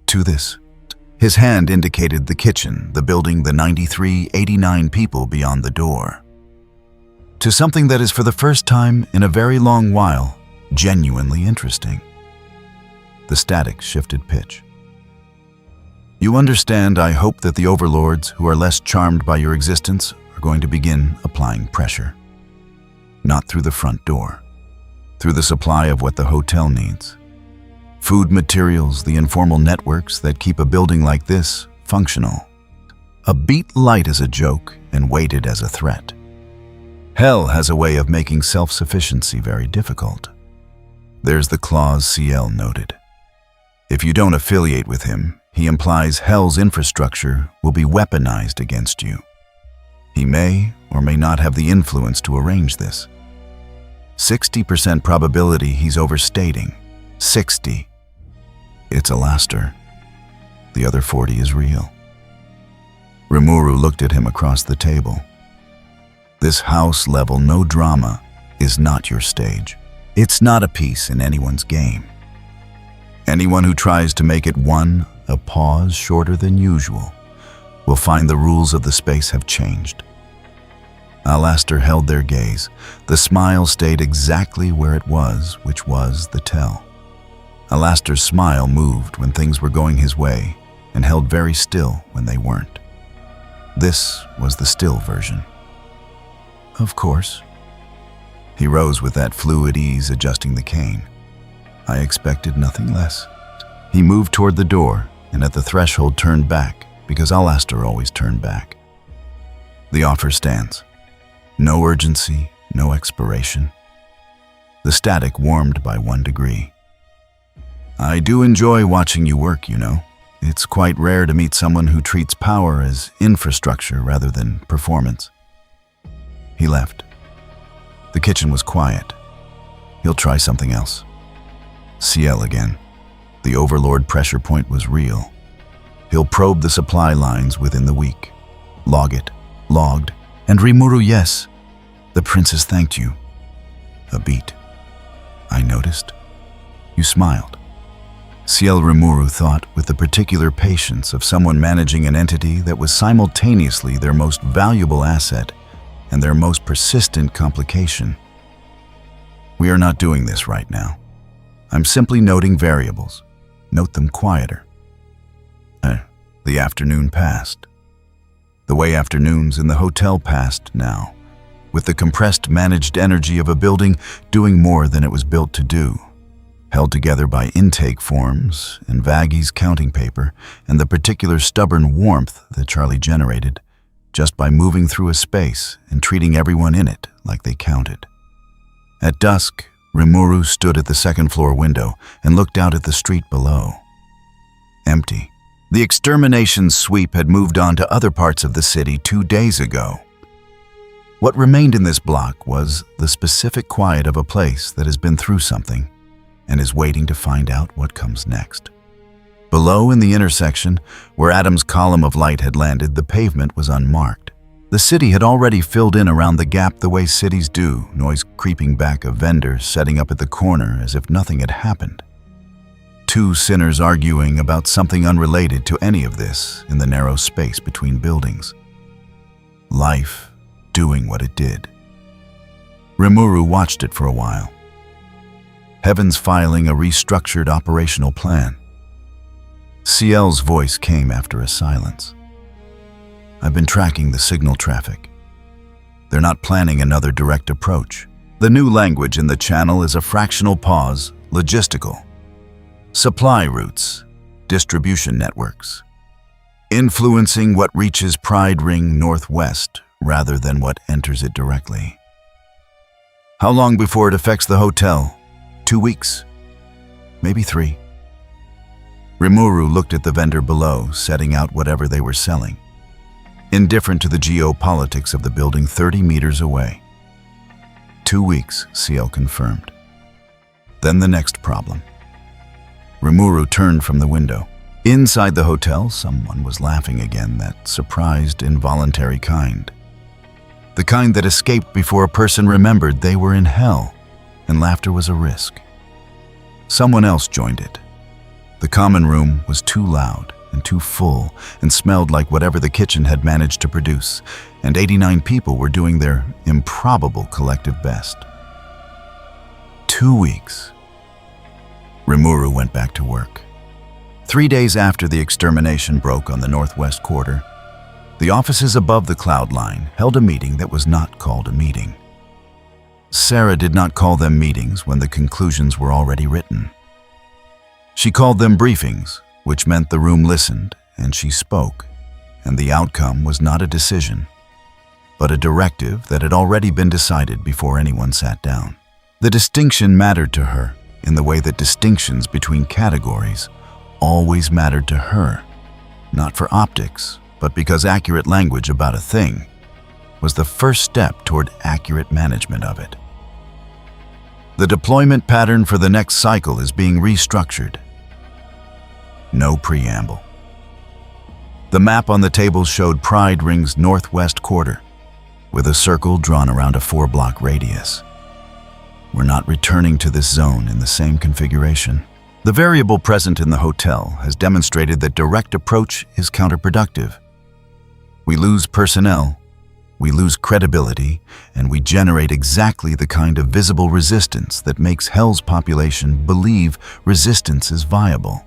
To this. His hand indicated the kitchen, the building, the 89 people beyond the door. To something that is for the first time in a very long while, genuinely interesting. The static shifted pitch. You understand, I hope that the overlords who are less charmed by your existence are going to begin applying pressure. Not through the front door, through the supply of what the hotel needs. Food materials, the informal networks that keep a building like this functional. A beat light as a joke and weighted as a threat. Hell has a way of making self-sufficiency very difficult. There's the clause Ciel noted. If you don't affiliate with him, he implies Hell's infrastructure will be weaponized against you. He may or may not have the influence to arrange this. 60% probability he's overstating. 60. It's Alastor. The other 40 is real. Remuru looked at him across the table. This house-level no drama is not your stage. It's not a piece in anyone's game. Anyone who tries to make it a pause shorter than usual, will find the rules of the space have changed. Alastor held their gaze. The smile stayed exactly where it was, which was the tell. Alastor's smile moved when things were going his way and held very still when they weren't. This was the still version. Of course. He rose with that fluid ease, adjusting the cane. I expected nothing less. He moved toward the door and at the threshold turned back, because Alastor always turned back. The offer stands. No urgency, no expiration. The static warmed by 1 degree. I do enjoy watching you work, you know. It's quite rare to meet someone who treats power as infrastructure rather than performance. He left. The kitchen was quiet. He'll try something else. Ciel again. The overlord pressure point was real. He'll probe the supply lines within the week. Log it. Logged. And Rimuru, yes. The princess thanked you. A beat. I noticed. You smiled. Ciel Rimuru thought with the particular patience of someone managing an entity that was simultaneously their most valuable asset and their most persistent complication. We are not doing this right now. I'm simply noting variables. Note them quieter. The afternoon passed. The way afternoons in the hotel passed now, with the compressed managed energy of a building doing more than it was built to do, held together by intake forms and Vaggie's counting paper and the particular stubborn warmth that Charlie generated just by moving through a space and treating everyone in it like they counted. At dusk, Rimuru stood at the second-floor window and looked out at the street below. Empty. The extermination sweep had moved on to other parts of the city 2 days ago. What remained in this block was the specific quiet of a place that has been through something and is waiting to find out what comes next. Below, in the intersection, where Adam's column of light had landed, the pavement was unmarked. The city had already filled in around the gap the way cities do, noise creeping back of vendors setting up at the corner as if nothing had happened. Two sinners arguing about something unrelated to any of this in the narrow space between buildings. Life doing what it did. Remuru watched it for a while. Heaven's filing a restructured operational plan. CL's voice came after a silence. I've been tracking the signal traffic. They're not planning another direct approach. The new language in the channel is a fractional pause, logistical. Supply routes, distribution networks. Influencing what reaches Pride Ring Northwest rather than what enters it directly. How long before it affects the hotel? 2 weeks? Maybe 3. Rimuru looked at the vendor below, setting out whatever they were selling. Indifferent to the geopolitics of the building 30 meters away. 2 weeks, CL confirmed. Then the next problem. Rimuru turned from the window. Inside the hotel, someone was laughing again, that surprised, involuntary kind. The kind that escaped before a person remembered they were in hell, and laughter was a risk. Someone else joined it. The common room was too loud and too full and smelled like whatever the kitchen had managed to produce, and 89 people were doing their improbable collective best. 2 weeks. Remuru went back to work. 3 days after the extermination broke on the northwest quarter, the offices above the cloud line held a meeting that was not called a meeting. Sarah did not call them meetings when the conclusions were already written. She called them briefings, which meant the room listened and she spoke, and the outcome was not a decision, but a directive that had already been decided before anyone sat down. The distinction mattered to her in the way that distinctions between categories always mattered to her, not for optics, but because accurate language about a thing was the first step toward accurate management of it. The deployment pattern for the next cycle is being restructured. No preamble. The map on the table showed Pride Ring's northwest quarter, with a circle drawn around a 4-block radius. We're not returning to this zone in the same configuration. The variable present in the hotel has demonstrated that direct approach is counterproductive. We lose personnel, we lose credibility, and we generate exactly the kind of visible resistance that makes Hell's population believe resistance is viable.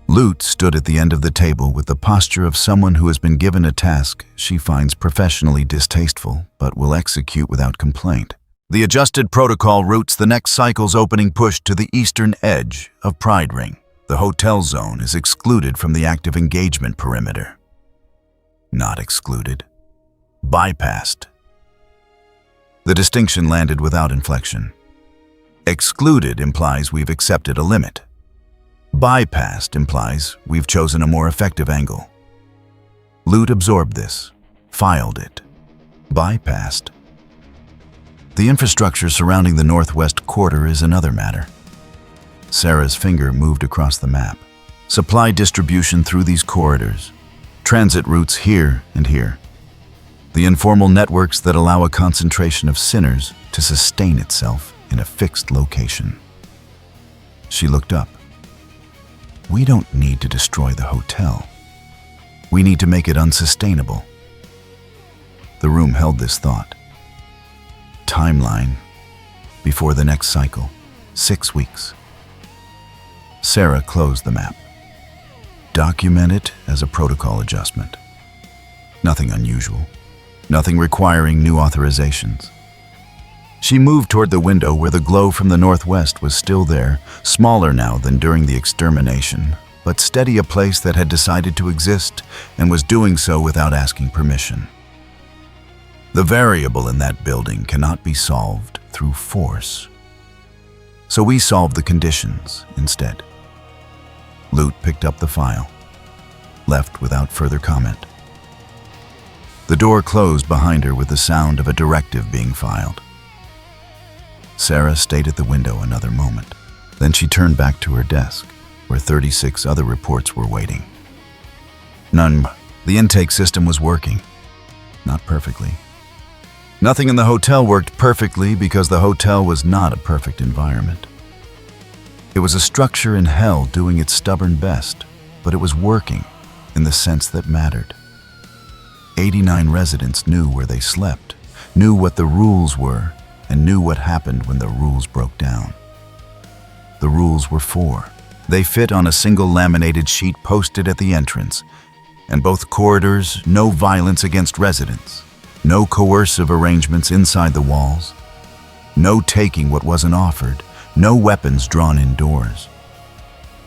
Lute stood at the end of the table with the posture of someone who has been given a task she finds professionally distasteful but will execute without complaint. The adjusted protocol routes the next cycle's opening push to the eastern edge of Pride Ring. The hotel zone is excluded from the active engagement perimeter. Not excluded. Bypassed. The distinction landed without inflection. Excluded implies we've accepted a limit. Bypassed implies we've chosen a more effective angle. Lute absorbed this, filed it. Bypassed. The infrastructure surrounding the northwest quarter is another matter. Sarah's finger moved across the map. Supply distribution through these corridors. Transit routes here and here. The informal networks that allow a concentration of sinners to sustain itself in a fixed location. She looked up. We don't need to destroy the hotel. We need to make it unsustainable. The room held this thought. Timeline. Before the next cycle. 6 weeks. Sarah closed the map. Document it as a protocol adjustment. Nothing unusual. Nothing requiring new authorizations. She moved toward the window where the glow from the northwest was still there, smaller now than during the extermination, but steady, a place that had decided to exist and was doing so without asking permission. The variable in that building cannot be solved through force. So we solved the conditions instead. Lute picked up the file, left without further comment. The door closed behind her with the sound of a directive being filed. Sarah stayed at the window another moment. Then she turned back to her desk, where 36 other reports were waiting. None. The intake system was working. Not perfectly. Nothing in the hotel worked perfectly because the hotel was not a perfect environment. It was a structure in hell doing its stubborn best, but it was working in the sense that mattered. 89 residents knew where they slept, knew what the rules were, and knew what happened when the rules broke down. The rules were 4. They fit on a single laminated sheet posted at the entrance. And both corridors, no violence against residents, no coercive arrangements inside the walls, no taking what wasn't offered, no weapons drawn indoors.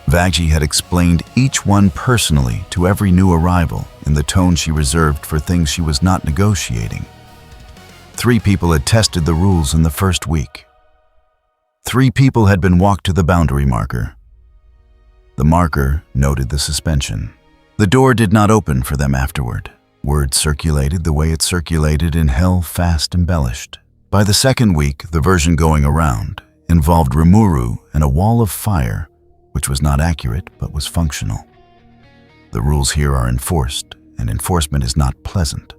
Vaggie had explained each one personally to every new arrival in the tone she reserved for things she was not negotiating. 3 people had tested the rules in the first week. 3 people had been walked to the boundary marker. The marker noted the suspension. The door did not open for them afterward. Word circulated the way it circulated in hell, fast embellished. By the second week, the version going around involved Rimuru and a wall of fire, which was not accurate but was functional. The rules here are enforced, and enforcement is not pleasant.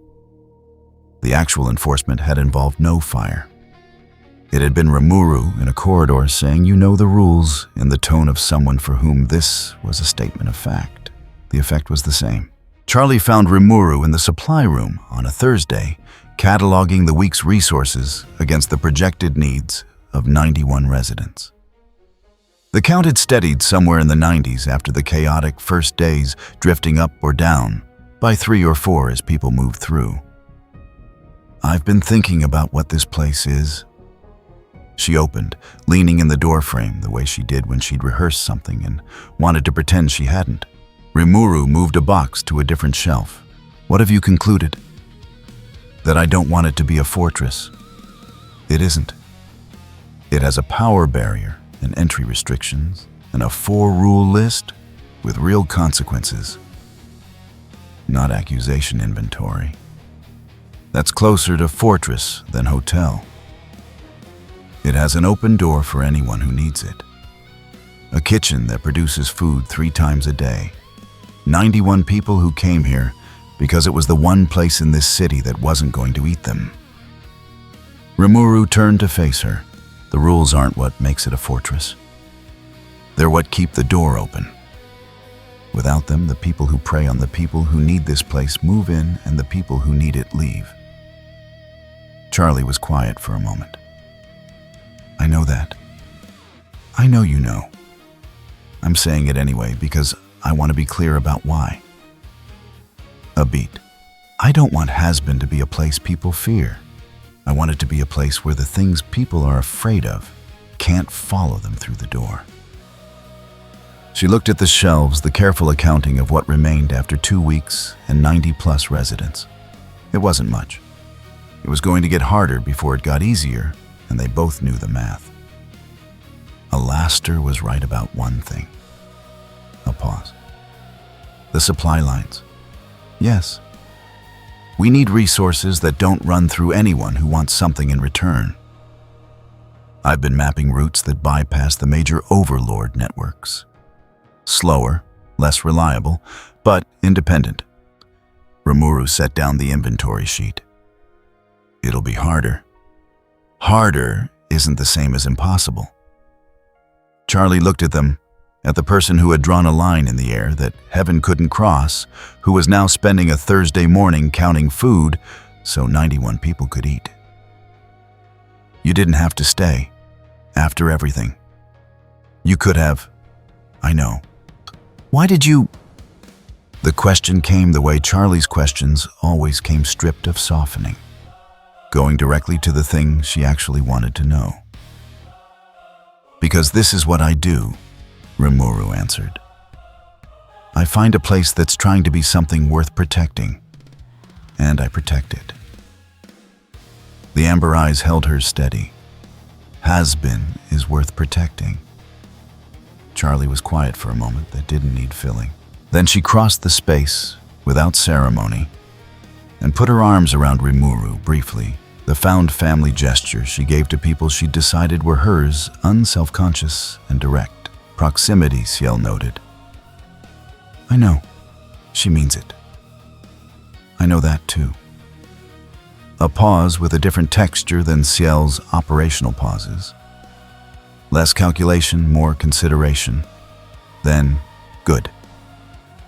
The actual enforcement had involved no fire. It had been Remuru in a corridor saying, "You know the rules," in the tone of someone for whom this was a statement of fact. The effect was the same. Charlie found Rimuru in the supply room on a Thursday, cataloging the week's resources against the projected needs of 91 residents. The count had steadied somewhere in the 90s after the chaotic first days, drifting up or down by 3 or 4 as people moved through. "I've been thinking about what this place is." She opened, leaning in the doorframe the way she did when she'd rehearsed something and wanted to pretend she hadn't. Rimuru moved a box to a different shelf. "What have you concluded?" "That I don't want it to be a fortress." "It isn't. It has a power barrier and entry restrictions and a 4-rule list with real consequences. Not accusation inventory. That's closer to fortress than hotel. It has an open door for anyone who needs it. A kitchen that produces food 3 times a day. 91 people who came here because it was the one place in this city that wasn't going to eat them." Remuru turned to face her. "The rules aren't what makes it a fortress. They're what keep the door open. Without them, the people who prey on the people who need this place move in and the people who need it leave." Charlie was quiet for a moment. "I know that. I know you know. I'm saying it anyway because I want to be clear about why." A beat. "I don't want Hazbin to be a place people fear. I want it to be a place where the things people are afraid of can't follow them through the door." She looked at the shelves, the careful accounting of what remained after 2 weeks and 90+ residents. It wasn't much. It was going to get harder before it got easier, and they both knew the math. Alastor was right about one thing. A pause. "The supply lines. Yes. We need resources that don't run through anyone who wants something in return. I've been mapping routes that bypass the major overlord networks. Slower, less reliable, but independent." Remuru set down the inventory sheet. "It'll be harder. Harder isn't the same as impossible." Charlie looked at them, at the person who had drawn a line in the air that heaven couldn't cross, who was now spending a Thursday morning counting food so 91 people could eat. "You didn't have to stay, after everything. You could have. I know. Why did you?" The question came the way Charlie's questions always came, stripped of softening, going directly to the thing she actually wanted to know. "Because this is what I do," Rimuru answered. "I find a place that's trying to be something worth protecting, and I protect it." The amber eyes held hers steady. Hazbin is worth protecting. Charlie was quiet for a moment that didn't need filling. Then she crossed the space, without ceremony, and put her arms around Rimuru briefly, the found family gesture she gave to people she decided were hers, unselfconscious and direct. Proximity, Ciel noted. I know. She means it. I know that too. A pause with a different texture than Ciel's operational pauses. Less calculation, more consideration. Then, good.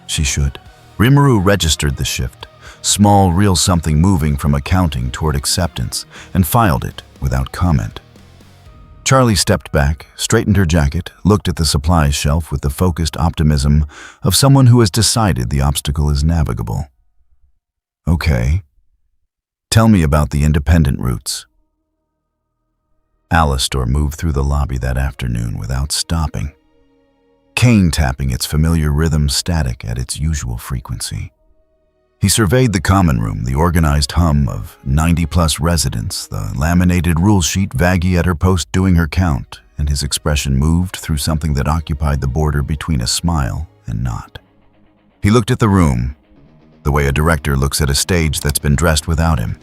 She should. Rimuru registered the shift, small, real something moving from accounting toward acceptance, and filed it without comment. Charlie stepped back, straightened her jacket, looked at the supplies shelf with the focused optimism of someone who has decided the obstacle is navigable. Okay. Tell me about the independent routes. Alastor moved through the lobby that afternoon without stopping, cane tapping its familiar rhythm static at its usual frequency. He surveyed the common room, the organized hum of 90-plus residents, the laminated rule sheet, Vaggie at her post doing her count, and his expression moved through something that occupied the border between a smile and not. He looked at the room, the way a director looks at a stage that's been dressed without him.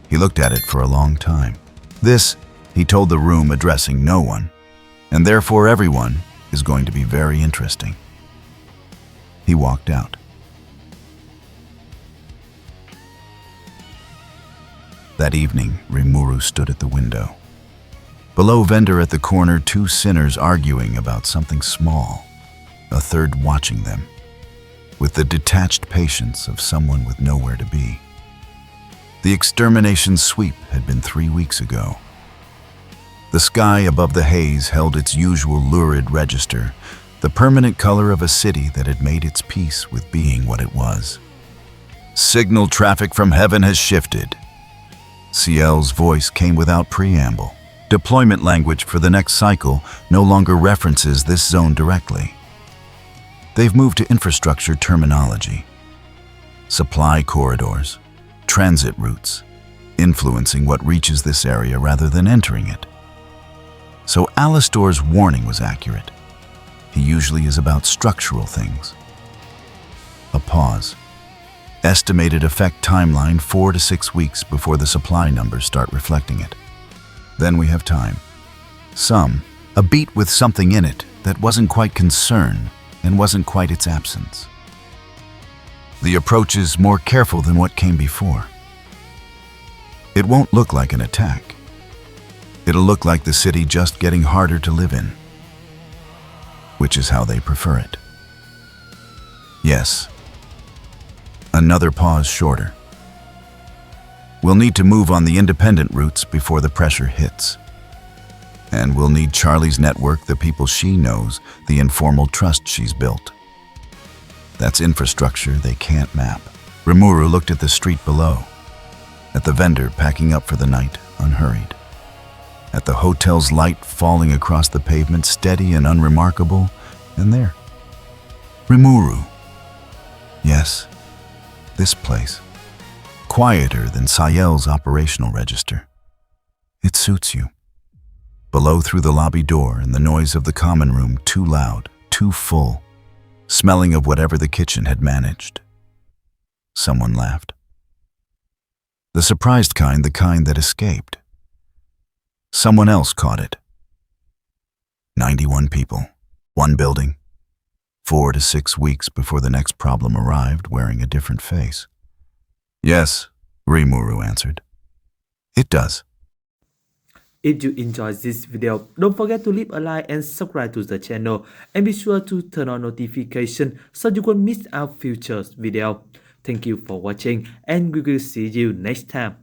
He looked at it for a long time. This, he told the room, addressing no one, and therefore everyone, is going to be very interesting. He walked out. That evening, Remuru stood at the window. Below vendor at the corner, two sinners arguing about something small, a third watching them, with the detached patience of someone with nowhere to be. The extermination sweep had been 3 weeks ago. The sky above the haze held its usual lurid register, the permanent color of a city that had made its peace with being what it was. Signal traffic from heaven has shifted. Ciel's voice came without preamble. Deployment language for the next cycle no longer references this zone directly. They've moved to infrastructure terminology. Supply corridors, transit routes, influencing what reaches this area rather than entering it. So Alastor's warning was accurate. He usually is about structural things. A pause. Estimated effect timeline 4 to 6 weeks before the supply numbers start reflecting it. Then we have time. A beat with something in it that wasn't quite concern and wasn't quite its absence. The approach is more careful than what came before. It won't look like an attack. It'll look like the city just getting harder to live in, which is how they prefer it. Yes. Another pause shorter. We'll need to move on the independent routes before the pressure hits. And we'll need Charlie's network, the people she knows, the informal trust she's built. That's infrastructure they can't map. Remuru looked at the street below, at the vendor packing up for the night, unhurried, at the hotel's light falling across the pavement, steady and unremarkable, and there. Remuru. Yes. This place, quieter than Ciel's operational register. It suits you. Below through the lobby door and the noise of the common room too loud, too full, smelling of whatever the kitchen had managed. Someone laughed. The surprised kind, the kind that escaped. Someone else caught it. 91 people, one building. 4 to 6 weeks before the next problem arrived, wearing a different face. Yes, Rimuru answered. It does. If you enjoyed this video, don't forget to leave a like and subscribe to the channel, and be sure to turn on notification so you won't miss our future video. Thank you for watching, and we will see you next time.